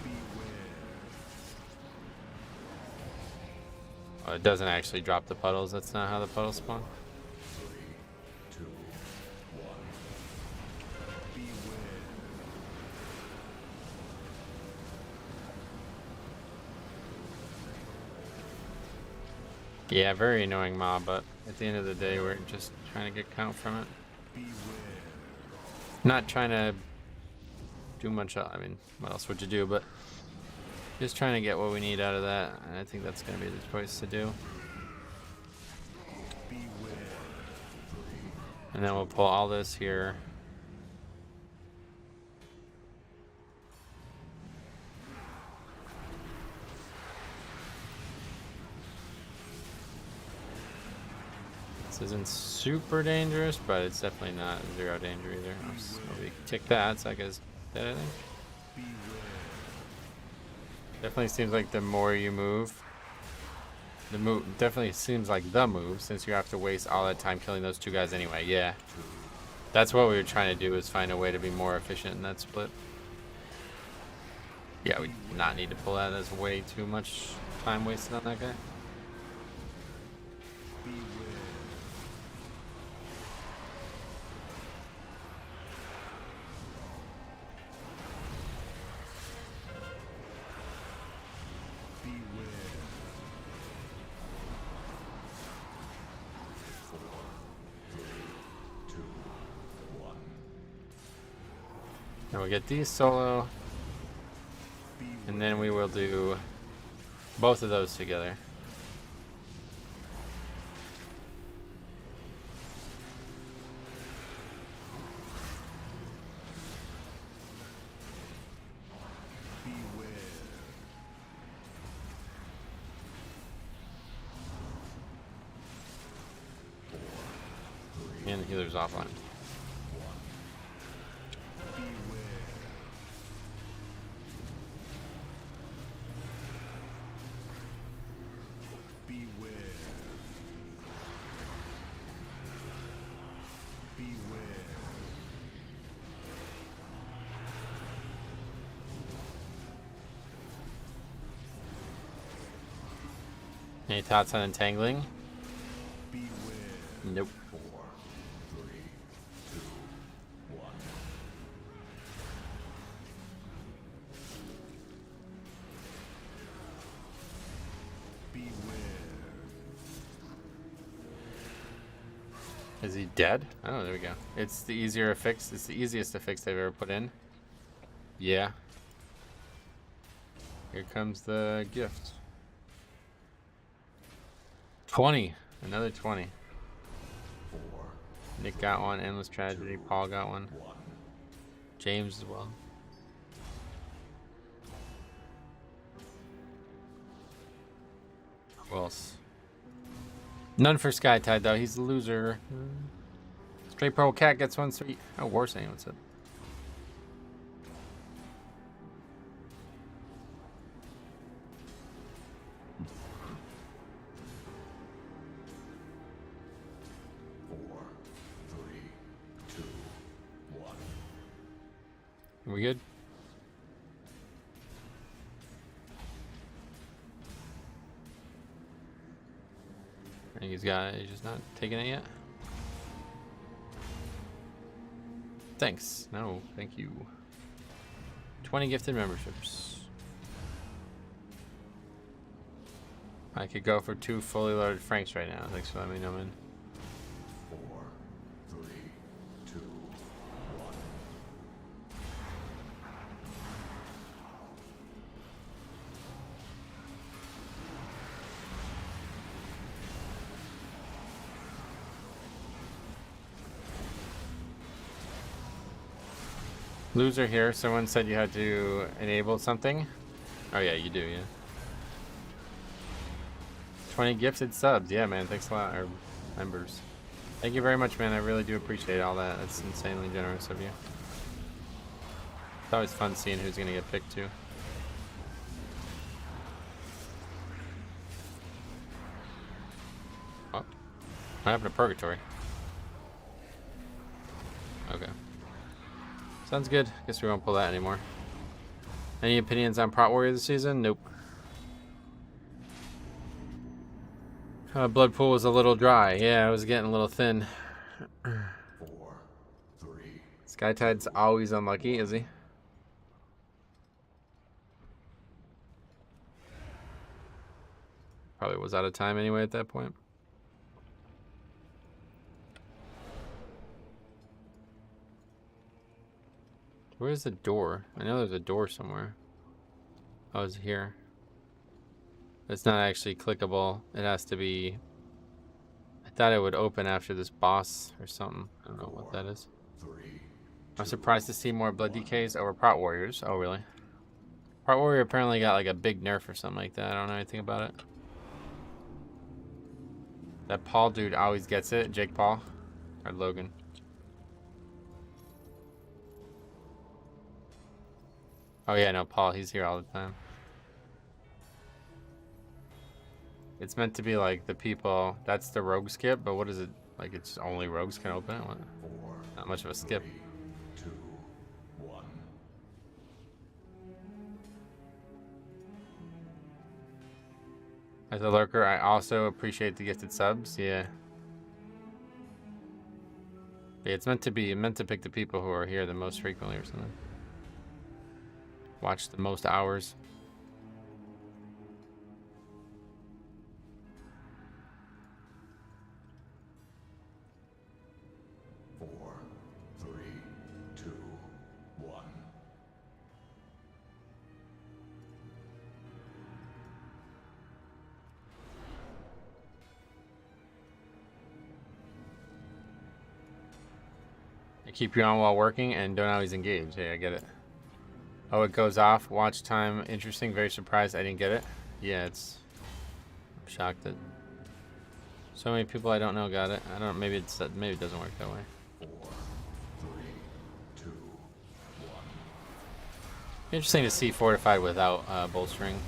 Oh, it doesn't actually drop the puddles. That's not how the puddles spawn. Yeah, very annoying mob, but at the end of the day, we're just trying to get count from it. Not trying to do much. I mean, what else would you do? But just trying to get what we need out of that. And I think that's going to be the choice to do. And then we'll pull all this here. This isn't super dangerous, but it's definitely not zero danger either. We kick that. Saka's dead, I think. Definitely seems like the more you move, the move definitely seems like the move, since you have to waste all that time killing those two guys anyway. Yeah, that's what we were trying to do, is find a way to be more efficient in that split. Yeah, we do not need to pull that. That's way too much time wasted on that guy. Now we'll get these solo, and then we will do both of those together. And the healer's offline. Any thoughts on entangling? Nope. Is he dead? Oh, there we go. It's the easier fix. It's the easiest fix they've ever put in. Yeah. Here comes the gift. 20. Another 20. Nick got one. Endless Tragedy. Paul got one. James as well. Who else? None for Skytide though. He's a loser. Straight Purple Cat gets one. Sweet. Oh, Warsaint. What's up? We good? I think he's just not taking it yet. Thanks. No, thank you. 20 gifted memberships. I could go for 2 fully loaded Franks right now. Thanks for letting me know, man. 4, 3, 2, 1. Loser here. Someone said you had to enable something. Oh yeah, you do, yeah. 20 gifted subs. Yeah, man. Thanks a lot. Or members. Thank you very much, man. I really do appreciate all that. That's insanely generous of you. It's always fun seeing who's gonna get picked too. Oh. What happened to Purgatory? Okay. Sounds good. Guess we won't pull that anymore. Any opinions on Prot Warrior this season? Nope. Blood pool was a little dry. Yeah, I was getting a little thin. 4, 3. Skytide's always unlucky, is he? Probably was out of time anyway at that point. Where's the door? I know there's a door somewhere. Oh, it's here. It's not actually clickable. It has to be... I thought it would open after this boss or something. I don't know what that is. 3. I'm surprised to see more blood DKs over Prot Warriors. Oh, really? Prot Warrior apparently got like a big nerf or something like that. I don't know anything about it. That Paul dude always gets it. Jake Paul. Or Logan. Oh yeah, no, Paul, he's here all the time. It's meant to be like the people, that's the rogue skip, but what is it? Like it's only rogues can open it? What? 4, Not much of a skip. 3, 2, 1. As a lurker, I also appreciate the gifted subs, yeah. Yeah, it's meant to pick the people who are here the most frequently or something. Watch the most hours. Keep you on while working and don't always engage. Hey, I get it. Oh, it goes off. Watch time. Interesting. Very surprised I didn't get it. Yeah, it's... I'm shocked that so many people I don't know got it. I don't... Maybe it doesn't work that way. 4, 3, 2, 1. Interesting to see Fortified without bolstering.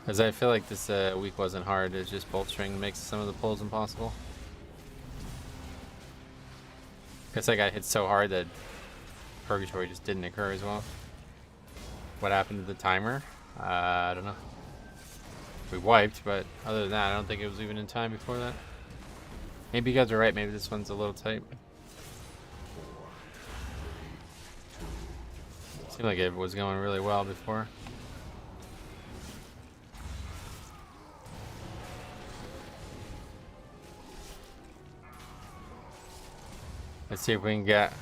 Because I feel like this week wasn't hard. It's just bolstering makes some of the pulls impossible. Guess I got hit so hard that Purgatory just didn't occur as well. What happened to the timer? I don't know. We wiped, but other than that, I don't think it was even in time before that. Maybe you guys are right. Maybe this one's a little tight. Seemed like it was going really well before. Let's see if we can get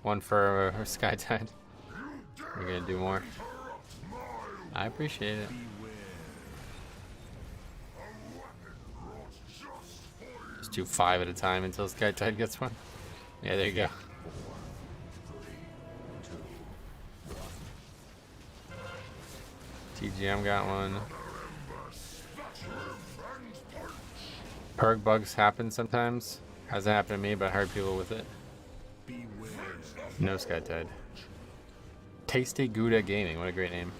one for Skytide. We're gonna do more. I appreciate it. Just do 5 at a time until Skytide gets one. Yeah, there you go. TGM got one. Perk bugs happen sometimes. Hasn't happened to me, but I heard people with it. No Skytide. Tasty Gouda Gaming. What a great name.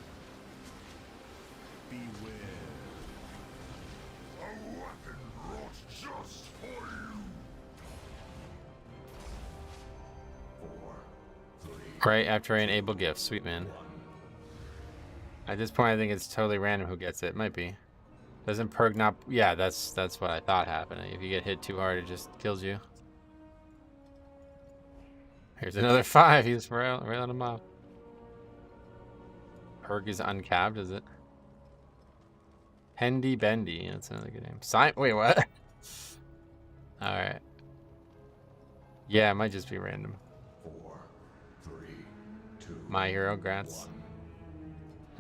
Right after I enable gifts. Sweet man. At this point, I think it's totally random who gets it. Might be. Doesn't perk not... Yeah, that's what I thought happened. If you get hit too hard, it just kills you. Here's another 5. He's railing him off. Perk is uncapped, is it? Pendy Bendy. That's another good name. Wait, what? Alright. Yeah, it might just be random. 4, 3, 2. My hero, grats.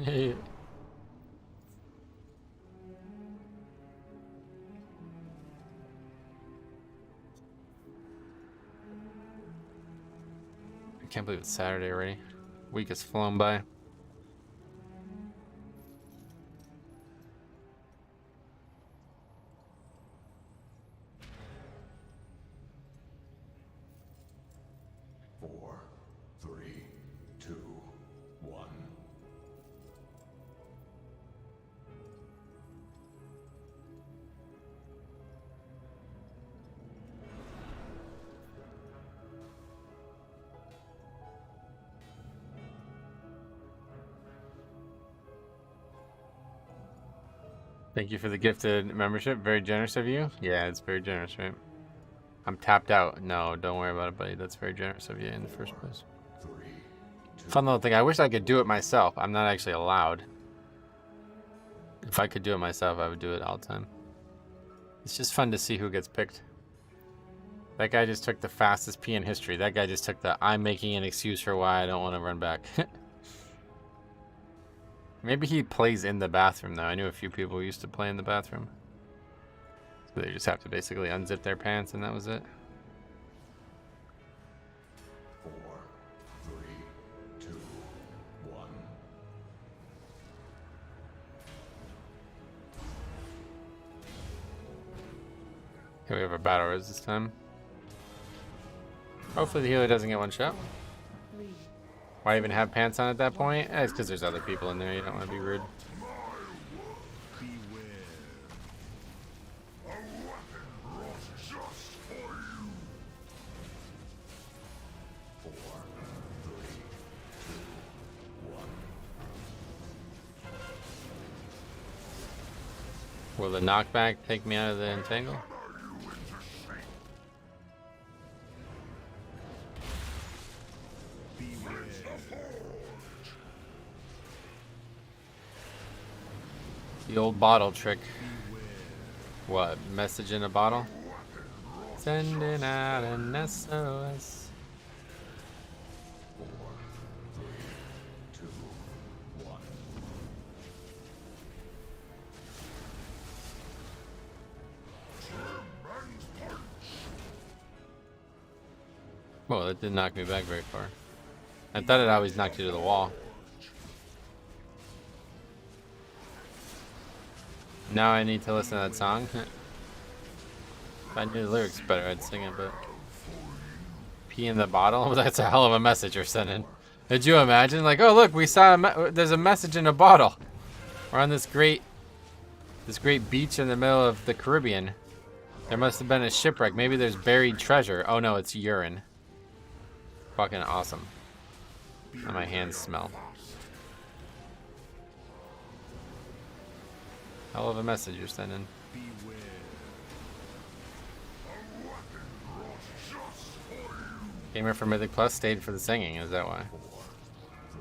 I can't believe it's Saturday already. Week has flown by. Thank you for the gifted membership. Very generous of you. Yeah, it's very generous, right? I'm tapped out. No, don't worry about it, buddy. That's very generous of you in the first place. Fun little thing. I wish I could do it myself. I'm not actually allowed. If I could do it myself, I would do it all the time. It's just fun to see who gets picked. That guy just took the fastest pee in history. That guy just took the I'm making an excuse for why I don't want to run back. Maybe he plays in the bathroom, though. I knew a few people who used to play in the bathroom. So they just have to basically unzip their pants, and that was it. 4, 3, 2, 1. Okay, we have a battle res this time. Hopefully the healer doesn't get one shot. 3, Why even have pants on at that point? It's because there's other people in there. You don't want to be rude. Will the knockback take me out of the entangle? The old bottle trick. What? Message in a bottle? Sending out an SOS. 4, 3, 2, 1. Well, that didn't knock me back very far. I thought it always knocked you to the wall. Now I need to listen to that song. If I knew the lyrics better, I'd sing it, but... Pee in the bottle? That's a hell of a message you're sending. Did you imagine? Like, oh look, we saw there's a message in a bottle. We're on this great beach in the middle of the Caribbean. There must have been a shipwreck. Maybe there's buried treasure. Oh no, it's urine. Fucking awesome. And my hands smell. Hell of a message you're sending. Came here for Mythic Plus, stayed for the singing. Is that why? 4, 3,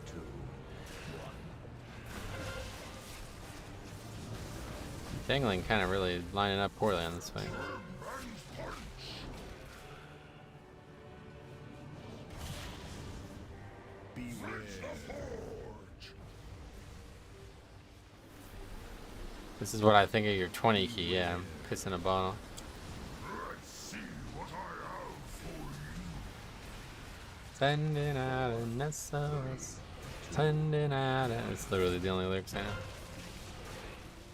2, 1. Dangling kind of really lining up poorly on this fight. This is what I think of your 20 key. Yeah, I'm pissing a bottle. Let's see what I have for you. Sending out an SOS. Sending out an... It's literally the only lyrics I know.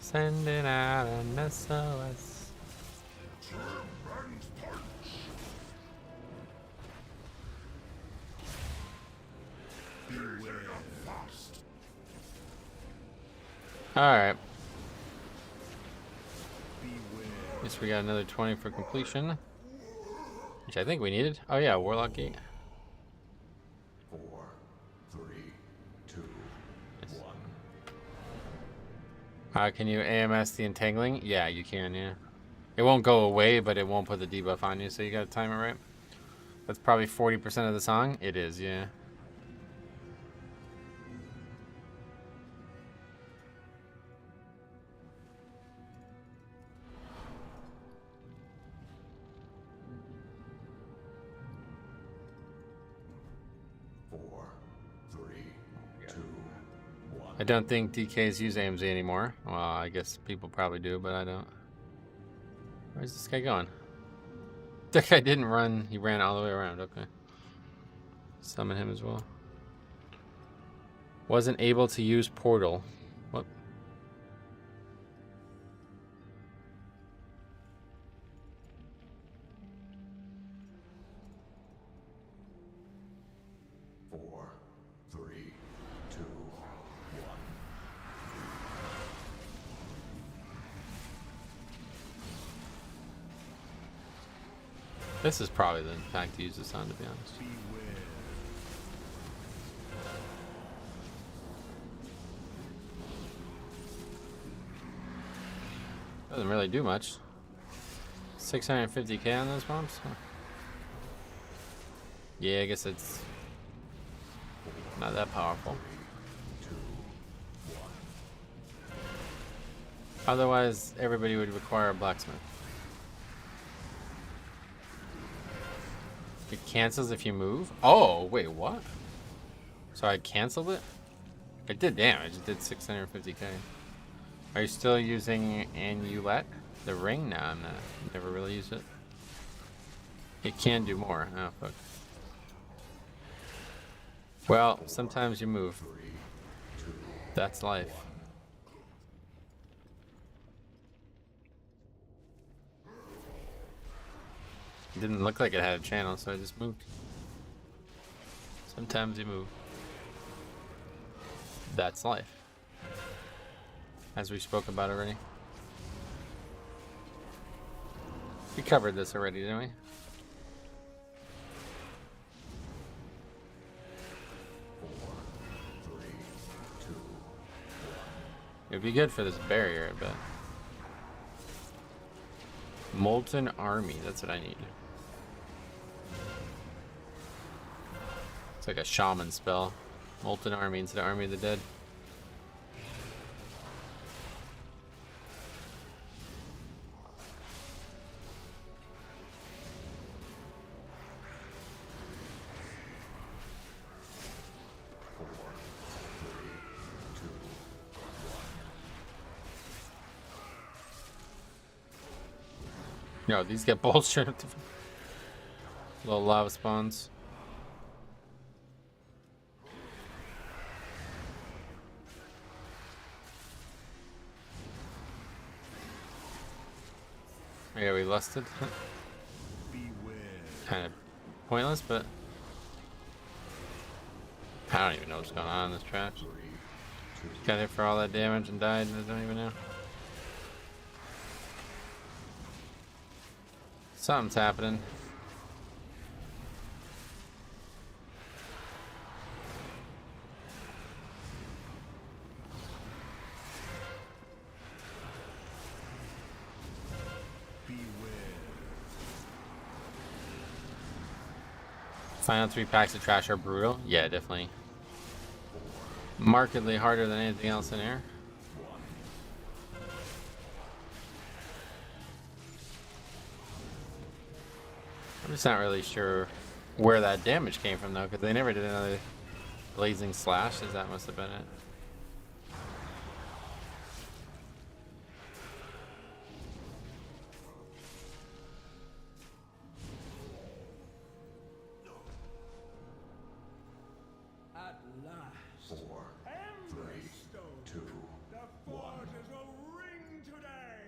Sending out an SOS. Alright. Guess we got another 20 for completion. Which I think we needed. Oh yeah, Warlock Gate. 4, 3, 2, 1. Can you AMS the entangling? Yeah, you can, yeah. It won't go away, but it won't put the debuff on you, so you gotta time it right. That's probably 40% of the song. It is, yeah. I don't think DKs use AMZ anymore. Well, I guess people probably do, but I don't. Where's this guy going? That guy didn't run. He ran all the way around. Okay. Summon him as well. Wasn't able to use portal. What? This is probably the pack to use this on, to be honest. Doesn't really do much. 650k on those bombs? Huh. Yeah, I guess it's not that powerful. Otherwise, everybody would require a blacksmith. It cancels if you move? Oh, wait, what? So I canceled it? It did damage. It did 650k. Are you still using Amulet? The ring? No, I'm not. Never really used it. It can do more. Oh, fuck. Well, sometimes you move. That's life. It didn't look like it had a channel, so I just moved. Sometimes you move. That's life. As we spoke about already. We covered this already, didn't we? It'd be good for this barrier, I bet. Molten Army, that's what I need. It's like a shaman spell. Molten Army instead of Army of the Dead. No, these get bolstered. Little lava spawns. Yeah, we lusted. Kind of pointless, but I don't even know what's going on in this trash. Got hit for all that damage and died, and I don't even know. Something's happening. Final 3 packs of trash are brutal. Yeah, definitely. Markedly harder than anything else in here. I'm just not really sure where that damage came from though, because they never did another blazing slash, as that must have been it. At last. 4, 3, 2, 1. Is a ring today.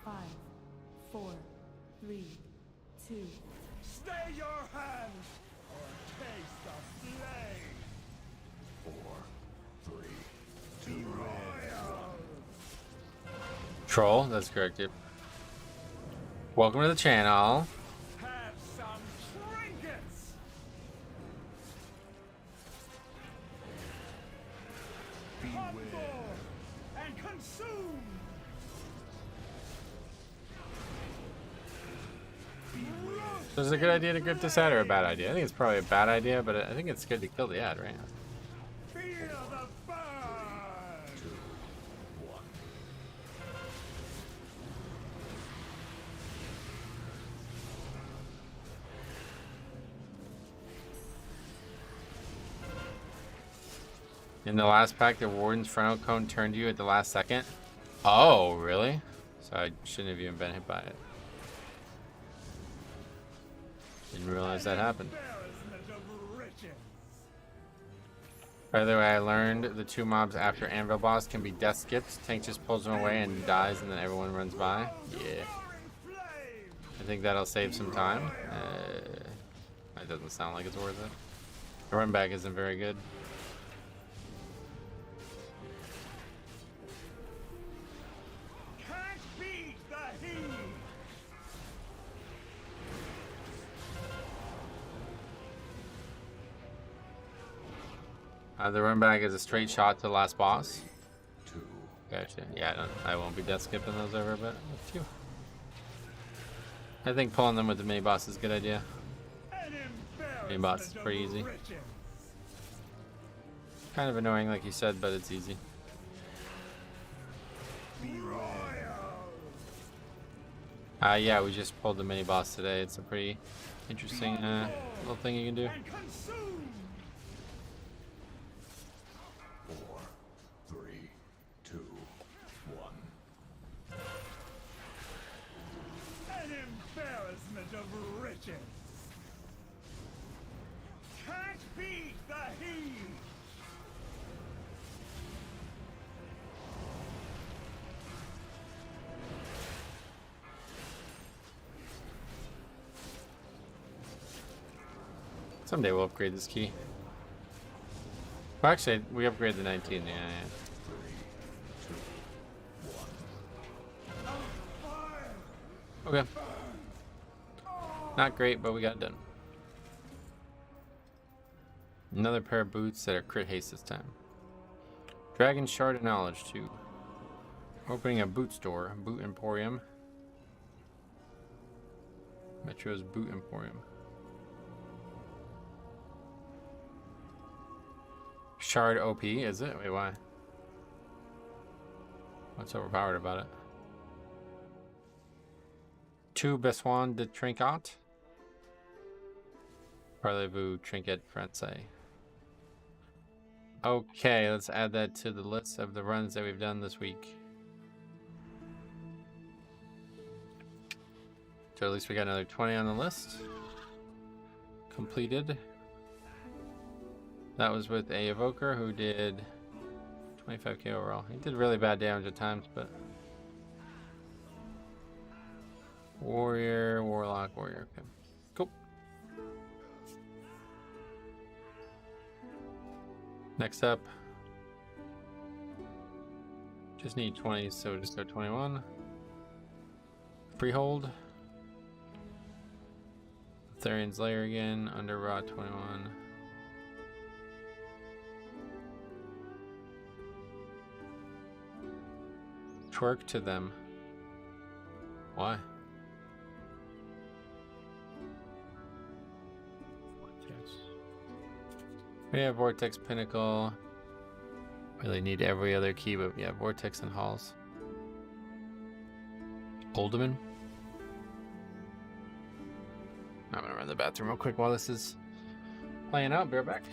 Five, 4, 3, 2. Stay your hand, or taste the flame. 4, 3, 2, royal. Troll, that's correct, yep. Welcome to the channel. Have some trinket. So is it a good idea to grip this ad or a bad idea? I think it's probably a bad idea, but I think it's good to kill the ad, right? In the last pack, the Warden's Frontal Cone turned you at the last second. Oh, really? So I shouldn't have even been hit by it. Didn't realize that happened. By the way, I learned the 2 mobs after Anvil Boss can be death skipped. Tank just pulls them away and dies, and then everyone runs by. Yeah. I think that'll save some time. That doesn't sound like it's worth it. The run back isn't very good. The run back is a straight shot to the last boss. Gotcha. Yeah, I won't be death skipping those over, but up to you. I think pulling them with the mini boss is a good idea. Mini boss is pretty easy. Kind of annoying, like you said, but it's easy. Yeah, we just pulled the mini boss today. It's a pretty interesting little thing you can do. 4, 3, 2, 1. An embarrassment of riches. Can't beat the heat. Someday we'll upgrade this key. Well, actually, we upgrade the 19. Yeah. Okay. Not great, but we got it done. Another pair of boots that are crit haste this time. Dragon Shard of Knowledge 2. Opening a boot store, Boot Emporium. Metro's Boot Emporium. Shard OP, is it? Wait, why? What's overpowered about it? 2 Besoin de Trinket. Parlez-vous Trinket Francais. Okay, let's add that to the list of the runs that we've done this week. So at least we got another 20 on the list. Completed. That was with a Evoker who did 25k overall. He did really bad damage at times, but... Warrior, Warlock, Warrior. Okay. Cool. Next up. Just need 20, so we'll just go 21. Freehold. Therian's Lair again, under Raw 21. Twerk to them. Why? We have Vortex Pinnacle. Really need every other key, but yeah, Vortex and Halls. Olderman. I'm gonna run to the bathroom real quick while this is playing out. Be right back.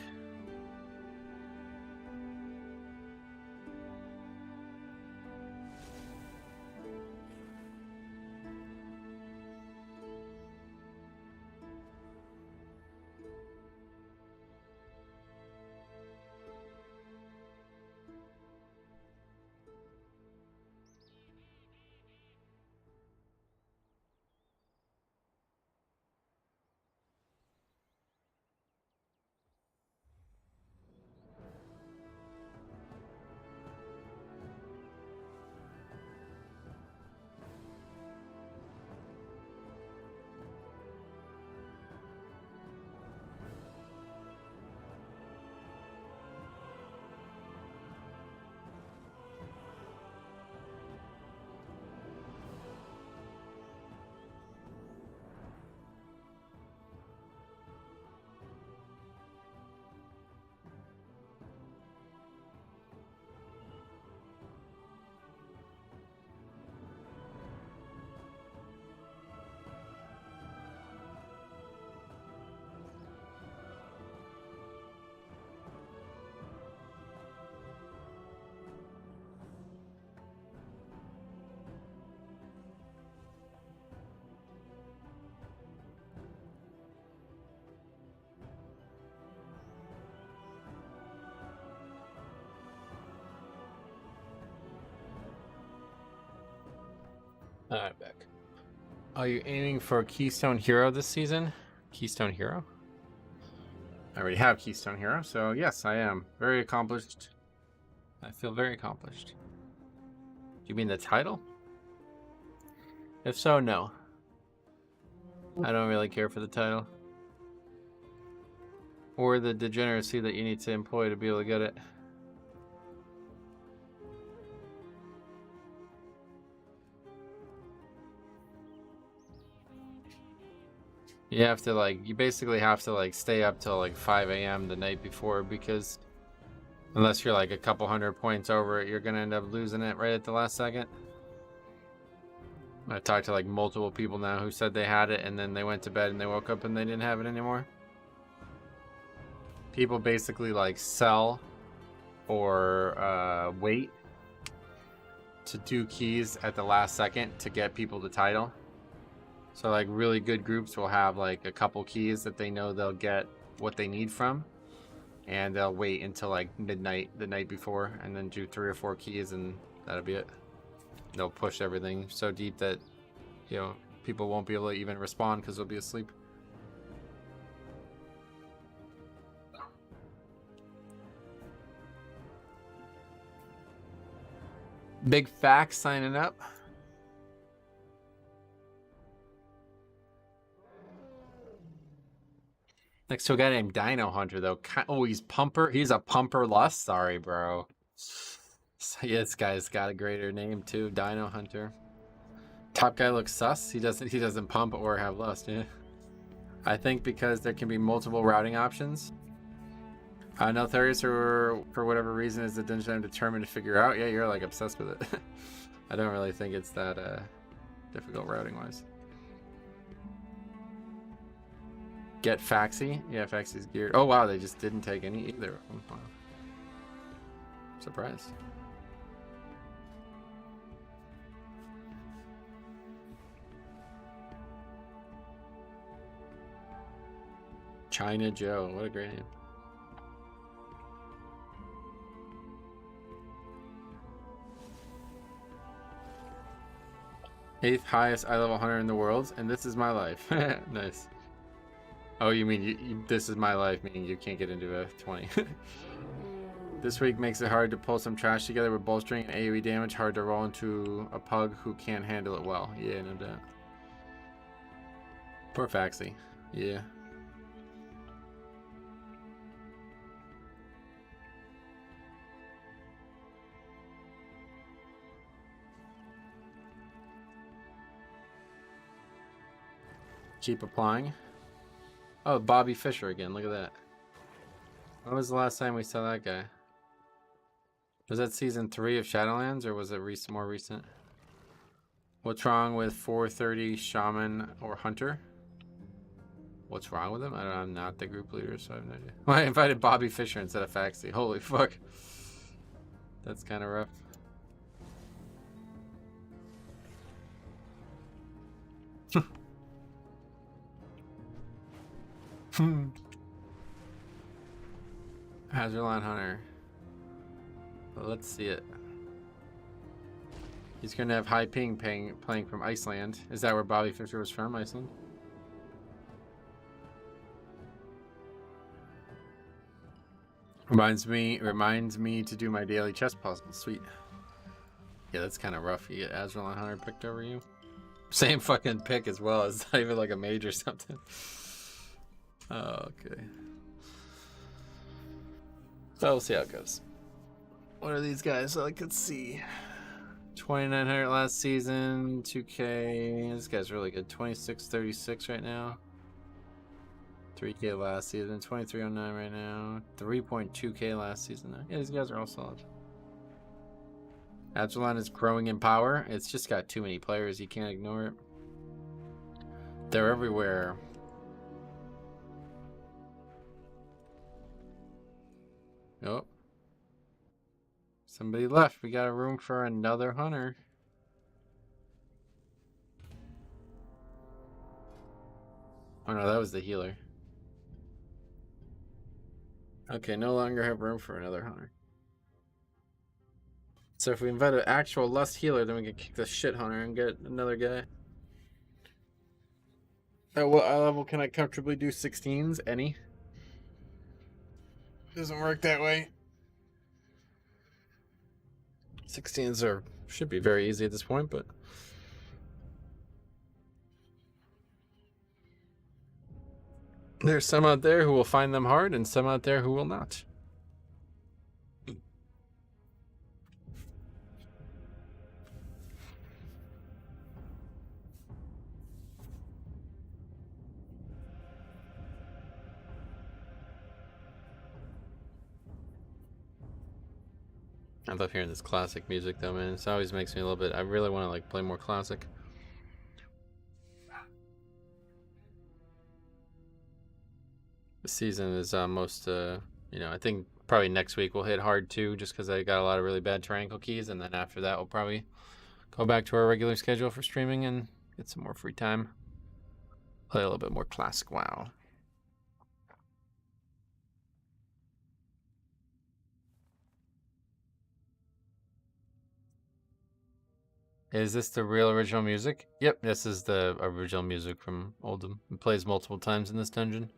Alright, back. Are you aiming for a Keystone Hero this season? Keystone Hero? I already have Keystone Hero, so yes, I am. Very accomplished. I feel very accomplished. Do you mean the title? If so, no. I don't really care for the title. Or the degeneracy that you need to employ to be able to get it. You have to you basically have to stay up till 5 a.m. the night before, because unless you're a couple hundred points over it, you're gonna end up losing it right at the last second. I talked to multiple people now who said they had it and then they went to bed and they woke up and they didn't have it anymore. People basically sell or wait to do keys at the last second to get people the title. So really good groups will have a couple keys that they know they'll get what they need from, and they'll wait until midnight the night before and then do 3 or 4 keys, and that'll be it. They'll push everything so deep that people won't be able to even respond because they'll be asleep. Big Facts signing up. Next to a guy named Dino Hunter, though. Oh, he's Pumper. He's a Pumper Lust. Sorry, bro. Yeah, this guy's got a greater name too, Dino Hunter. Top guy looks sus. He doesn't pump or have lust. Yeah. I think because there can be multiple routing options. Neltharius, for whatever reason, is the dungeon I'm determined to figure out. Yeah, you're obsessed with it. I don't really think it's that difficult routing wise. Get Faxi. Yeah, Faxi's geared. Oh wow, they just didn't take any either. Wow. Surprised. China Joe, what a great name. Eighth highest eye level hunter in the world, and this is my life. Nice. Oh, you mean this is my life, meaning you can't get into a 20. This week makes it hard to pull some trash together with bolstering and AoE damage. Hard to roll into a pug who can't handle it well. Yeah, no doubt. Poor Faxi. Yeah. Keep applying. Oh, Bobby Fischer again. Look at that. When was the last time we saw that guy? Was that season 3 of Shadowlands, or was it more recent? What's wrong with 430 Shaman or Hunter? What's wrong with him? I'm not the group leader, so I have no idea. Well, I invited Bobby Fischer instead of Faxi. Holy fuck. That's kind of rough. Hazardland Hunter. Well, let's see it. He's going to have high ping playing from Iceland. Is that where Bobby Fischer was from, Iceland? Reminds me to do my daily chess puzzle. Sweet. Yeah, that's kind of rough. You get Hazardland Hunter picked over you. Same fucking pick as well. It's not even a mage or something. Oh, okay. So we'll see how it goes. What are these guys? So I could see. 2,900 last season. 2K. This guy's really good. 2636 right now. 3K last season. 2309 right now. 3.2K last season. Yeah, these guys are all solid. Absalon is growing in power. It's just got too many players. You can't ignore it. They're everywhere. Oh. Somebody left. We got a room for another hunter. Oh no, that was the healer. Okay, no longer have room for another hunter. So if we invite an actual Lust healer, then we can kick the shit hunter and get another guy. At what level can I comfortably do 16s? Any. Doesn't work that way. 16s should be very easy at this point, but there's some out there who will find them hard and some out there who will not. I love hearing this classic music though, man. It always makes me a little bit, I really want to like play more classic. This season is most, you know, I think probably next week we'll hit hard too, just because I got a lot of really bad triangle keys, and then after that we'll probably go back to our regular schedule for streaming and get some more free time. Play a little bit more classic WoW. Is this the real original music? Yep, this is the original music from Oldham. It plays multiple times in this dungeon.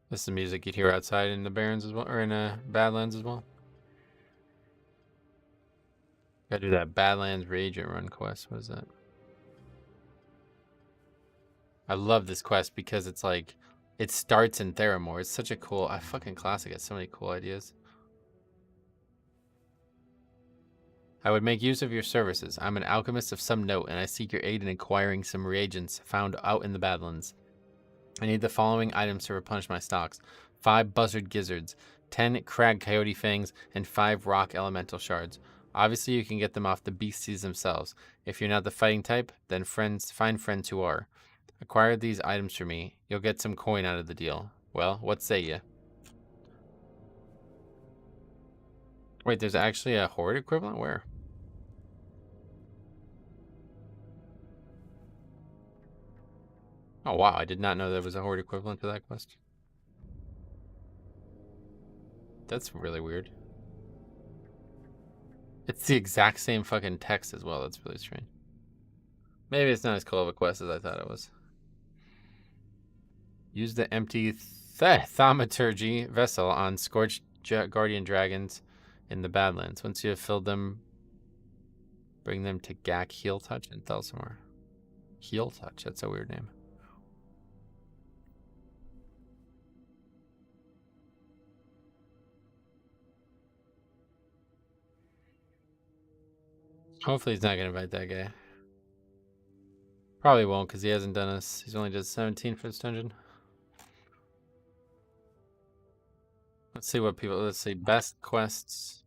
This is the music you'd hear outside in the Barrens as well, or in Badlands as well. Gotta do that Badlands Reagent Run quest. What is that? I love this quest because it's like, it starts in Theramore. It's such a cool, fucking classic. It's so many cool ideas. I would make use of your services. I'm an alchemist of some note, and I seek your aid in acquiring some reagents found out in the Badlands. I need the following items to replenish my stocks: 5 buzzard gizzards, 10 crag coyote fangs, and 5 rock elemental shards. Obviously, you can get them off the beasties themselves. If you're not the fighting type, then find friends who are. Acquire these items for me. You'll get some coin out of the deal. Well, what say you? Wait, there's actually a horde equivalent? Where? Oh wow, I did not know there was a horde equivalent to that quest. That's really weird. It's the exact same fucking text as well. That's really strange. Maybe it's not as cool of a quest as I thought it was. Use the empty thaumaturgy vessel on scorched guardian dragons in the Badlands. Once you have filled them, bring them to Gak Heel Touch and Thelsamore. Heel Touch, that's a weird name. Hopefully he's not going to invite that guy. Probably won't, because he hasn't done us. He's only did 17 for this dungeon. Let's see what people, let's see, best quests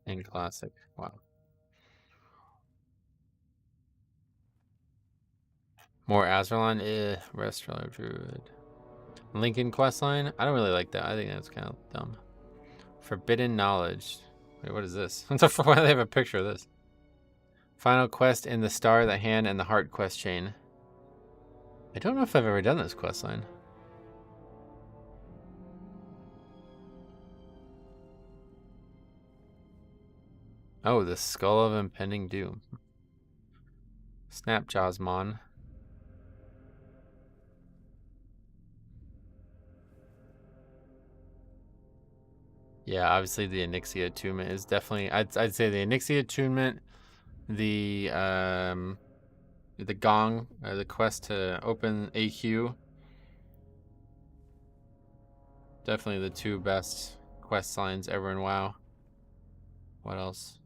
in Classic. Wow. More Azerlon? Restaurant Druid. Lincoln questline? I don't really like that. I think that's kind of dumb. Forbidden Knowledge. Wait, what is this? Why do they have a picture of this? Final quest in the Star, the Hand, and the Heart quest chain. I don't know if I've ever done this questline. Oh, the Skull of Impending Doom. Snapjaw's Mon. Yeah, obviously the Onyxia attunement is definitely, I'd say the Onyxia attunement, the Gong, the quest to open AQ. Definitely the 2 best quest lines ever in WoW. What else?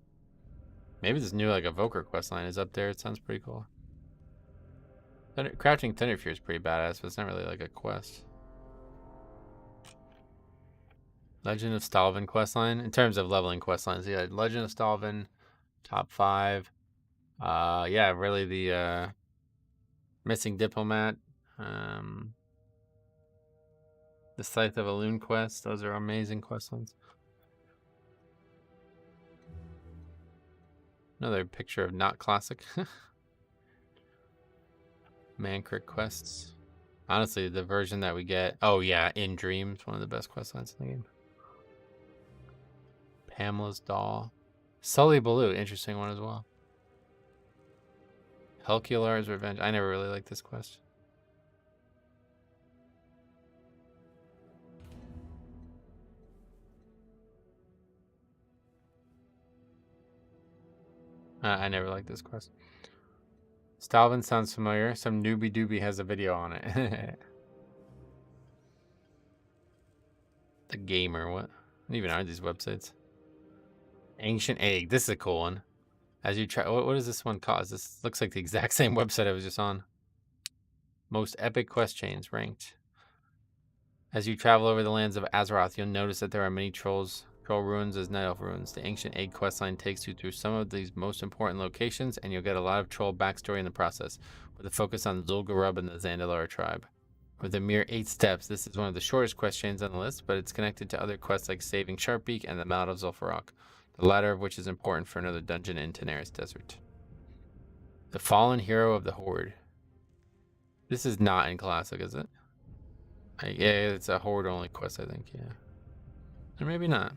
Maybe this new like Evoker quest line is up there. It sounds pretty cool. Crafting Thunderfury is pretty badass, but it's not really like a quest. Legend of Stalvin questline. In terms of leveling questlines, yeah, Legend of Stalvin, top 5. Yeah, really the Missing Diplomat, the Scythe of Elune quest. Those are amazing questlines. Another picture of not classic. Mankrik quests. Honestly, the version that we get... Oh, yeah, In Dreams. One of the best quest lines in the game. Pamela's Doll. Sully Baloo. Interesting one as well. Helcular's Revenge. I never really liked this quest. I never liked this quest. Stalvin sounds familiar. Some newbie doobie has a video on it. The Gamer, what even are these websites? Ancient Egg, this is a cool one. As you try, what does this one cause? This looks like the exact same website I was just on. Most epic quest chains ranked. As you travel over the lands of Azeroth, you'll notice that there are many troll ruins as night elf ruins. The Ancient Egg questline takes you through some of these most important locations, and you'll get a lot of troll backstory in the process, with a focus on Zul'Gurub and the Zandalar tribe. With a mere 8 steps, this is one of the shortest quest chains on the list, but it's connected to other quests like saving Sharpbeak and the Mallet of Zul'Farrak, the latter of which is important for another dungeon in Tenaris Desert. The Fallen Hero of the Horde. This is not in Classic, is it? Yeah, it's a Horde only quest, I think, yeah. Or maybe not.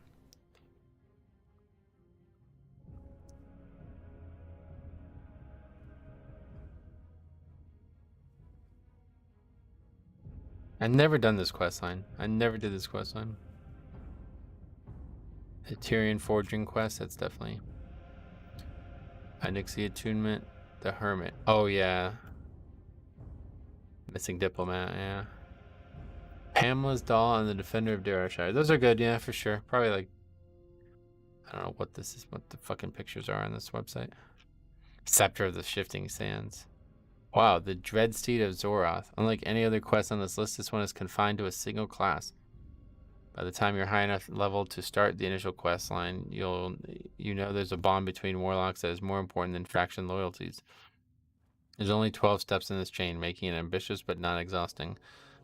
I've never done this quest line. I never did this quest line. The Tyrion Forging quest, that's definitely. Nixie Attunement, the Hermit. Oh, yeah. Missing Diplomat, yeah. Pamela's Doll and the Defender of Darashire. Those are good, yeah, for sure. Probably like, I don't know what this is, what the fucking pictures are on this website. Scepter of the Shifting Sands. Wow, the Dreadsteed of Zoroth. Unlike any other quest on this list, this one is confined to a single class. By the time you're high enough level to start the initial quest line, you know there's a bond between warlocks that is more important than faction loyalties. There's only 12 steps in this chain, making it ambitious but not exhausting.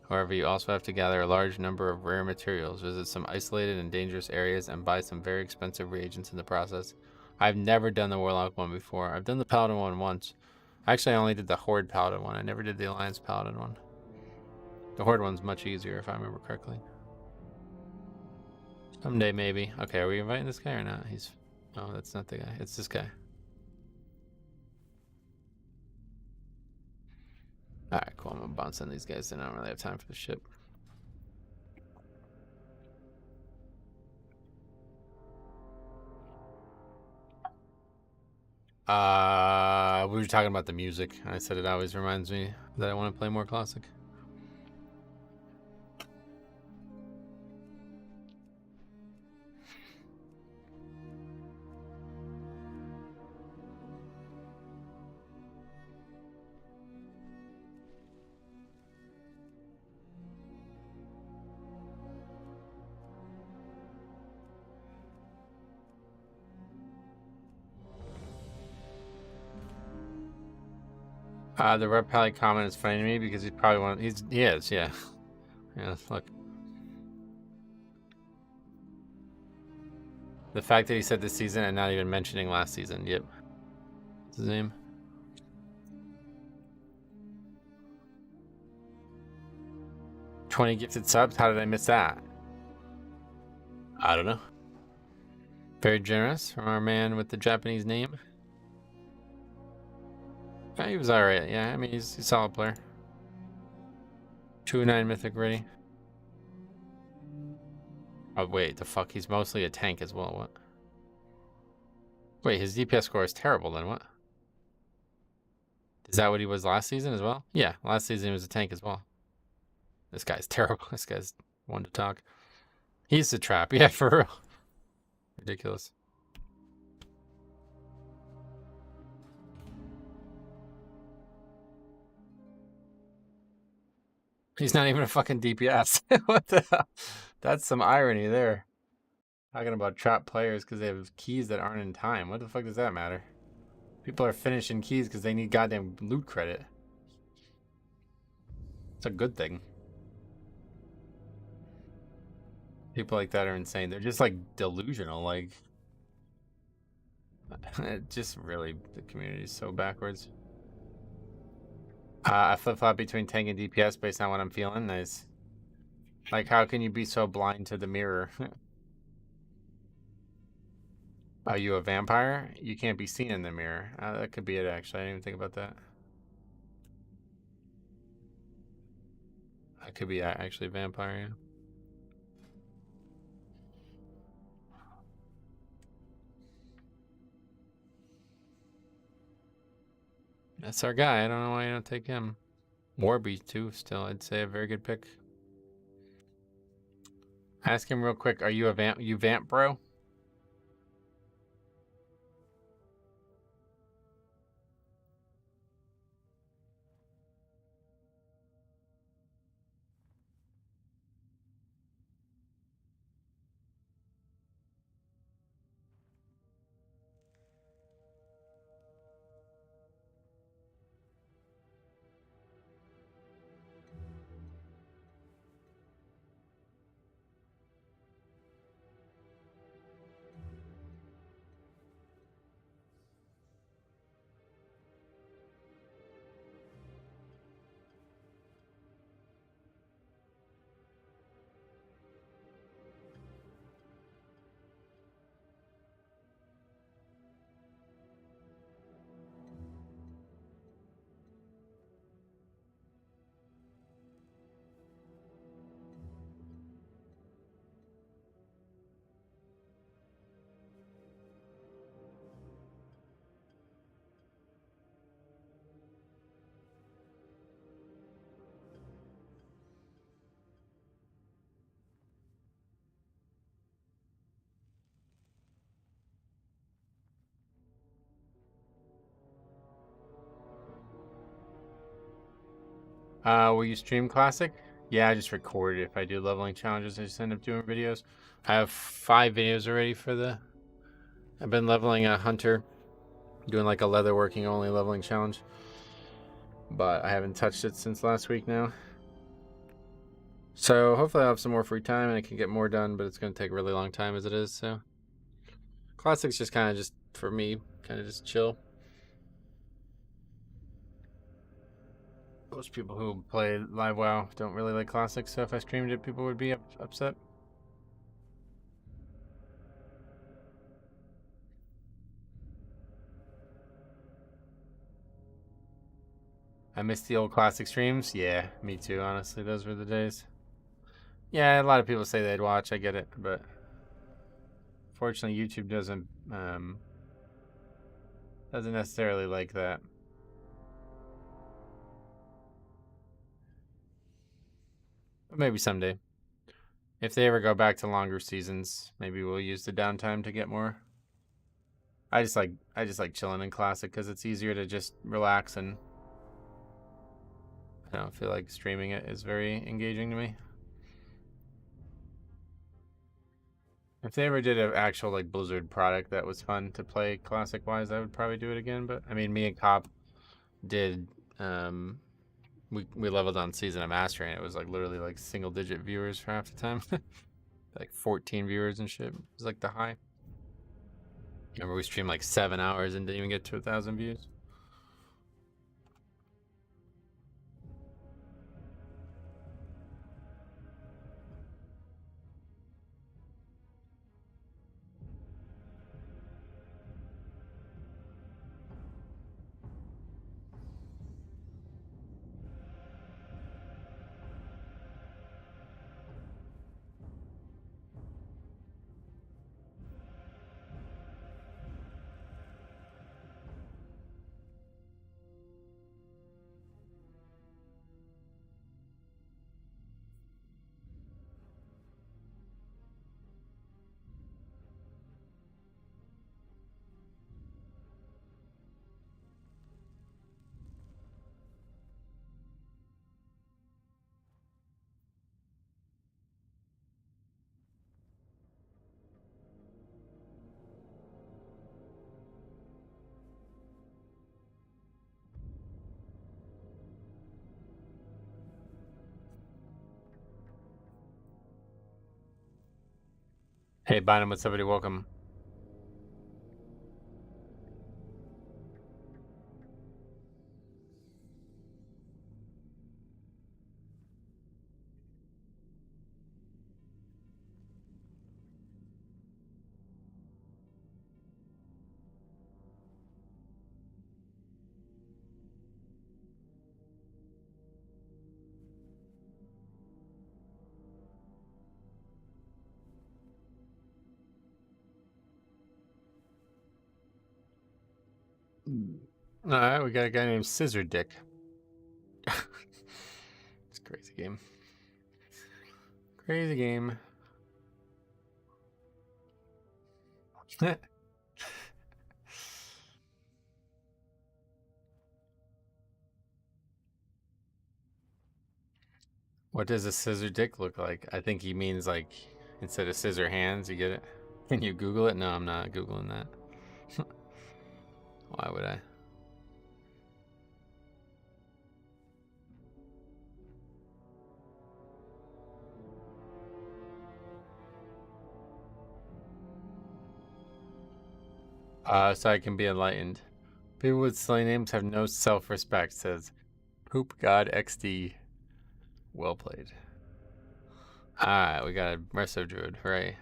However, you also have to gather a large number of rare materials, visit some isolated and dangerous areas, and buy some very expensive reagents in the process. I've never done the Warlock one before. I've done the Paladin one once. Actually, I only did the Horde Paladin one. I never did the Alliance Paladin one. The Horde one's much easier, if I remember correctly. Someday, maybe. Okay, are we inviting this guy or not? Oh, that's not the guy. It's this guy. Alright, cool. I'm gonna bounce on these guys, and I don't really have time for the ship. We were talking about the music. I said it always reminds me that I want to play more Classic. The Red Pally comment is funny to me because he's probably he is, yeah. Yeah, look. The fact that he said this season and not even mentioning last season, yep. What's his name? $20 gifted subs, how did I miss that? I don't know. Very generous from our man with the Japanese name. Yeah, he was alright, yeah, I mean, he's a solid player. 2-9 Mythic ready. Oh, wait, the fuck, he's mostly a tank as well, what? Wait, his DPS score is terrible, then what? Is that what he was last season as well? Yeah, last season he was a tank as well. This guy's terrible, this guy's one to talk. He's a trap, yeah, for real. Ridiculous. He's not even a fucking DPS. What the hell? That's some irony there. Talking about trap players because they have keys that aren't in time. What the fuck does that matter? People are finishing keys because they need goddamn loot credit. It's a good thing. People like that are insane. They're just like delusional. Like, just really, the community is so backwards. I flip-flop between tank and DPS based on what I'm feeling. Nice. Like, how can you be so blind to the mirror? Are you a vampire? You can't be seen in the mirror. That could be it, actually. I didn't even think about that. That could be actually vampire, yeah. That's our guy. I don't know why you don't take him. Warby, too, still. I'd say a very good pick. Ask him real quick. Are you a vamp? You vamp, bro? Will you stream Classic? Yeah, I just record it. If I do leveling challenges, I just end up doing videos. I have 5 videos already for the... I've been leveling a hunter, doing like a leatherworking only leveling challenge. But I haven't touched it since last week now. So hopefully I'll have some more free time and I can get more done, but it's going to take a really long time as it is, so... Classic's just kind of just, for me, kind of just chill. Most people who play live WoW don't really like Classic, so if I streamed it, people would be upset. I miss the old Classic streams. Yeah, me too, honestly. Those were the days. Yeah, a lot of people say they'd watch. I get it, but fortunately, YouTube doesn't necessarily like that. But maybe someday. If they ever go back to longer seasons, maybe we'll use the downtime to get more. I just like chilling in Classic because it's easier to just relax, and I don't feel like streaming it is very engaging to me. If they ever did an actual like Blizzard product that was fun to play Classic wise, I would probably do it again. But I mean, me and Cop did we leveled on Season of Mastery, and it was like literally like single digit viewers for half the time. Like 14 viewers and shit. It was like the high. Remember we streamed like 7 hours and didn't even get to 1,000 views. Hey, Bynum, what's up, everybody? Welcome. Alright, we got a guy named Scissor Dick. It's a crazy game. Crazy game. What does a scissor dick look like? I think he means like instead of scissor hands, you get it? Can you Google it? No, I'm not Googling that. Why would I? So I can be enlightened. People with silly names have no self-respect, says Poop God XD. Well played. Alright, we got a Resto Druid. Hooray.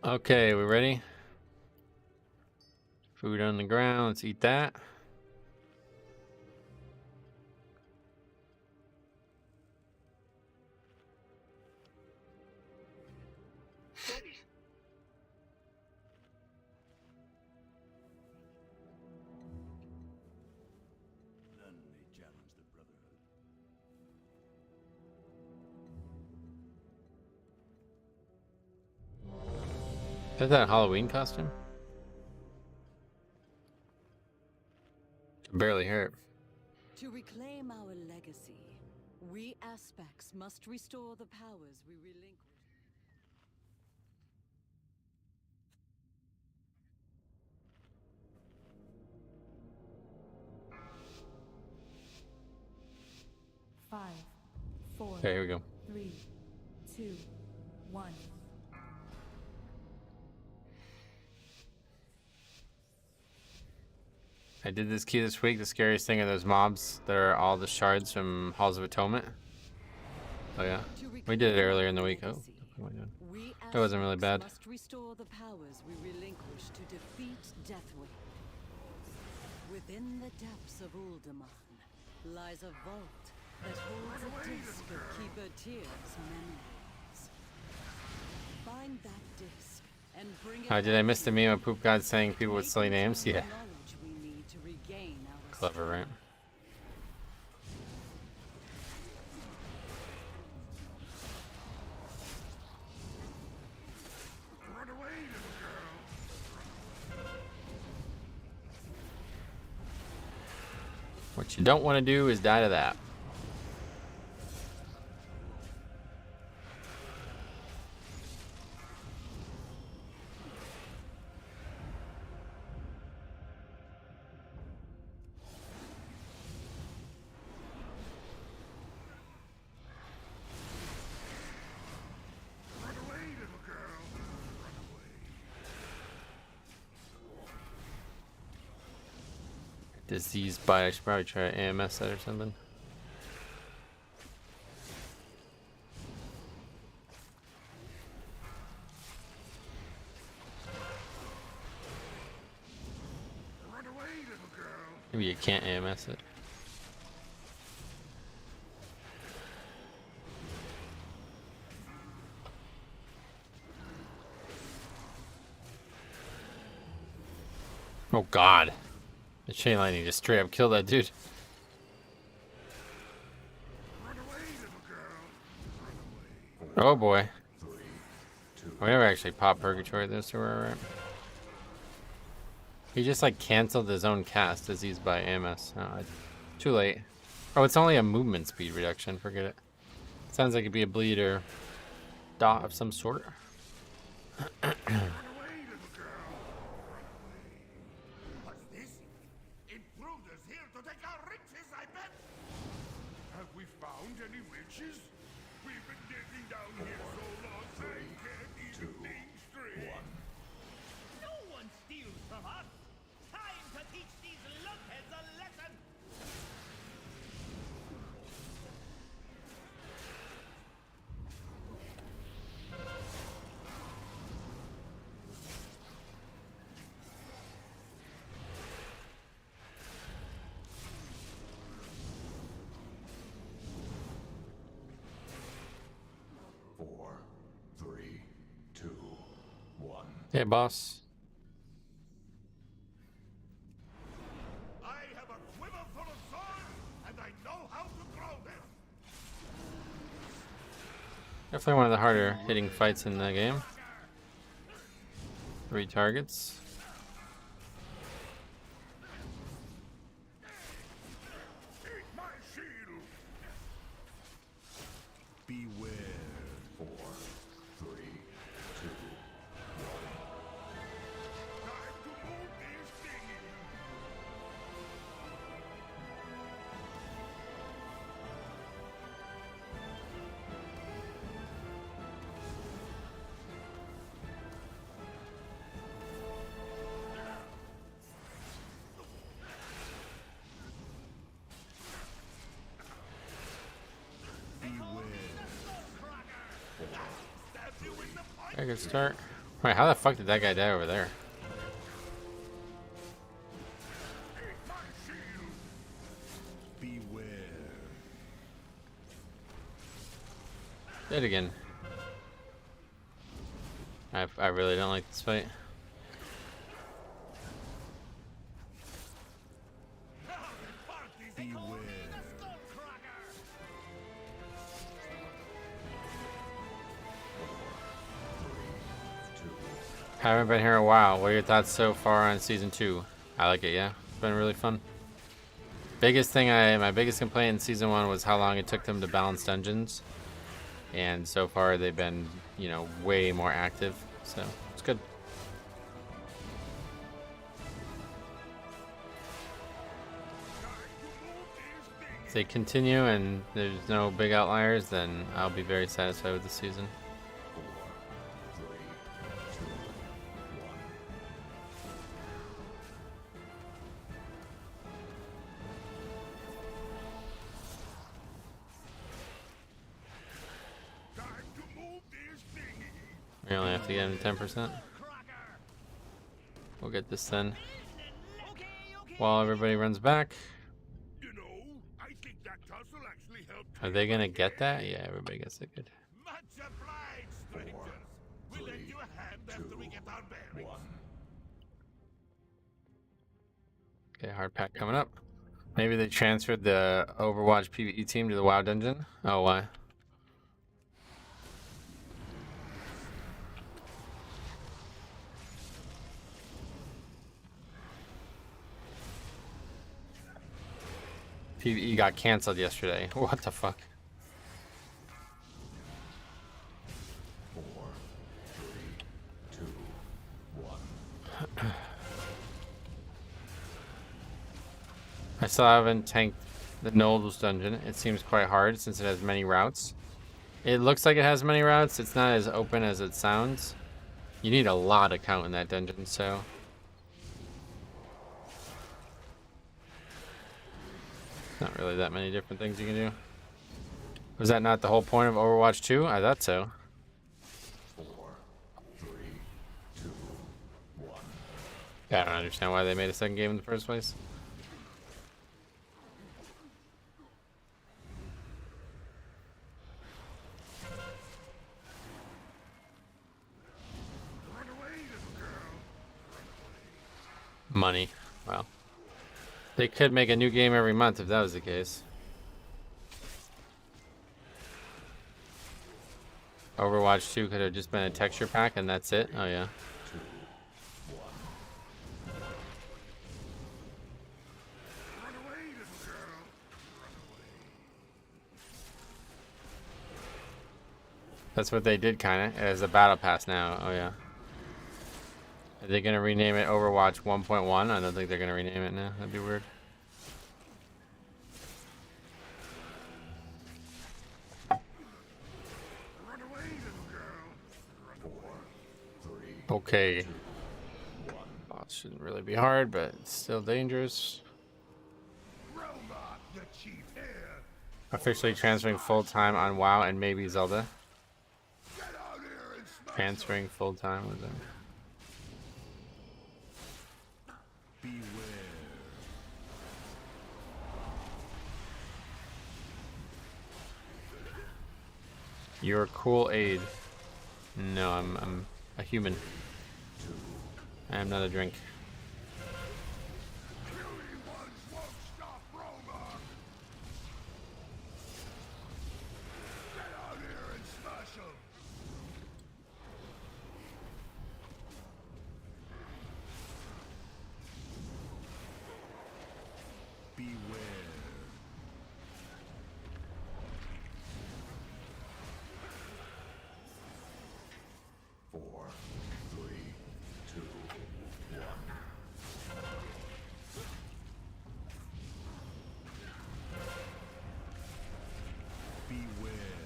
Okay, we ready? Food on the ground. Let's eat that. Then they challenge the Brotherhood. Is that a Halloween costume? Can barely hear it. To reclaim our legacy, we aspects must restore the powers we relinquished. 5, 4, Okay, here we go. 3, 2, 1. I did this key this week. The scariest thing are those mobs that are all the shards from Halls of Atonement. Oh yeah, we did it earlier in the week. Oh, that wasn't really bad. Must restore the powers we relinquished to defeat Deathwing. Within the depths of Uldaman lies a vault that holds a disc of Keeper Tyr's memories. Find that disc and bring it Did I back miss the meme of Poop God saying people with silly Make it names? the Yeah. knowledge we need to regain our Clever, right? Run away, little girl. What you don't want to do is die to that. Run away, little girl. Run away. Disease bite. I should probably try AMS that or something. Run away, little girl. Maybe you can't AMS it. Oh god. The chain lightning just straight up killed that dude. Run away, little girl. Run away. Oh boy. We never actually popped Purgatory this or right? He just like canceled his own cast disease by AMS. Too late. Oh, it's only a movement speed reduction. Forget it. Sounds like it'd be a bleed or dot of some sort. Run away, little girl. What's this? Intruders here to take our riches, I bet. Have we found any riches? We've been digging down here so long, I can't even think straight. No one steals from us. Time to teach these lunkheads a lesson. Four, three, two, one. Hey, boss. I have a quiver full of swords, and I know how to throw them. Definitely one of the harder hitting fights in the game. 3 targets. Eat my shield! Beware. 4, 3, 2, 1. Time to move these thingies! Very good start. Wait, how the fuck did that guy die over there? Eat my shield! Beware. Dead again. I really don't like this fight. Beware. Haven't been here in a while. What are your thoughts so far on season 2? I like it, yeah. It's been really fun. My biggest complaint in season 1 was how long it took them to balance dungeons. And so far they've been, you know, way more active. So it's good. If they continue and there's no big outliers, then I'll be very satisfied with the season. 4, 3, 2, 1. Time to move these thingies! We only have to get him to 10%. We'll get this then. While everybody runs back. You know, I think that tussle actually helped. Are they gonna get that? Yeah, everybody gets it. Good. Much obliged, strangers. We'll lend you a hand after we get our bearings. 1. Okay, hard pack coming up. Maybe they transferred the Overwatch PvE team to the WoW dungeon. Oh, why? PvE got canceled yesterday. What the fuck? 4, 3, 2, 1. I still haven't tanked the Nold's dungeon. It seems quite hard since it has many routes. It looks like it has many routes. It's not as open as it sounds. You need a lot of count in that dungeon, so... Not really that many different things you can do. Was that not the whole point of Overwatch 2? I thought so. 4, 3, 2, 1. Yeah, I don't understand why they made a second game in the first place. Run away, little girl! Money. Well. They could make a new game every month if that was the case. Overwatch 2 could have just been a texture pack and that's it. Oh yeah. 2, 1. Run away, little girl! Run away. That's what they did, kind of, as a battle pass now. Oh, yeah. Are they going to rename it Overwatch 1.1? I don't think they're going to rename it now. That'd be weird. Okay. Boss shouldn't really be hard, but it's still dangerous. Officially transferring full-time on WoW and maybe Zelda. Transferring full-time with them. You're a cool aid. No, I'm a human. I am not a drink.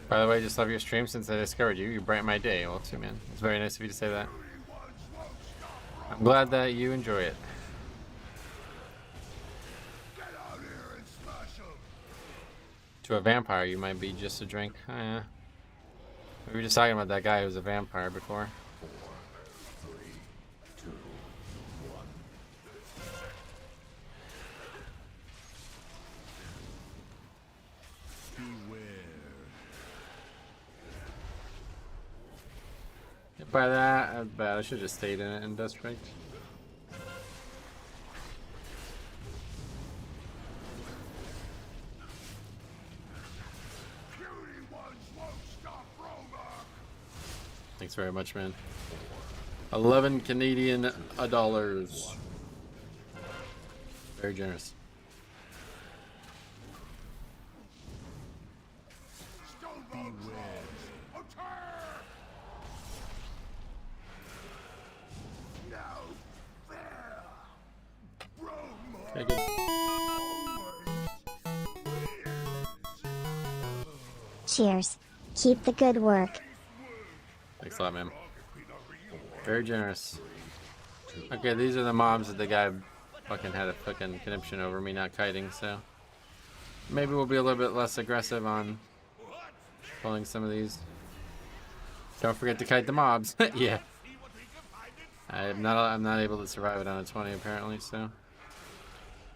By the way, just love your stream since I discovered you. You brighten my day. Well, too, man. It's very nice of you to say that. I'm glad that you enjoy it. To a vampire, you might be just a drink. Oh, yeah. We were just talking about that guy who was a vampire before. By that, that's bad. I should have just stayed in it and dust strike. Thanks very much, man. 11 Canadian dollars. Very generous. Okay, good. Cheers. Keep the good work. Thanks a lot, man. Very generous. Okay, these are the mobs that the guy fucking had a fucking conniption over me not kiting, so maybe we'll be a little bit less aggressive on pulling some of these. Don't forget to kite the mobs. Yeah. I'm not able to survive it on a 20 apparently, so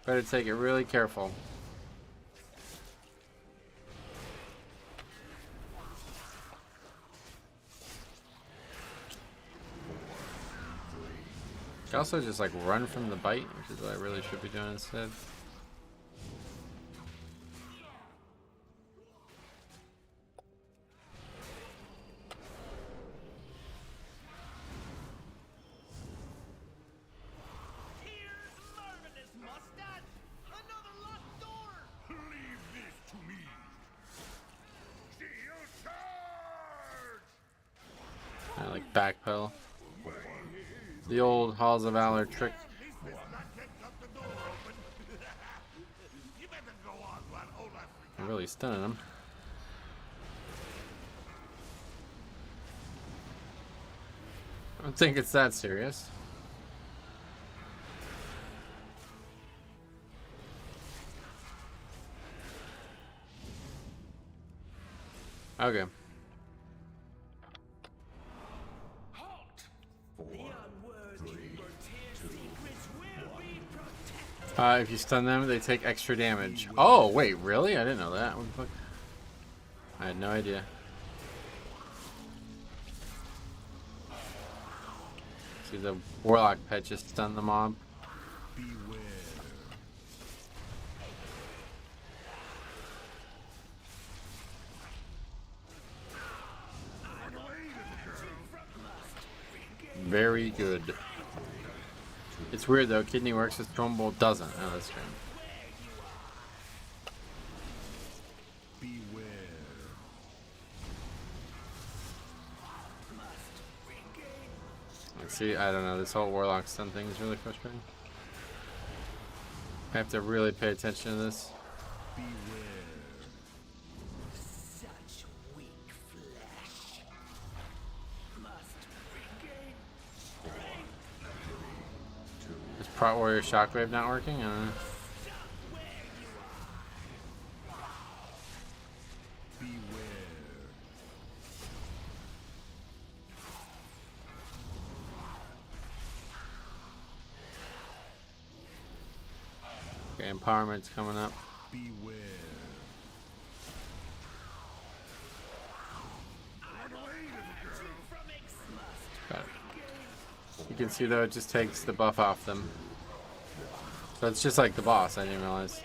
better take it really careful. I also just like run from the bite, which is what I really should be doing instead. I like backpedal. The old Halls of Valor trick. I'm really stunning him. I don't think it's that serious. Okay. If you stun them, they take extra damage. Oh, wait, really? I didn't know that. What the fuck? I had no idea. See, the Warlock pet just stunned the mob. Very good. It's weird though, Kidney works with Storm Bolt doesn't. Oh, that's strange. See, I don't know. This whole Warlock stun thing is really frustrating. I have to really pay attention to this. Such weak flesh must regain strength. Is Prot Warrior Shockwave not working? I don't know. Okay, empowerment's coming up. Beware. Got it. You can see though, it just takes the buff off them. So it's just like the boss, I didn't realize.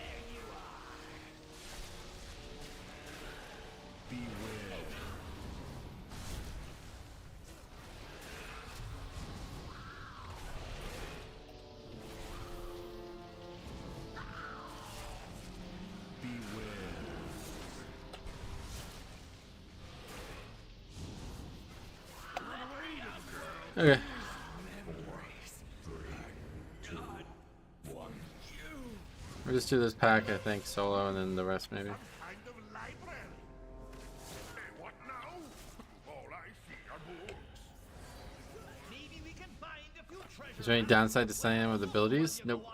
Okay. We'll just do this pack, I think, solo, and then the rest maybe. Kind of library. Hey, what now? All I see are books. Maybe we can find a few treasures. Is there any downside to signing in with abilities? Nope.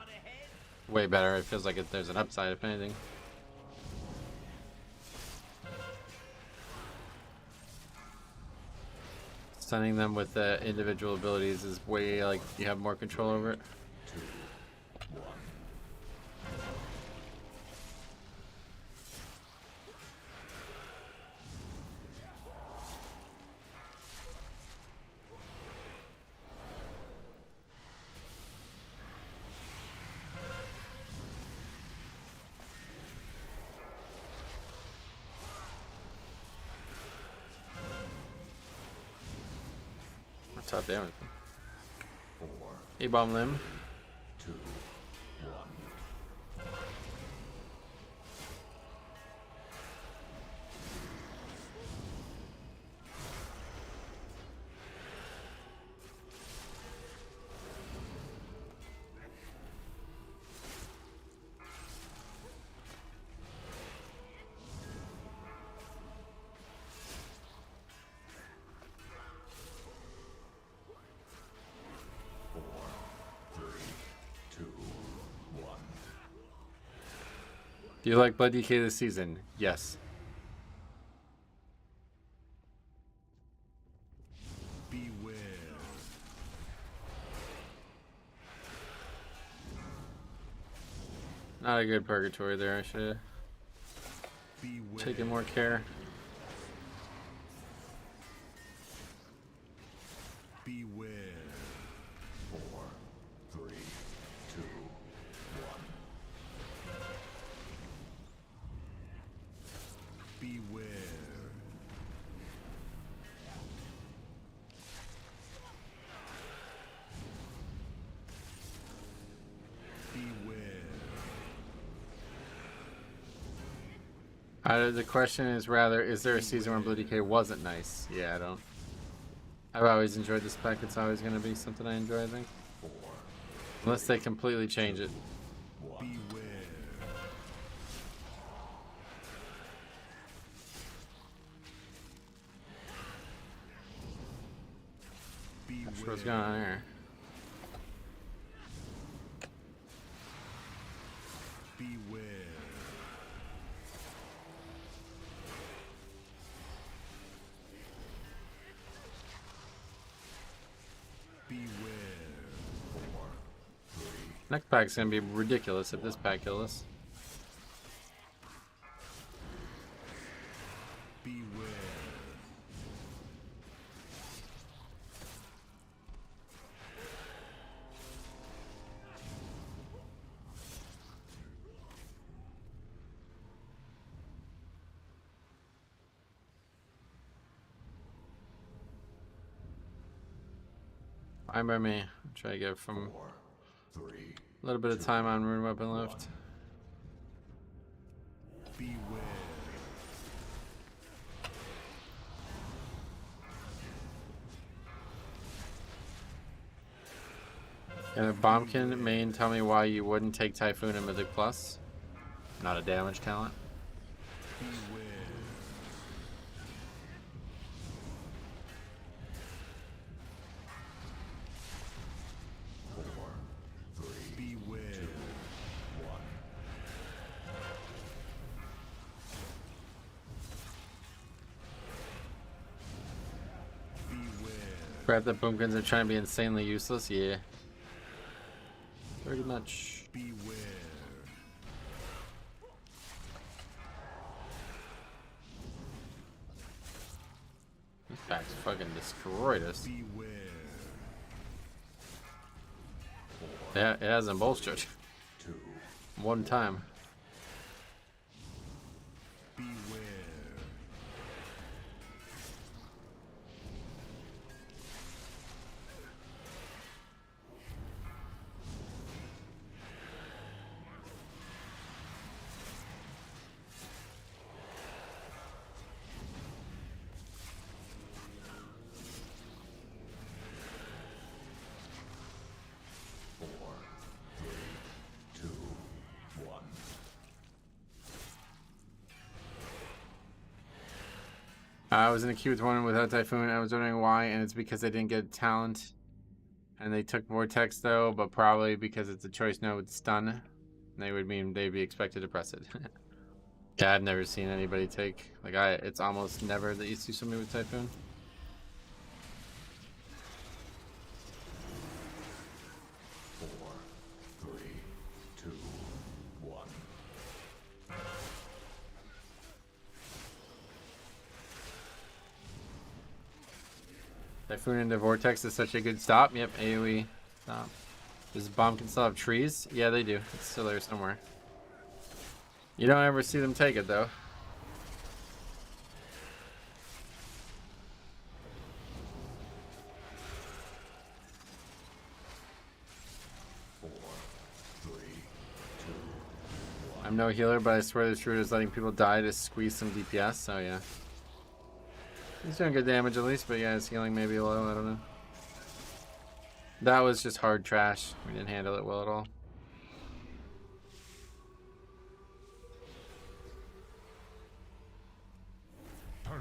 Way better. It feels like there's an upside, if anything. Stunning them with individual abilities is way, like, you have more control over it. Top damage. E-bomb limb. 2, 1. Do you like Blood DK this season? Yes. Beware. Not a good purgatory there. I should have taken more care. Beware. 4, 3, 2, 1. Beware. The question is rather, is there a season where Blood DK wasn't nice? Yeah, I don't. I've always enjoyed this pack. It's always going to be something I enjoy, I think. Unless they completely change it. Beware. Not sure what's going on here. Beware. Next pack's gonna be ridiculous if this pack kills us. Beware. Fine by me. Try to get from 4, 3. a little bit of time on rune weapon left. Beware. And if Bombkin main, tell me why you wouldn't take Typhoon and Mythic Plus. Not a damage talent. Crap that Boomkins are trying to be insanely useless, yeah. Pretty much. Beware. These packs fucking destroyed us. Beware. Yeah, it hasn't bolstered. One time. Beware. I was in a queue with one without Typhoon. I was wondering why, and it's because they didn't get talent. And they took Vortex though, but probably because it's a choice node with stun. They would mean they'd be expected to press it. Yeah, I've never seen anybody take it's almost never that you see somebody with Typhoon. Typhoon into Vortex is such a good stop. Yep, AoE stop. Does Bomb can still have trees? Yeah, they do. It's still there somewhere. You don't ever see them take it though. I'm no healer, but I swear this root is letting people die to squeeze some DPS, so yeah. He's doing good damage at least, but yeah, his healing may be low, I don't know. That was just hard trash. We didn't handle it well at all.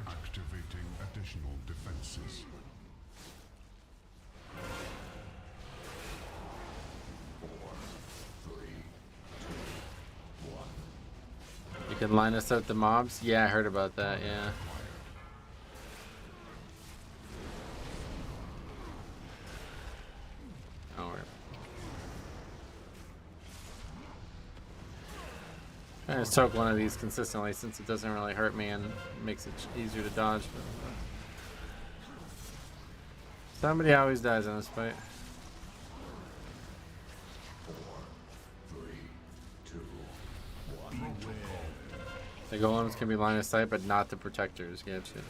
Activating additional defenses. You can line us out the mobs? Yeah, I heard about that, yeah. I just took one of these consistently since it doesn't really hurt me and makes it easier to dodge. But somebody always dies in this fight. 4, 3, 2, 1. The golems can be line of sight, but not the protectors. Gotcha.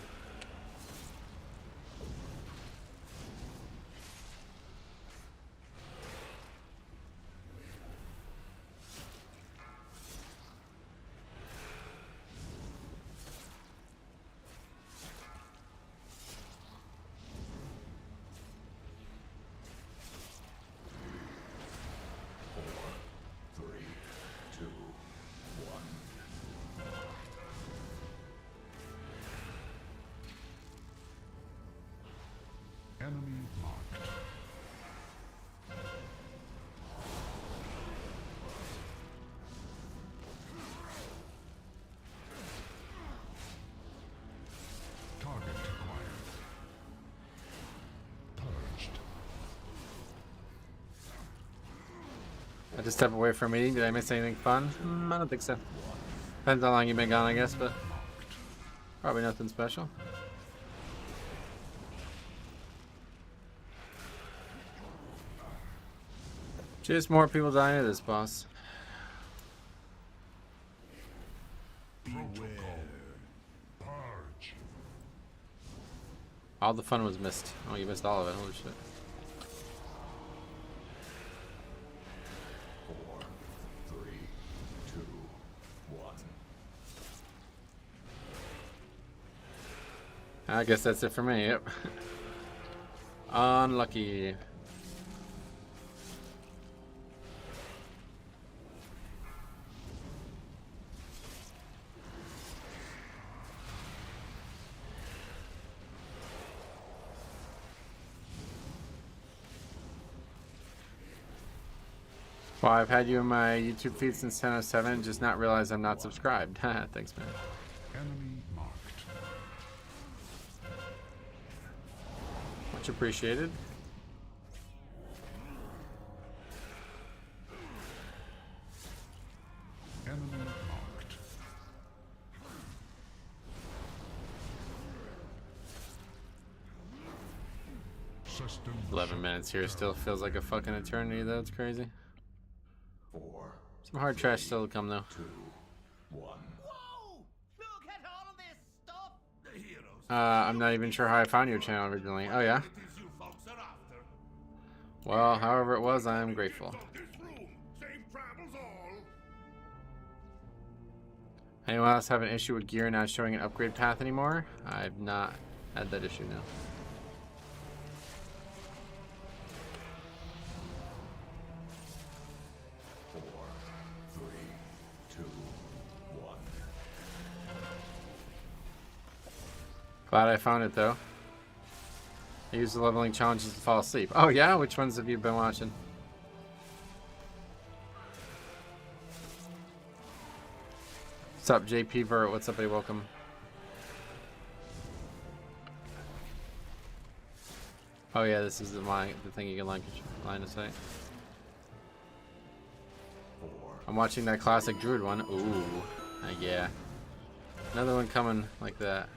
Enemy marked. Target acquired. Purged. I just step away from a meeting. Did I miss anything fun? I don't think so. Depends how long you've been gone, I guess, but probably nothing special. Just more people dying to this boss. Beware. Purge. All the fun was missed. Oh, you missed all of it. Holy shit. 4, 3, 2, 1. I guess that's it for me. Yep. Unlucky. Well, I've had you in my YouTube feed since 10:07, just not realized I'm not subscribed. Thanks, man. Enemy marked. Much appreciated. Enemy marked. System 11 minutes here still feels like a fucking eternity, though. It's crazy. 4, Some hard trash still to come, though. 2, 1. Whoa! Look at all of this stuff! The heroes. I'm not even sure how I found your channel originally. Oh, yeah? It is you folks are after. Well, however it was, I am grateful. This room, safe travels all. Anyone else have an issue with gear not showing an upgrade path anymore? I've not had that issue, no. Glad I found it, though. I use the leveling challenges to fall asleep. Oh, yeah? Which ones have you been watching? What's up, JP Vert? What's up, buddy? Welcome. Oh, yeah, this is the thing you can line of sight. I'm watching that classic Druid one. Ooh. Yeah. Another one coming like that.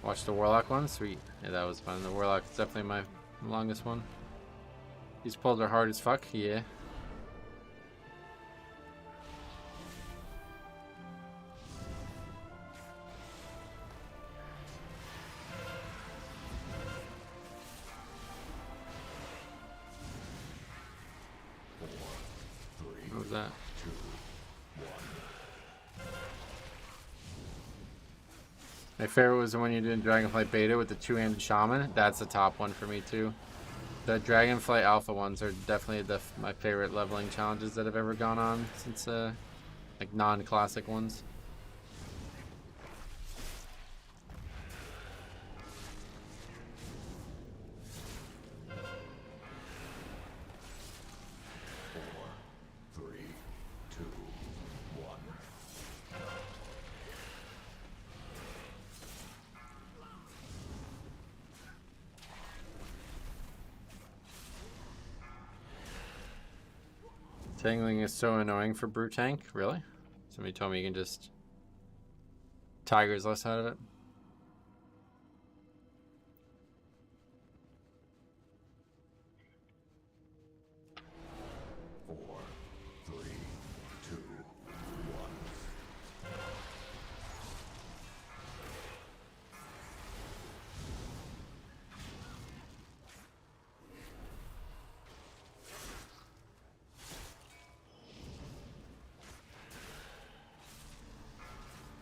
Watch the Warlock one? Sweet. Yeah, that was fun. The Warlock is definitely my longest one. These pulls are hard as fuck. Yeah. What was that? My favorite was the one you did in Dragonflight Beta with the two-handed shaman. That's the top one for me too. The Dragonflight Alpha ones are definitely my favorite leveling challenges that have ever gone on since like non-classic ones. Tangling is so annoying for Brute Tank. Really? Somebody told me you can just Tiger's less out of it.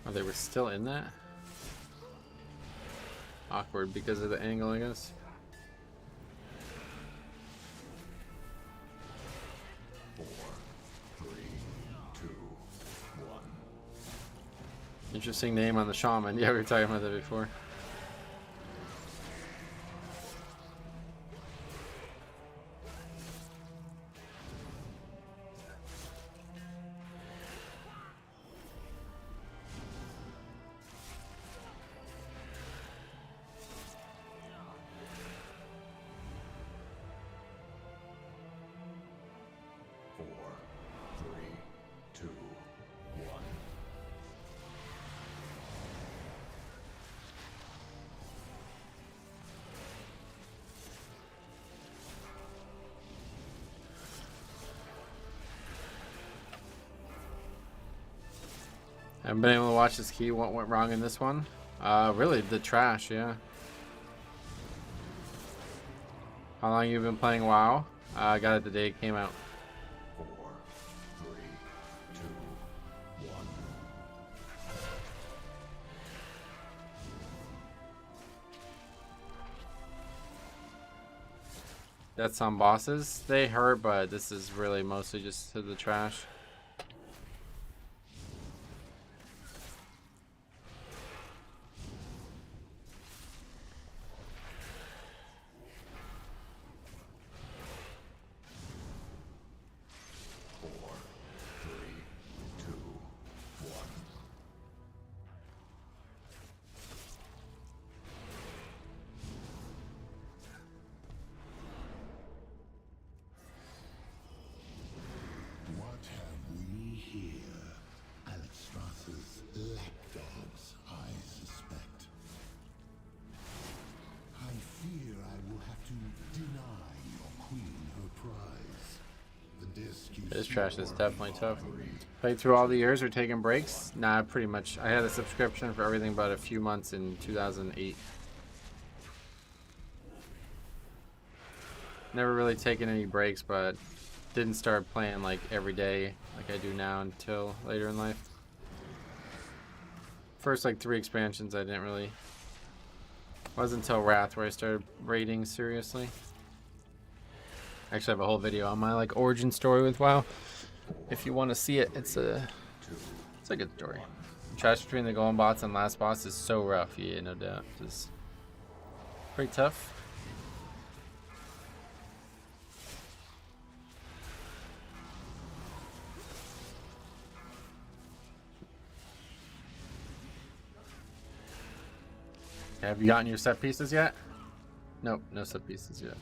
Oh, they were still in that? Awkward because of the angle, I guess. Interesting name on the shaman. Yeah, we were talking about that before. I haven't been able to watch this key. What went wrong in this one? Really, the trash, yeah. How long you been playing WoW? I got it the day it came out. 4, 3, 2, 1. That's on bosses. They hurt, but this is really mostly just to the trash. This trash is definitely tough. Played through all the years or taking breaks? Nah, pretty much. I had a subscription for everything but a few months in 2008. Never really taken any breaks, but didn't start playing like every day like I do now until later in life. First like 3 expansions I didn't really. It wasn't until Wrath where I started raiding seriously. I actually have a whole video on my like origin story with WoW. If you want to see it, it's a good story. The trash between the golem bots and last boss is so rough, yeah, no doubt. It's pretty tough. Have you gotten your set pieces yet? Nope, no set pieces yet.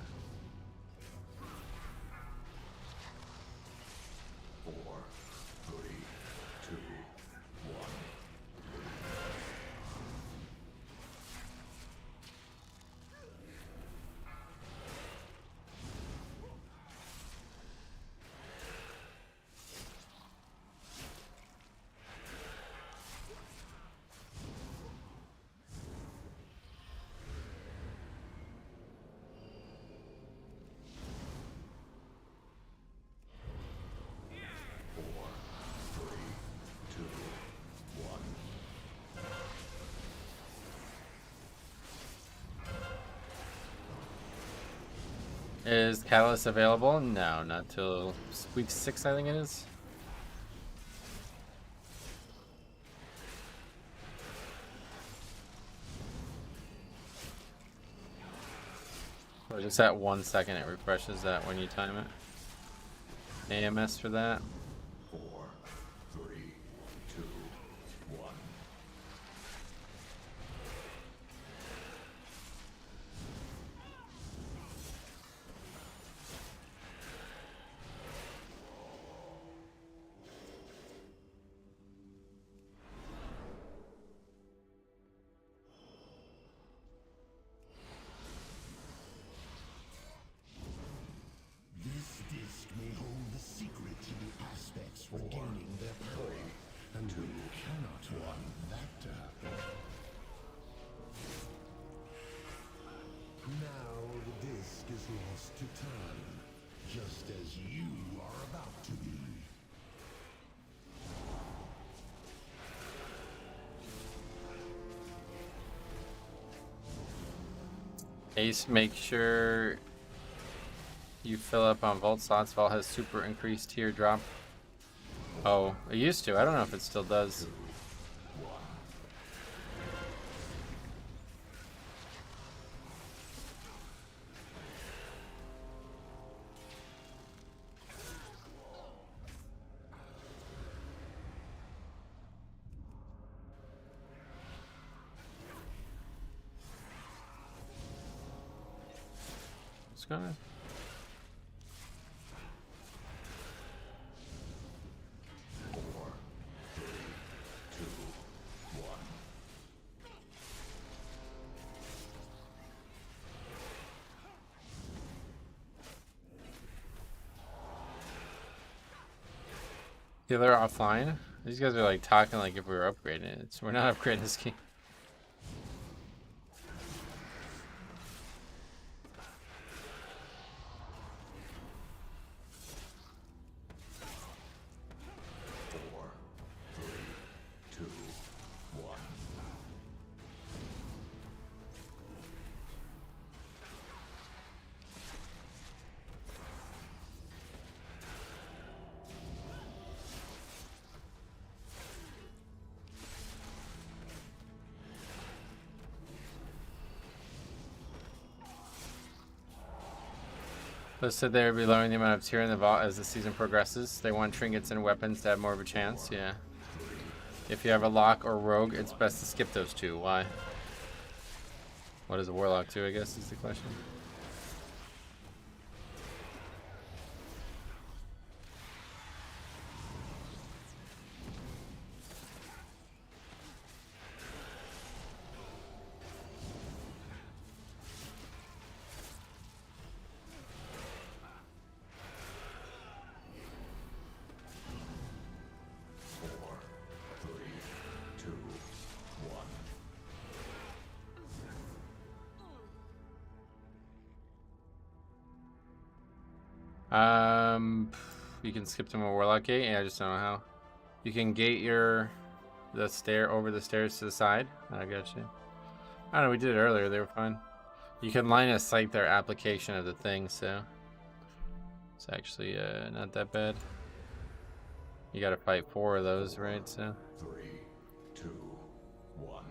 Is Catalyst available? No, not till week 6, I think it is. Or just at 1 second it refreshes that when you time it. AMS for that. 4, 3, 2, 1. This disc may hold the secret to the aspects for gaining their power, and you cannot want that to happen. Now the disc is lost to time, just as you are about to be. Ace, make sure you fill up on vault slots. Vault has super increased tier drop. Oh, it used to. I don't know if it still does. It's gonna. Yeah, they're offline. These guys are like talking like if we were upgrading it. We're not upgrading this game. They said they would be lowering the amount of tier in the vault as the season progresses. They want trinkets and weapons to have more of a chance, yeah. If you have a lock or rogue, it's best to skip those two. Why? What does a warlock do, I guess, is the question. You can skip to a warlock gate. Yeah, I just don't know how. You can gate the stair over the stairs to the side. I got you. I don't know. We did it earlier. They were fine. You can line of sight their application of the thing, so it's actually not that bad. You got to fight 4 of those, right? So 3, 2, 1.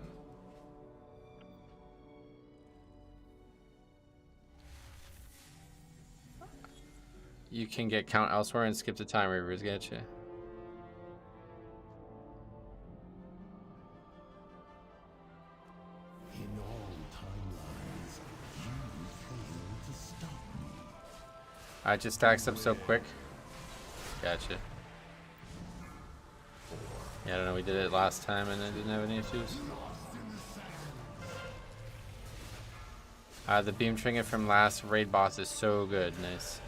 you can get count elsewhere and skip the time reavers. Gotcha. In all timelines, you failed to stop me. I just stacks up so quick. Gotcha. Yeah, I don't know. We did it last time and I didn't have any issues. The beam trinket from last raid boss is so good. Nice.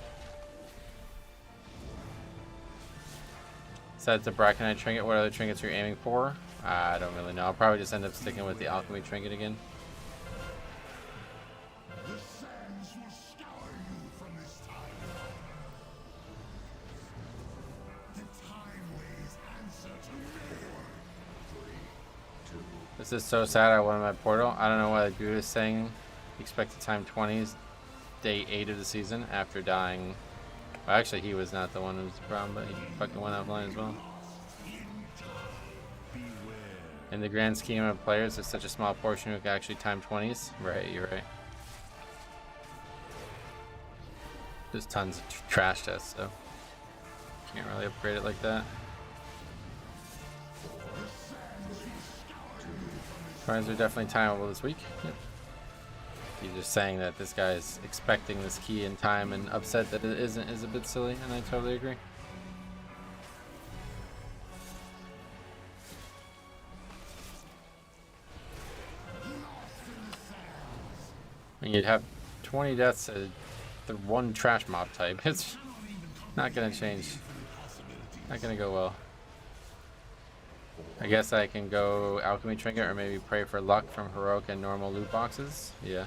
Besides the Braconite trinket, what other trinkets are you aiming for? I don't really know. I'll probably just end up sticking with the alchemy trinket again. The sands will scour you from this timeline. The timeways answer to more. 3, 2. This is so sad. I won my portal. I don't know why the dude is saying expected time 20s, day 8 of the season after dying. Well, actually, he was not the one who was the problem, but he fucking went offline as well. In the grand scheme of players, it's such a small portion who can actually time 20s. Right, you're right. There's tons of trash tests, so can't really upgrade it like that. Primes are definitely timeable this week. Yep. He's just saying that this guy is expecting this key in time and upset that it isn't is a bit silly, and I totally agree. And you'd have 20 deaths at the one trash mob type. It's not gonna change. Not gonna go well. I guess I can go alchemy trinket or maybe pray for luck from heroic and normal loot boxes. Yeah.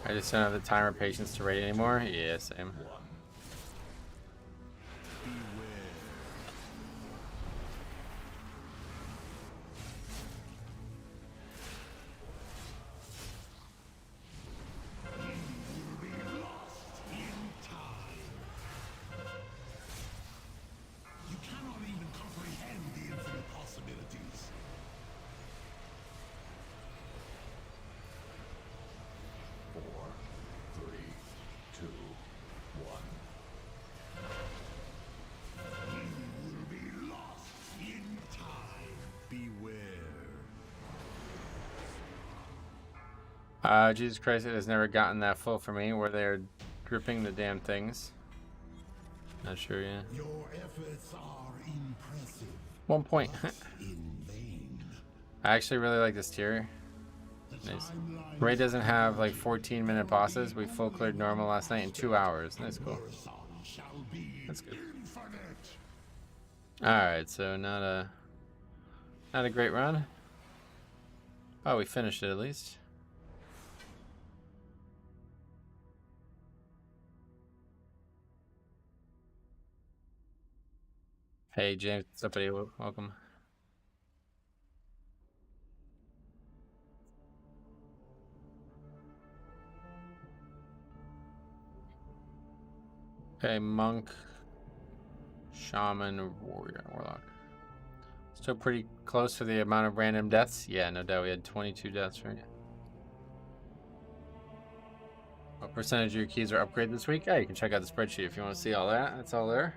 I just don't have the time or patience to raid anymore. Yeah, same. You cannot even comprehend the infinite possibilities. 4, 3, 2, 1. You will be lost in time. Beware. Jesus Christ, it has never gotten that full for me where they're gripping the damn things. Not sure yet. Your efforts are impressive. 1 point. In vain. I actually really like this tier. Nice. Raid doesn't have like 14-minute bosses. We full cleared normal last night in 2 hours. That's cool. That's good. Alright, so not a great run. Oh, we finished it at least. Hey James, what's up buddy? Welcome. Okay, monk, shaman, warrior, warlock. Still pretty close for the amount of random deaths. Yeah, no doubt. We had 22 deaths, right? What percentage of your keys are upgraded this week? Yeah, you can check out the spreadsheet if you want to see all that. That's all there.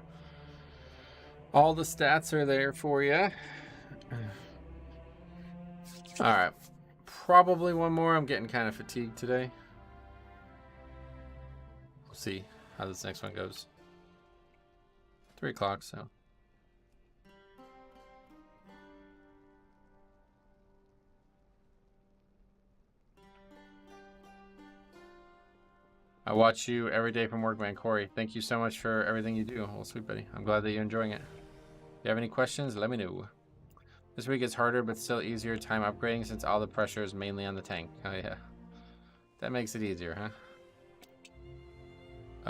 All the stats are there for you. All right. Probably one more. I'm getting kind of fatigued today. We'll see how this next one goes. 3 o'clock, so. I watch you every day from work, man. Corey, thank you so much for everything you do. Well, sweet buddy. I'm glad that you're enjoying it. If you have any questions, let me know. This week is harder, but still easier time upgrading since all the pressure is mainly on the tank. Oh, yeah. That makes it easier, huh?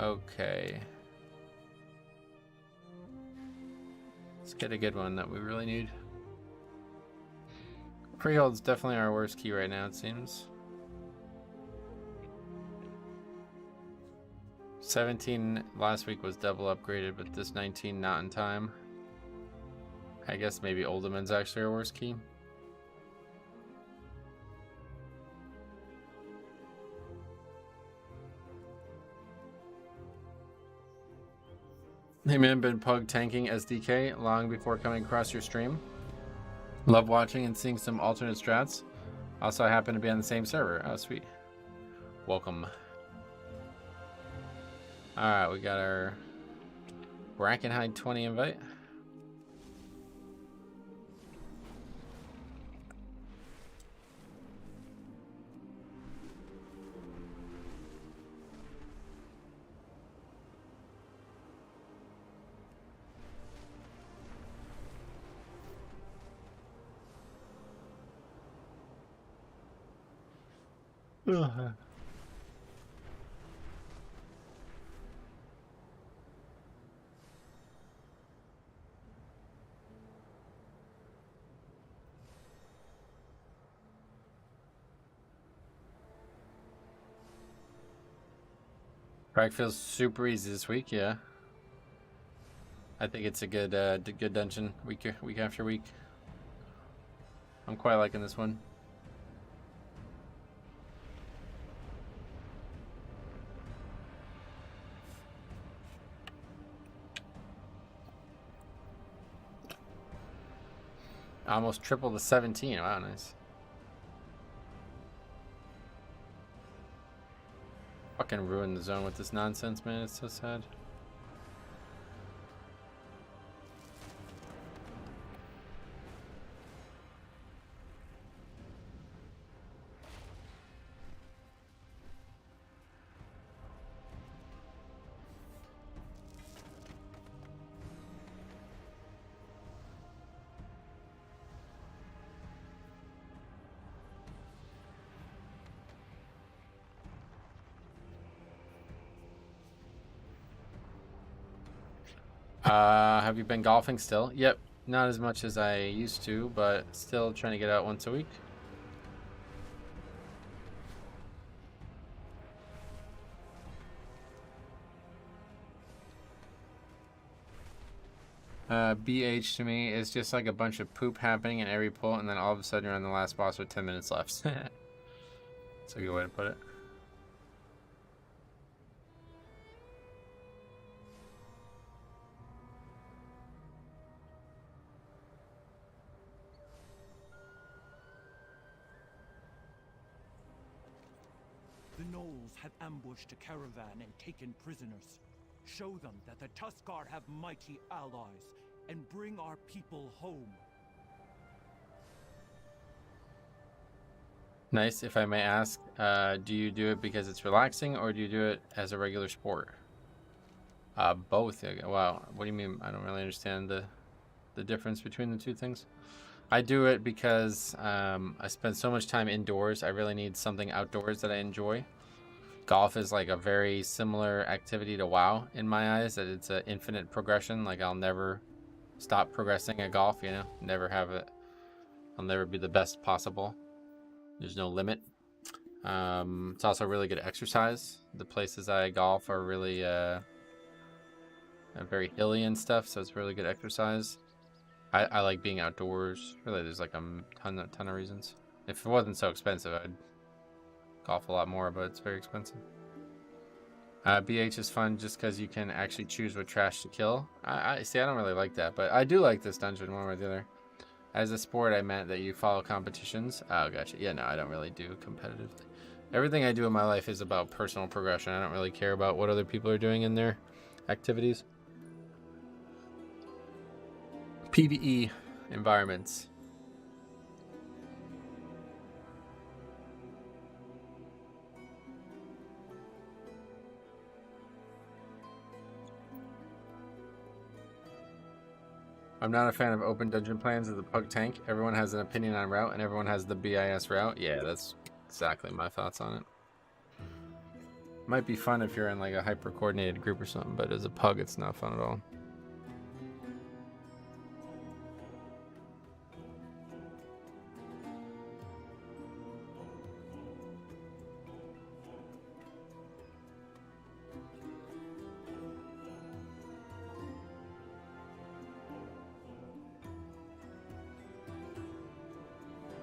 Okay. Let's get a good one that we really need. Freehold's definitely our worst key right now, it seems. 17 last week was double upgraded, but this 19 not in time. I guess maybe Oldman's actually our worst key. Hey man, been pug tanking SDK long before coming across your stream. Love watching and seeing some alternate strats. Also, I happen to be on the same server. Oh, sweet. Welcome. Alright, we got our Brackenhide 20 invite. Ugh. Crack feels super easy this week, yeah. I think it's a good good dungeon week after week. I'm quite liking this one. Almost triple the 17. Wow, nice. Fucking ruined the zone with this nonsense, man. It's so sad. Have you been golfing still? Yep, not as much as I used to, but still trying to get out once a week. BH to me is just like a bunch of poop happening in every pull, and then all of a sudden you're on the last boss with 10 minutes left. That's a good way to put it. The gnolls have ambushed a caravan and taken prisoners. Show them that the Tuskar have mighty allies, and bring our people home. Nice, if I may ask, do you do it because it's relaxing, or do you do it as a regular sport? Both. Wow, what do you mean? I don't really understand the difference between the two things. I do it because I spend so much time indoors. I really need something outdoors that I enjoy. Golf is like a very similar activity to WoW in my eyes, that it's an infinite progression. Like I'll never stop progressing at golf, you know, never have it. I'll never be the best possible. There's no limit. It's also really good exercise. The places I golf are really very hilly and stuff, so it's really good exercise. I like being outdoors. Really, there's like a ton of reasons. If it wasn't so expensive, I'd golf a lot more, but it's very expensive. BH is fun just because you can actually choose what trash to kill. I see, I don't really like that, but I do like this dungeon one way or the other. As a sport, I meant that you follow competitions. Oh, gotcha. Yeah, no, I don't really do competitive. Everything I do in my life is about personal progression. I don't really care about what other people are doing in their activities. PvE environments. I'm not a fan of open dungeon plans of the pug tank. Everyone has an opinion on route, and everyone has the BIS route. Yeah, that's exactly my thoughts on it. Might be fun if you're in like a hyper-coordinated group or something, but as a pug, it's not fun at all.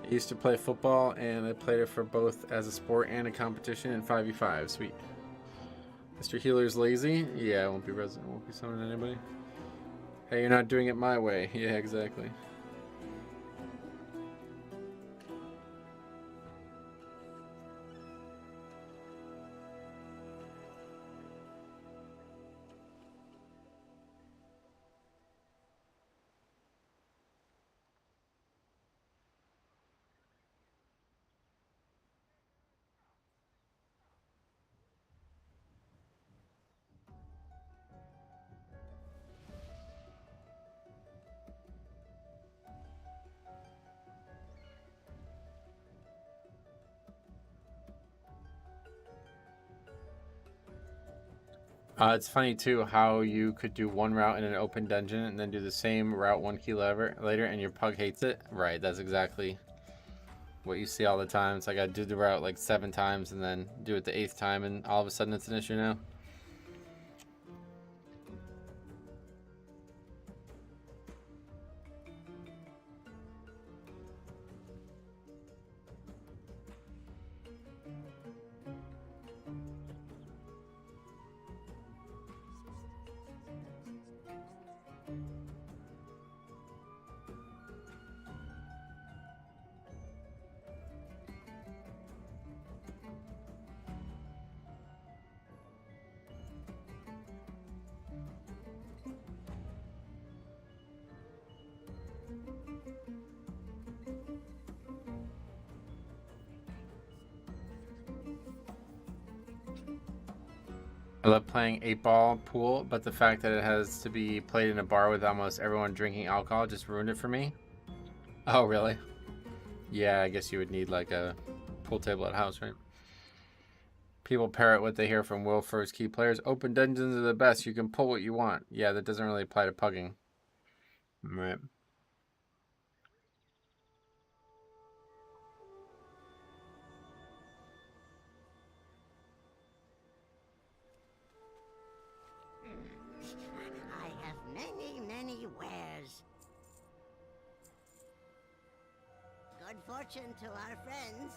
I used to play football, and I played it for both as a sport and a competition in 5v5. Sweet. Mr. Healer's lazy? Yeah, I won't be resident. Won't be summoning anybody. Hey, you're not doing it my way. Yeah, exactly. It's funny too how you could do one route in an open dungeon and then do the same route 1 key later and your pug hates it. Right, that's exactly what you see all the time. It's like I do the route like 7 times and then do it the 8th time and all of a sudden it's an issue now. I love playing 8-ball pool, but the fact that it has to be played in a bar with almost everyone drinking alcohol just ruined it for me. Oh, really? Yeah, I guess you would need like a pool table at house, right? People parrot what they hear from Will First Key players. Open dungeons are the best. You can pull what you want. Yeah, that doesn't really apply to pugging. Right. I have many wares. Good fortune to our friends.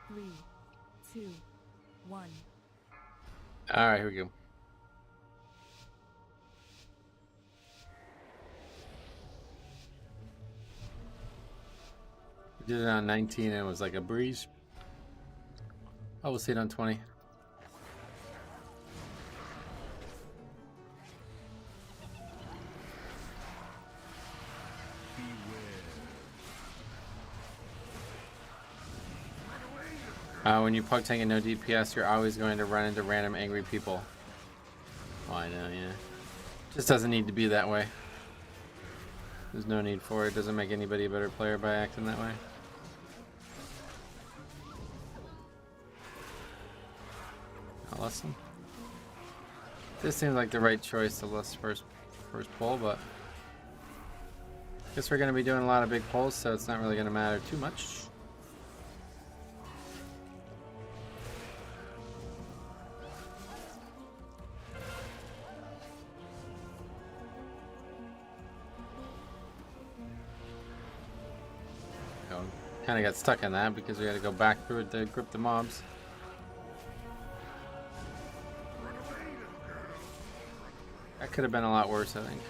Three, two, one. All right, here we go. We did it on 19 and it was like a breeze. Oh, we'll see it on 20. When you pug tank and no DPS, you're always going to run into random angry people. Oh, I know, yeah. Just doesn't need to be that way. There's no need for it. Doesn't make anybody a better player by acting that way. Oh, listen. This seems like the right choice to list first pull, but I guess we're going to be doing a lot of big pulls, so it's not really going to matter too much. Kind of got stuck in that because we had to go back through it to grip the mobs. That could have been a lot worse, I think.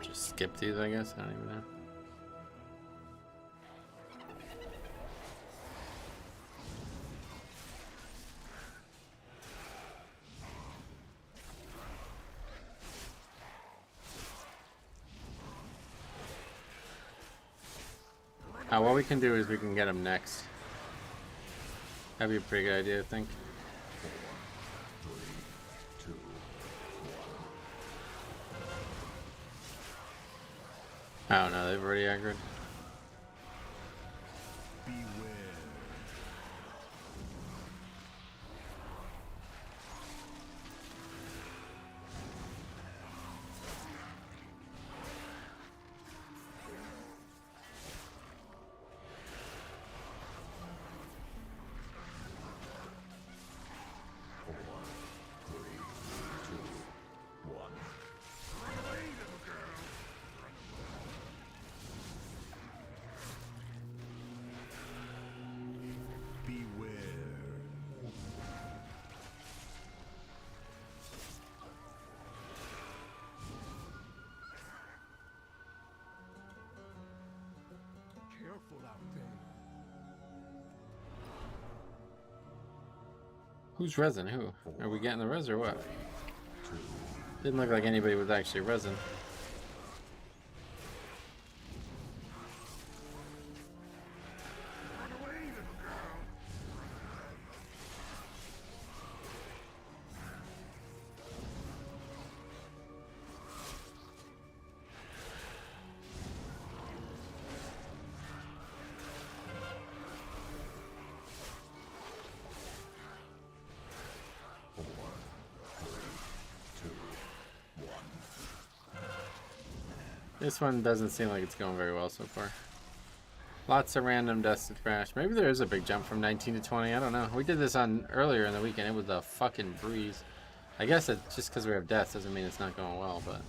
Just skip these, I guess. I don't even know. What we can do is we can get him next. That'd be a pretty good idea, I think. I don't know, they've already aggroed. Who's resin? Who? Are we getting the res or what? Didn't look like anybody was actually resin. This one doesn't seem like it's going very well so far. Lots of random deaths to crash. Maybe there is a big jump from 19 to 20. I don't know. We did this on earlier in the weekend. It was a fucking breeze. I guess it's just because we have deaths doesn't mean it's not going well, but.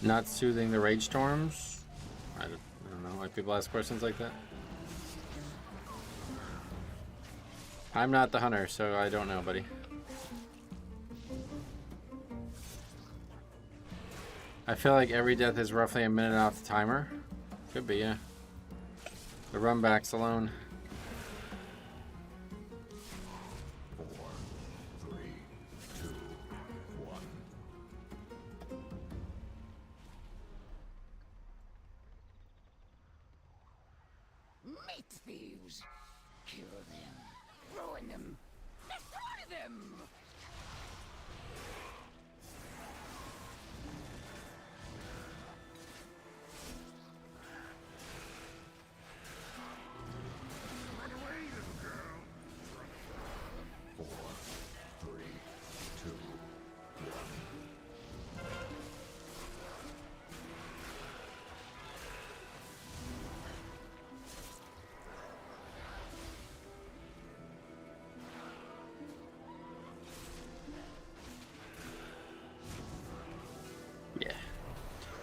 Not soothing the rage storms? I don't know why people ask questions like that. I'm not the hunter, so I don't know, buddy. I feel like every death is roughly a minute off the timer. Could be, yeah. The run backs alone. Thieves. Kill them. Ruin them. Destroy them. Run away, little girl. 4, 3, 2, 1.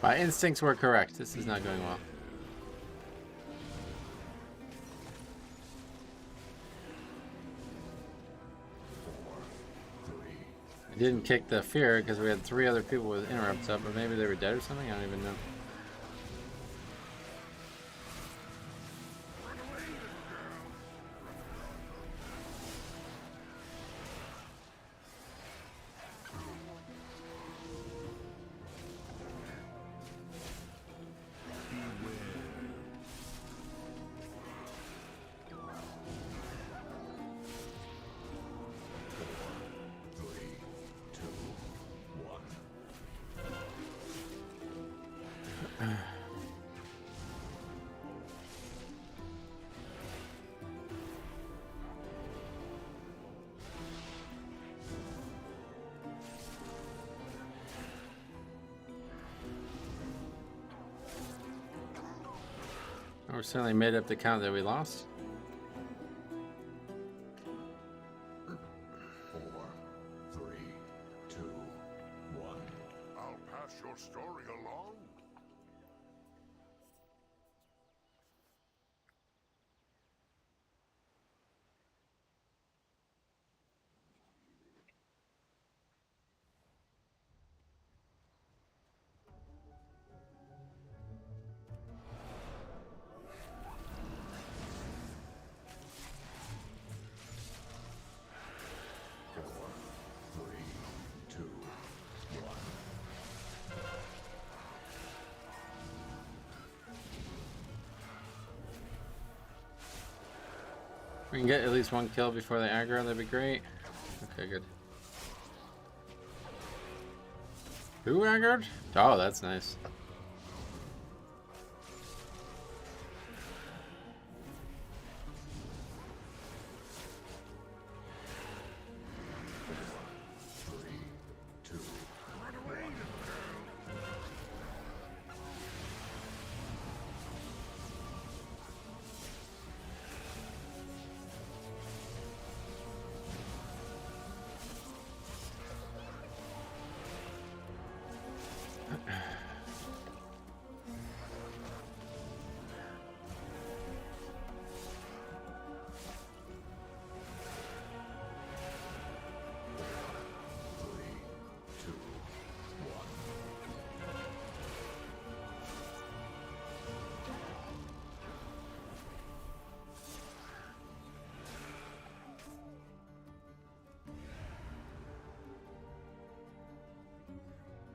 My instincts were correct. This is not going well. I didn't kick the fear because we had 3 other people with interrupts up, but maybe they were dead or something? I don't even know. We certainly made up the count that we lost. 4, 3, 2, 1. I'll pass your story along. We can get at least one kill before they aggro, that'd be great. Okay, good. Who aggroed? Oh, that's nice.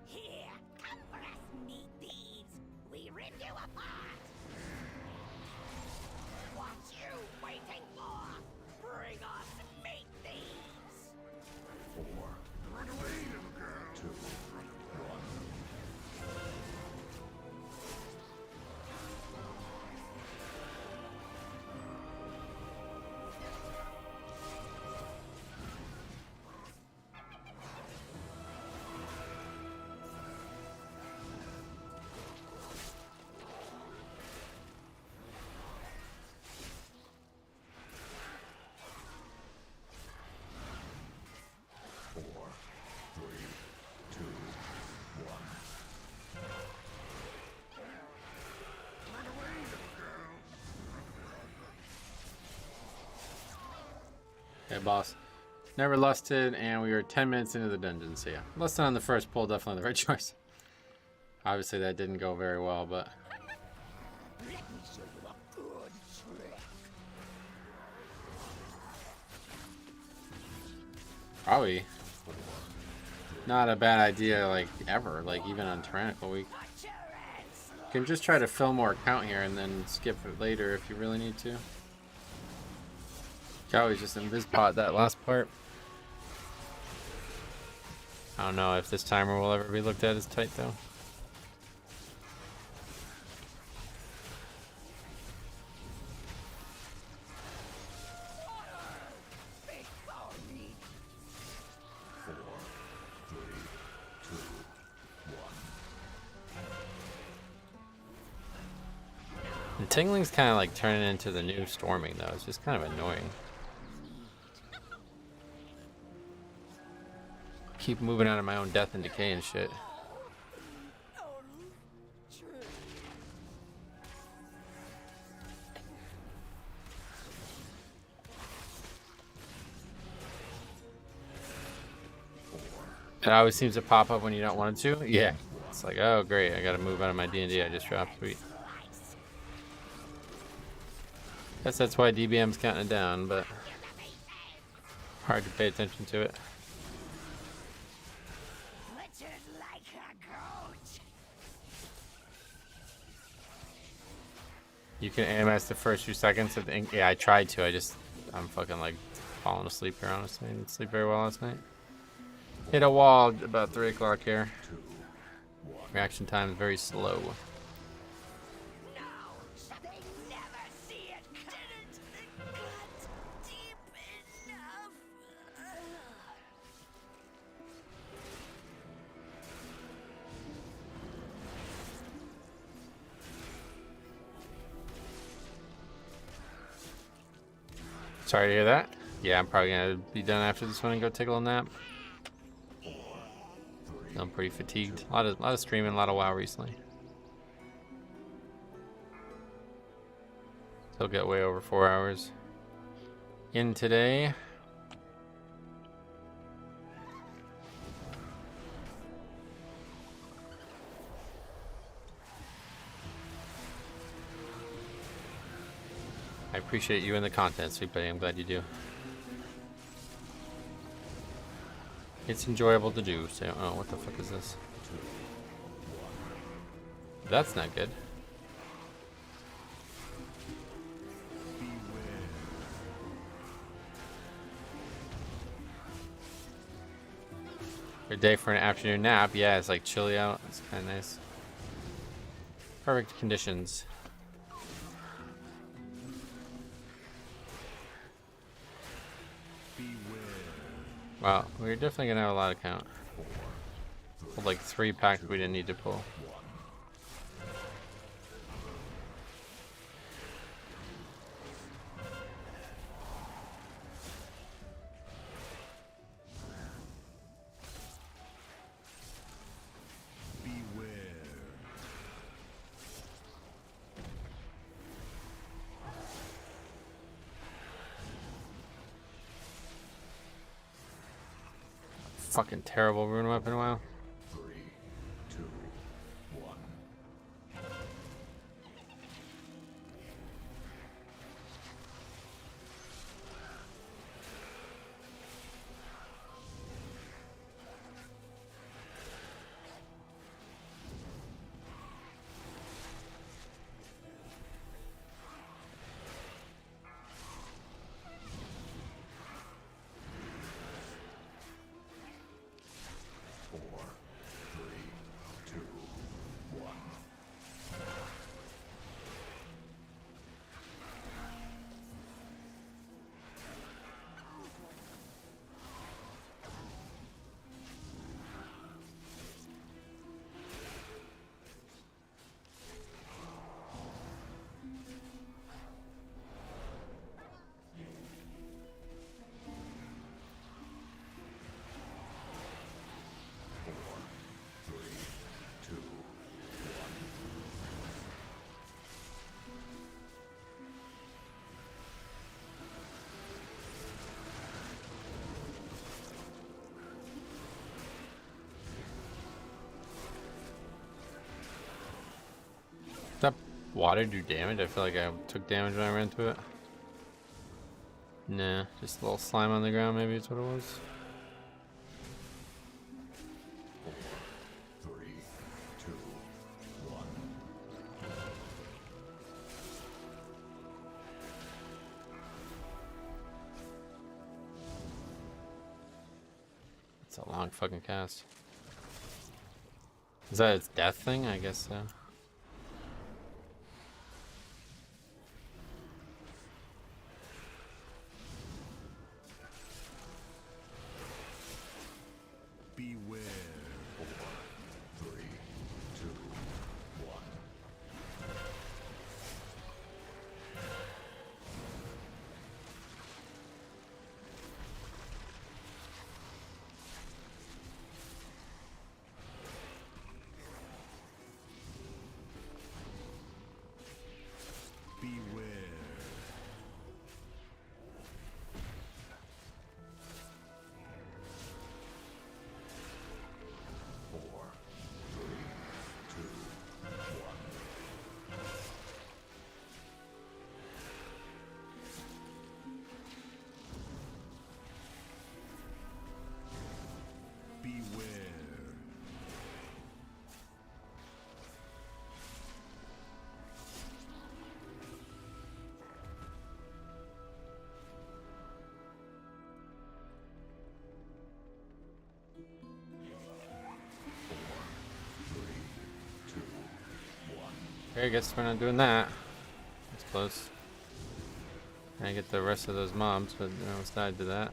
Here, come for us, meat thieves. We rip you apart. What you waiting for? Bring us meat thieves. 4, 2, 1. Okay, boss. Never lusted, and we were 10 minutes into the dungeon, so yeah. Lusted on the first pull, definitely the right choice. Obviously that didn't go very well, but... Let me show you a good trick. Probably not a bad idea, like, ever. Like, even on Tyrannical Week. You can just try to fill more count here and then skip it later if you really need to. You can always just invis-pot that last part. I don't know if this timer will ever be looked at as tight, though. The tingling's kind of like turning into the new storming, though. It's just kind of annoying. Keep moving out of my own death and decay and shit. It always seems to pop up when you don't want it to. Yeah. It's like, oh great, I gotta move out of my D&D I just dropped. Sweet. Guess that's why DBM's counting it down, but hard to pay attention to it. You can AMS the first few seconds of the ink. Yeah, I tried to. I'm fucking like falling asleep here, honestly. I didn't sleep very well last night. Hit a wall about 3 o'clock here. Reaction time is very slow. Sorry to hear that. Yeah, I'm probably gonna be done after this one and go take a little nap. I'm pretty fatigued. A lot of streaming, a lot of WoW recently. So I'll get way over 4 hours in today. I appreciate you and the content, Sweet Buddy. I'm glad you do. It's enjoyable to do. So, oh, what the fuck is this? That's not good. Good day for an afternoon nap. Yeah, it's like chilly out. It's kind of nice. Perfect conditions. Wow, we're definitely gonna have a lot of count. Pulled like 3 packs we didn't need to pull. Fucking terrible rune weapon. Wow. 3, 2, 1. Does that water do damage? I feel like I took damage when I ran through it. Nah, just a little slime on the ground, maybe it's what it was. 4, 3, 2, 1. It's a long fucking cast. Is that its death thing? I guess so. Beware. 4, 3, 2, 1. Beware. Okay, I guess we're not doing that. That's close. I get the rest of those mobs, but I almost died to that.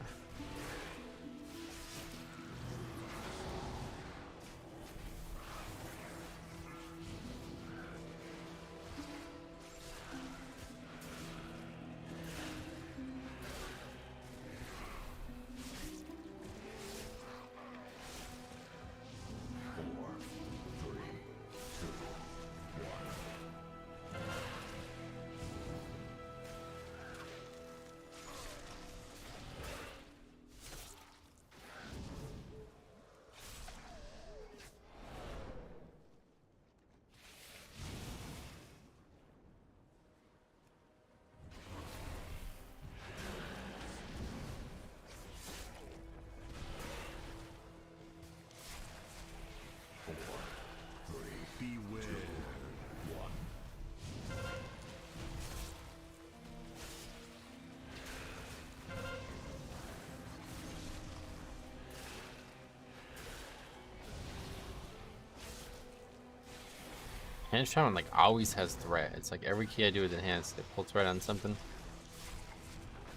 Hand Shaman like always has threat. It's like every key I do with enhanced, it pull threat on something.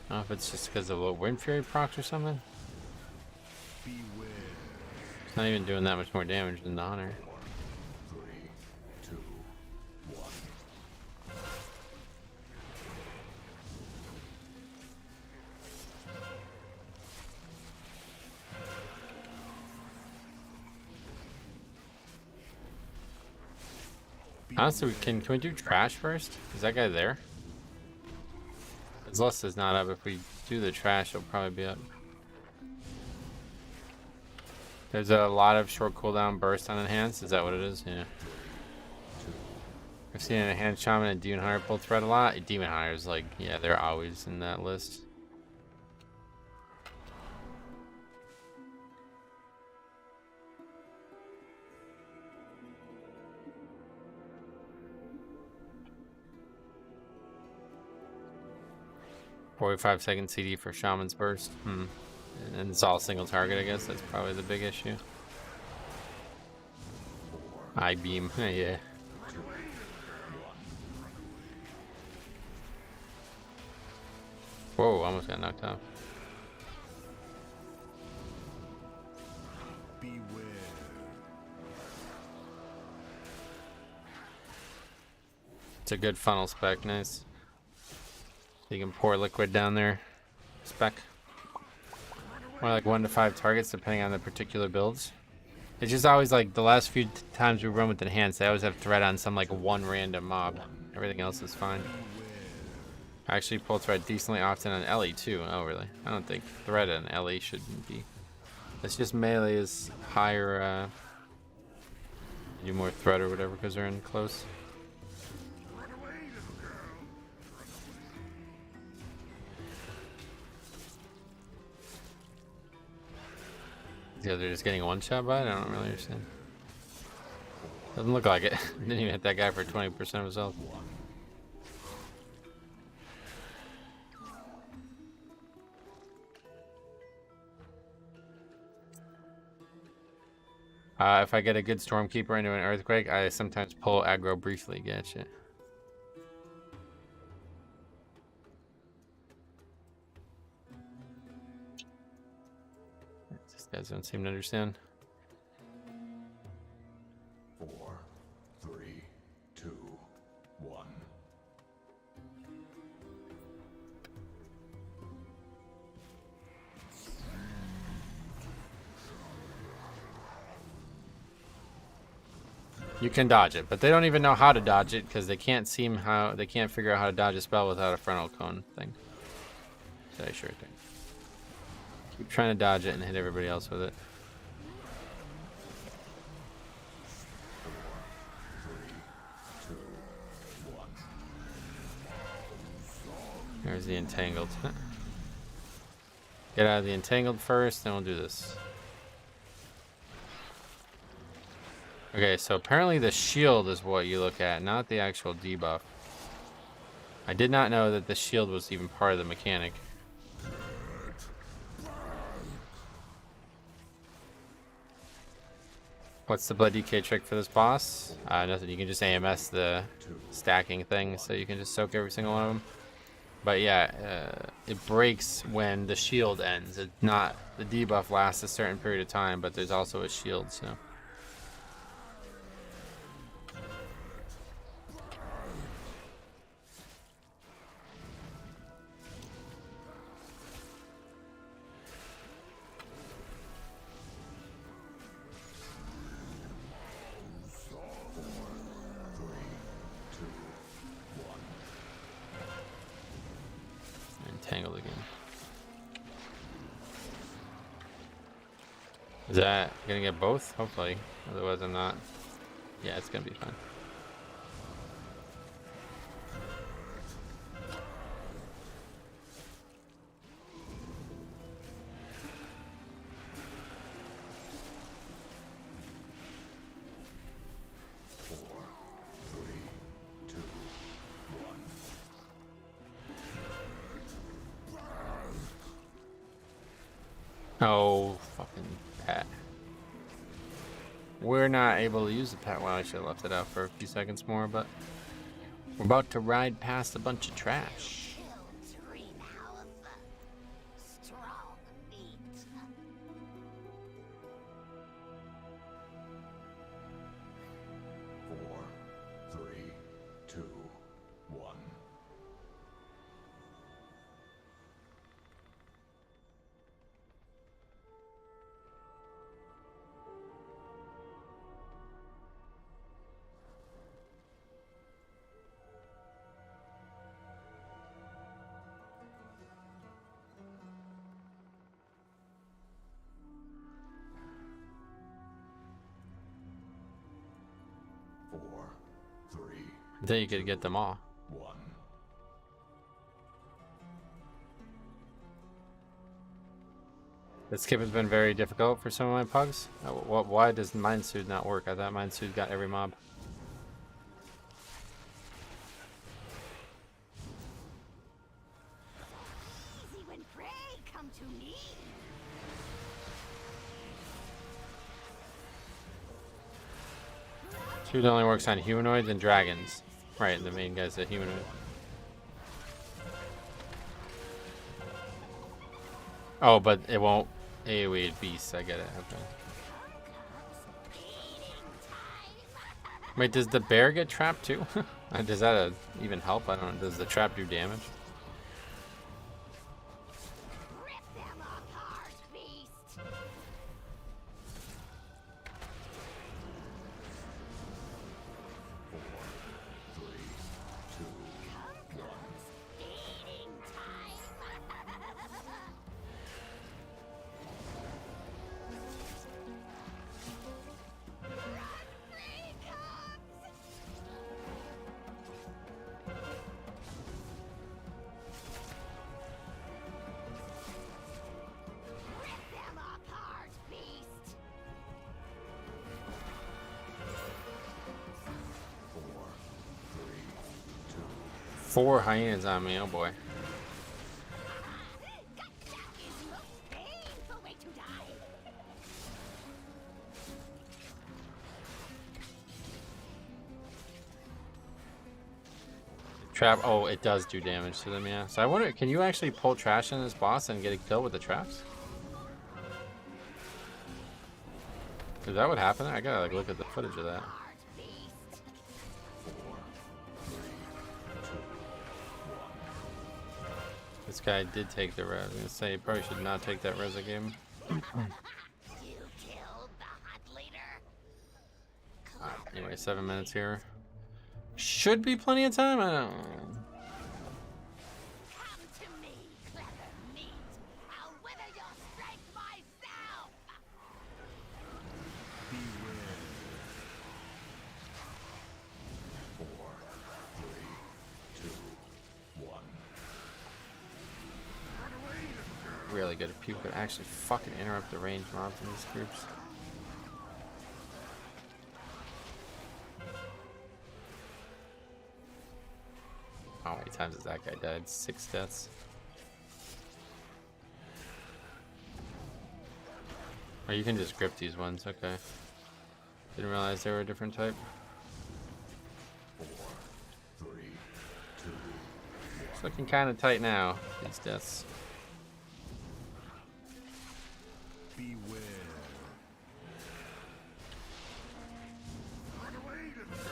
I don't know if it's just because of a Wind Fury procs or something. It's not even doing that much more damage than the Hunter. 3, 2, 1. Honestly, can we do trash first? Is that guy there? His list is not up. If we do the trash, it'll probably be up. There's a lot of short cooldown burst on enhanced. Is that what it is? Yeah. I've seen an enhanced shaman and demon hunter pull threat a lot. Demon hunters, like, yeah, they're always in that list. "45-second CD for Shaman's Burst." And it's all single target, I guess. That's probably the big issue. I beam, yeah. Whoa, almost got knocked off. It's a good funnel spec, nice. You can pour liquid down there. Spec. More like 1 to 5 targets depending on the particular builds. It's just always like the last few times we run with enhanced, they always have threat on some like one random mob. Everything else is fine. I actually pull threat decently often on Ellie too. Oh really? I don't think threat on Ellie shouldn't be. It's just melee is higher, do more threat or whatever because they're in close. Yeah, they're just getting one shot by it? I don't really understand. Doesn't look like it. Didn't even hit that guy for 20% of his health. If I get a good Stormkeeper into an Earthquake, I sometimes pull aggro briefly. Gotcha. These guys don't seem to understand. 4, 3, 2, 1. You can dodge it, but they don't even know how to dodge it because they can't figure out how to dodge a spell without a frontal cone thing. So I sure think. Keep trying to dodge it and hit everybody else with it. 4, 3, 2, 1. There's the entangled. Get out of the entangled first, then we'll do this. Okay, so apparently the shield is what you look at, not the actual debuff. I did not know that the shield was even part of the mechanic. What's the blood DK trick for this boss? Nothing, you can just AMS the stacking thing, so you can just soak every single one of them. But yeah, it breaks when the shield ends. It's not, the debuff lasts a certain period of time, but there's also a shield, so. Entangled again. Is that gonna get both? Hopefully. Otherwise I'm not. Yeah, it's gonna be fine. Oh, fucking bat. we're not able to use the pet. Well, I should have left it out for a few seconds more, but we're about to ride past a bunch of trash. Strong meat. 4, 3, 2, 1. Then you could get them all. 1. This skip has been very difficult for some of my pugs. Why does Mind Soothe not work? I thought Mind Soothe got every mob. Easy when prey come to me. Soothe only works on humanoids and dragons. Right, the main guy's a humanoid. Oh, but it won't AoE beasts. I get it. Okay. Wait, does the bear get trapped too? Does that even help? I don't know. Does the trap do damage? Rip them apart, beast. 4, 3, 2, 1. Eating time. Run, free cubs. Rip them apart, beast. 4, 3, 2. 4 hyenas on me. Oh boy. Gotcha is the most painful way to die. Trap. Oh, it does do damage to them. Yeah. So I wonder, can you actually pull trash in this boss and get a kill with the traps? Is that what happened? I gotta like look at the footage of that. Apart, beast. 4, 3, 2, 1. This guy did take the res. I was gonna say, he probably should not take that res game. You killed the hunt leader. Anyway, 7 minutes here. Should be plenty of time. I don't know. Come to me, clever meat. I'll wither your strength myself. Beware. 4, 3, 2, 1. Really good if people could actually fucking interrupt the range mobs in these groups. How many times has that guy died? 6 deaths. Oh, you can just grip these ones. Okay. Didn't realize they were a different type. 4, 3, 2. It's looking kind of tight now, these deaths. Beware. Run away, little girl.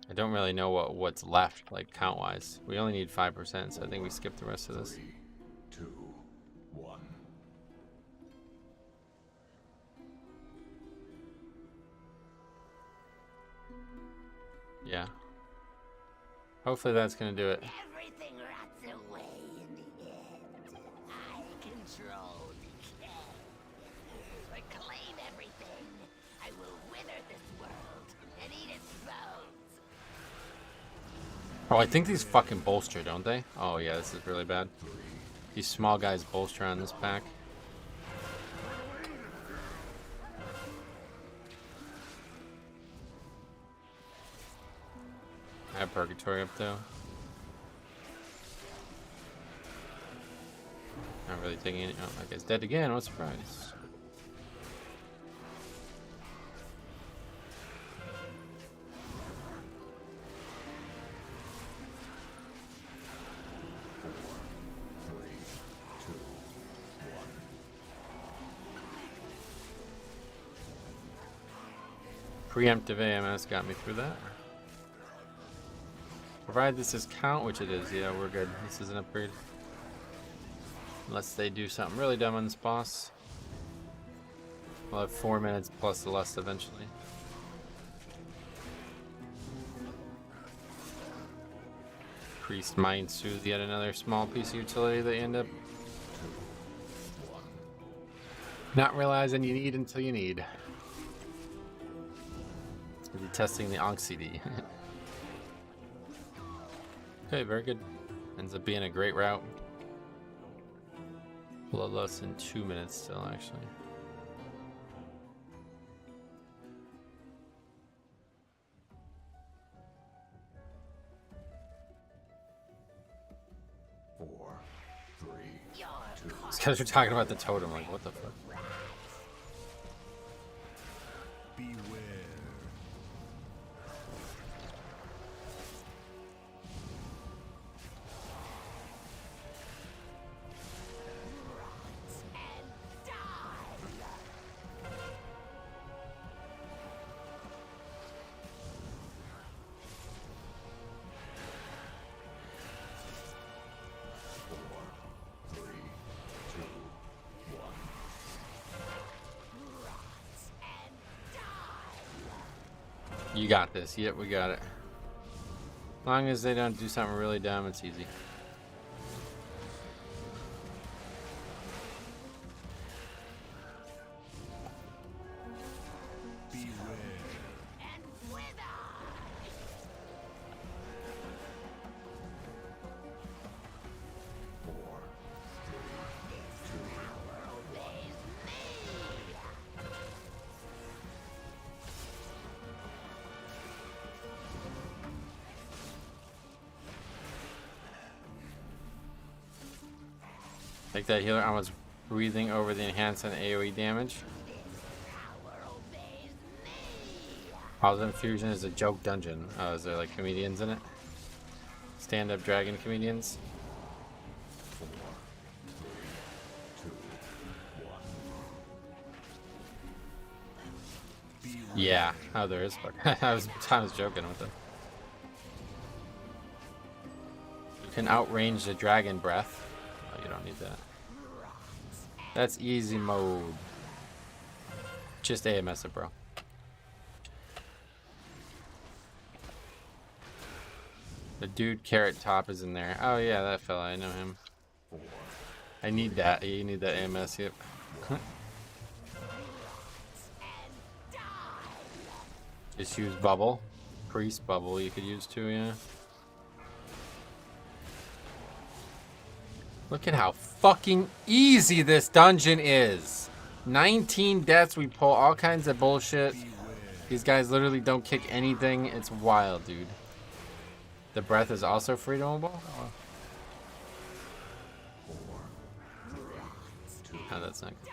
I don't really know what's left, like count-wise. We only need 5%, so I think we skip the rest of this. 3, 2, 1. Yeah. Hopefully that's gonna do it. Everything rots away in the end. I control decay. Reclaim everything. I will wither this world and eat its bones. Oh, I think these fucking bolster, don't they? Oh yeah, this is really bad. These small guys bolster on this pack. I have Purgatory up though. Not really taking any. Oh, that guy's dead again. What a surprise. Preemptive AMS got me through that. Provide this is count, which it is. Yeah, we're good. This is an upgrade. Unless they do something really dumb on this boss. We'll have 4 minutes plus the lust eventually. Priest might soothe yet another small piece of utility that you end up not realizing you need until you need. We'll be testing the Onk CD. Okay, very good. Ends up being a great route. A little less than 2 minutes still, actually. These guys are talking about the totem, like, what the fuck? You got this. Yep, we got it. As long as they don't do something really dumb, it's easy. Like that healer almost breathing over the enhanced and AoE damage. Positive Fusion is a joke dungeon. Oh, is there like comedians in it? Stand-up dragon comedians? Yeah. Oh, there is. I was joking with it. You can outrange the dragon breath. Oh, you don't need that. That's easy mode. Just AMS it, bro. The dude carrot top is in there. Oh yeah, that fella. I know him. I need that. You need that AMS. Yep. Just use bubble. Priest bubble you could use too, yeah. Look at how fucking easy this dungeon is. 19 deaths, we pull all kinds of bullshit. These guys literally don't kick anything. It's wild, dude. The breath is also free to mobile? Oh, that's not good.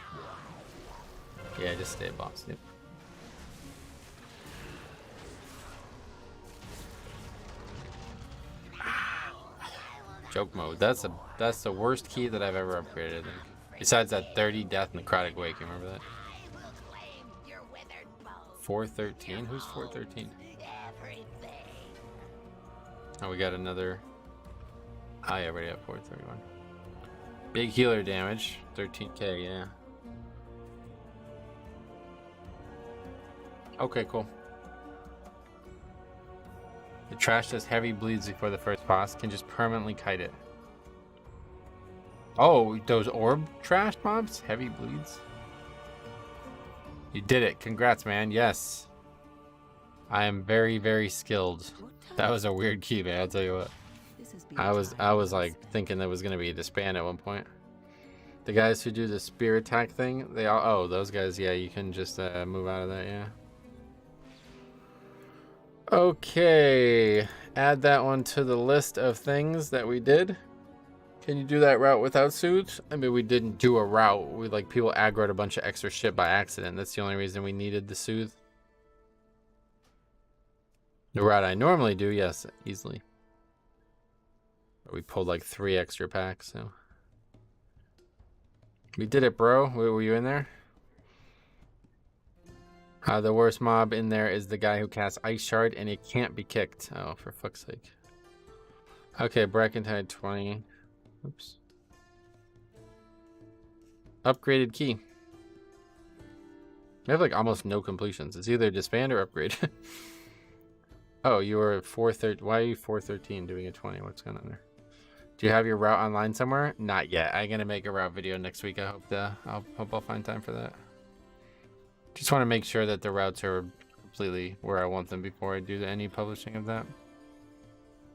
Yeah, just stay a boss. Yep. Joke mode. That's the worst key that I've ever upgraded, I think. Besides that 30 death necrotic wake, you remember that? 413? Who's 413? Oh, we got another. Oh, yeah, already at 431. Big healer damage. 13k, yeah. Okay, cool. The trash does heavy bleeds before the first boss. Can just permanently kite it. Oh, those orb trash mobs? Heavy bleeds? You did it. Congrats, man. Yes. I am very, very skilled. That was a weird key, man. I'll tell you what. I was like thinking there was going to be a disband at one point. The guys who do the spear attack thing, they all... Oh, those guys, yeah, you can just move out of that, yeah. Okay, add that one to the list of things that we did. Can you do that route without soothe? I mean, we didn't do a route. We like people aggroed a bunch of extra shit by accident. That's the only reason we needed the soothe. The route I normally do, yes, easily. But we pulled like 3 extra packs, so. We did it, bro. Were you in there? The worst mob in there is the guy who casts Ice Shard and it can't be kicked. Oh, for fuck's sake. Okay, Brackentide 20. Oops. Upgraded key. We have like almost no completions. It's either disband or upgrade. Oh, you were at 413. Why are you 413 doing a 20? What's going on there? Do you have your route online somewhere? Not yet. I'm gonna make a route video next week. I hope I'll find time for that. Just want to make sure that the routes are completely where I want them before I do any publishing of that.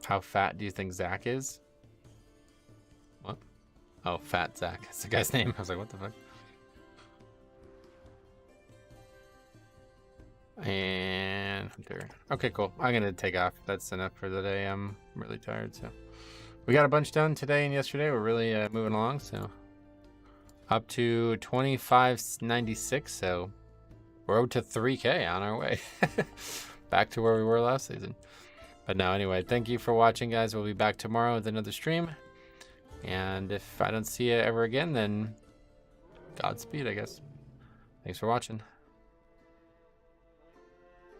How fat do you think Zach is? What? Oh, Fat Zach. That's the guy's name. I was like, what the fuck? And Hunter. Okay, cool. I'm gonna take off. That's enough for the day. I'm really tired, so we got a bunch done today and yesterday. We're really moving along, so up to 2596. So road to 3K on our way. Back to where we were last season. But no, anyway, thank you for watching, guys. We'll be back tomorrow with another stream. And if I don't see you ever again, then Godspeed, I guess. Thanks for watching.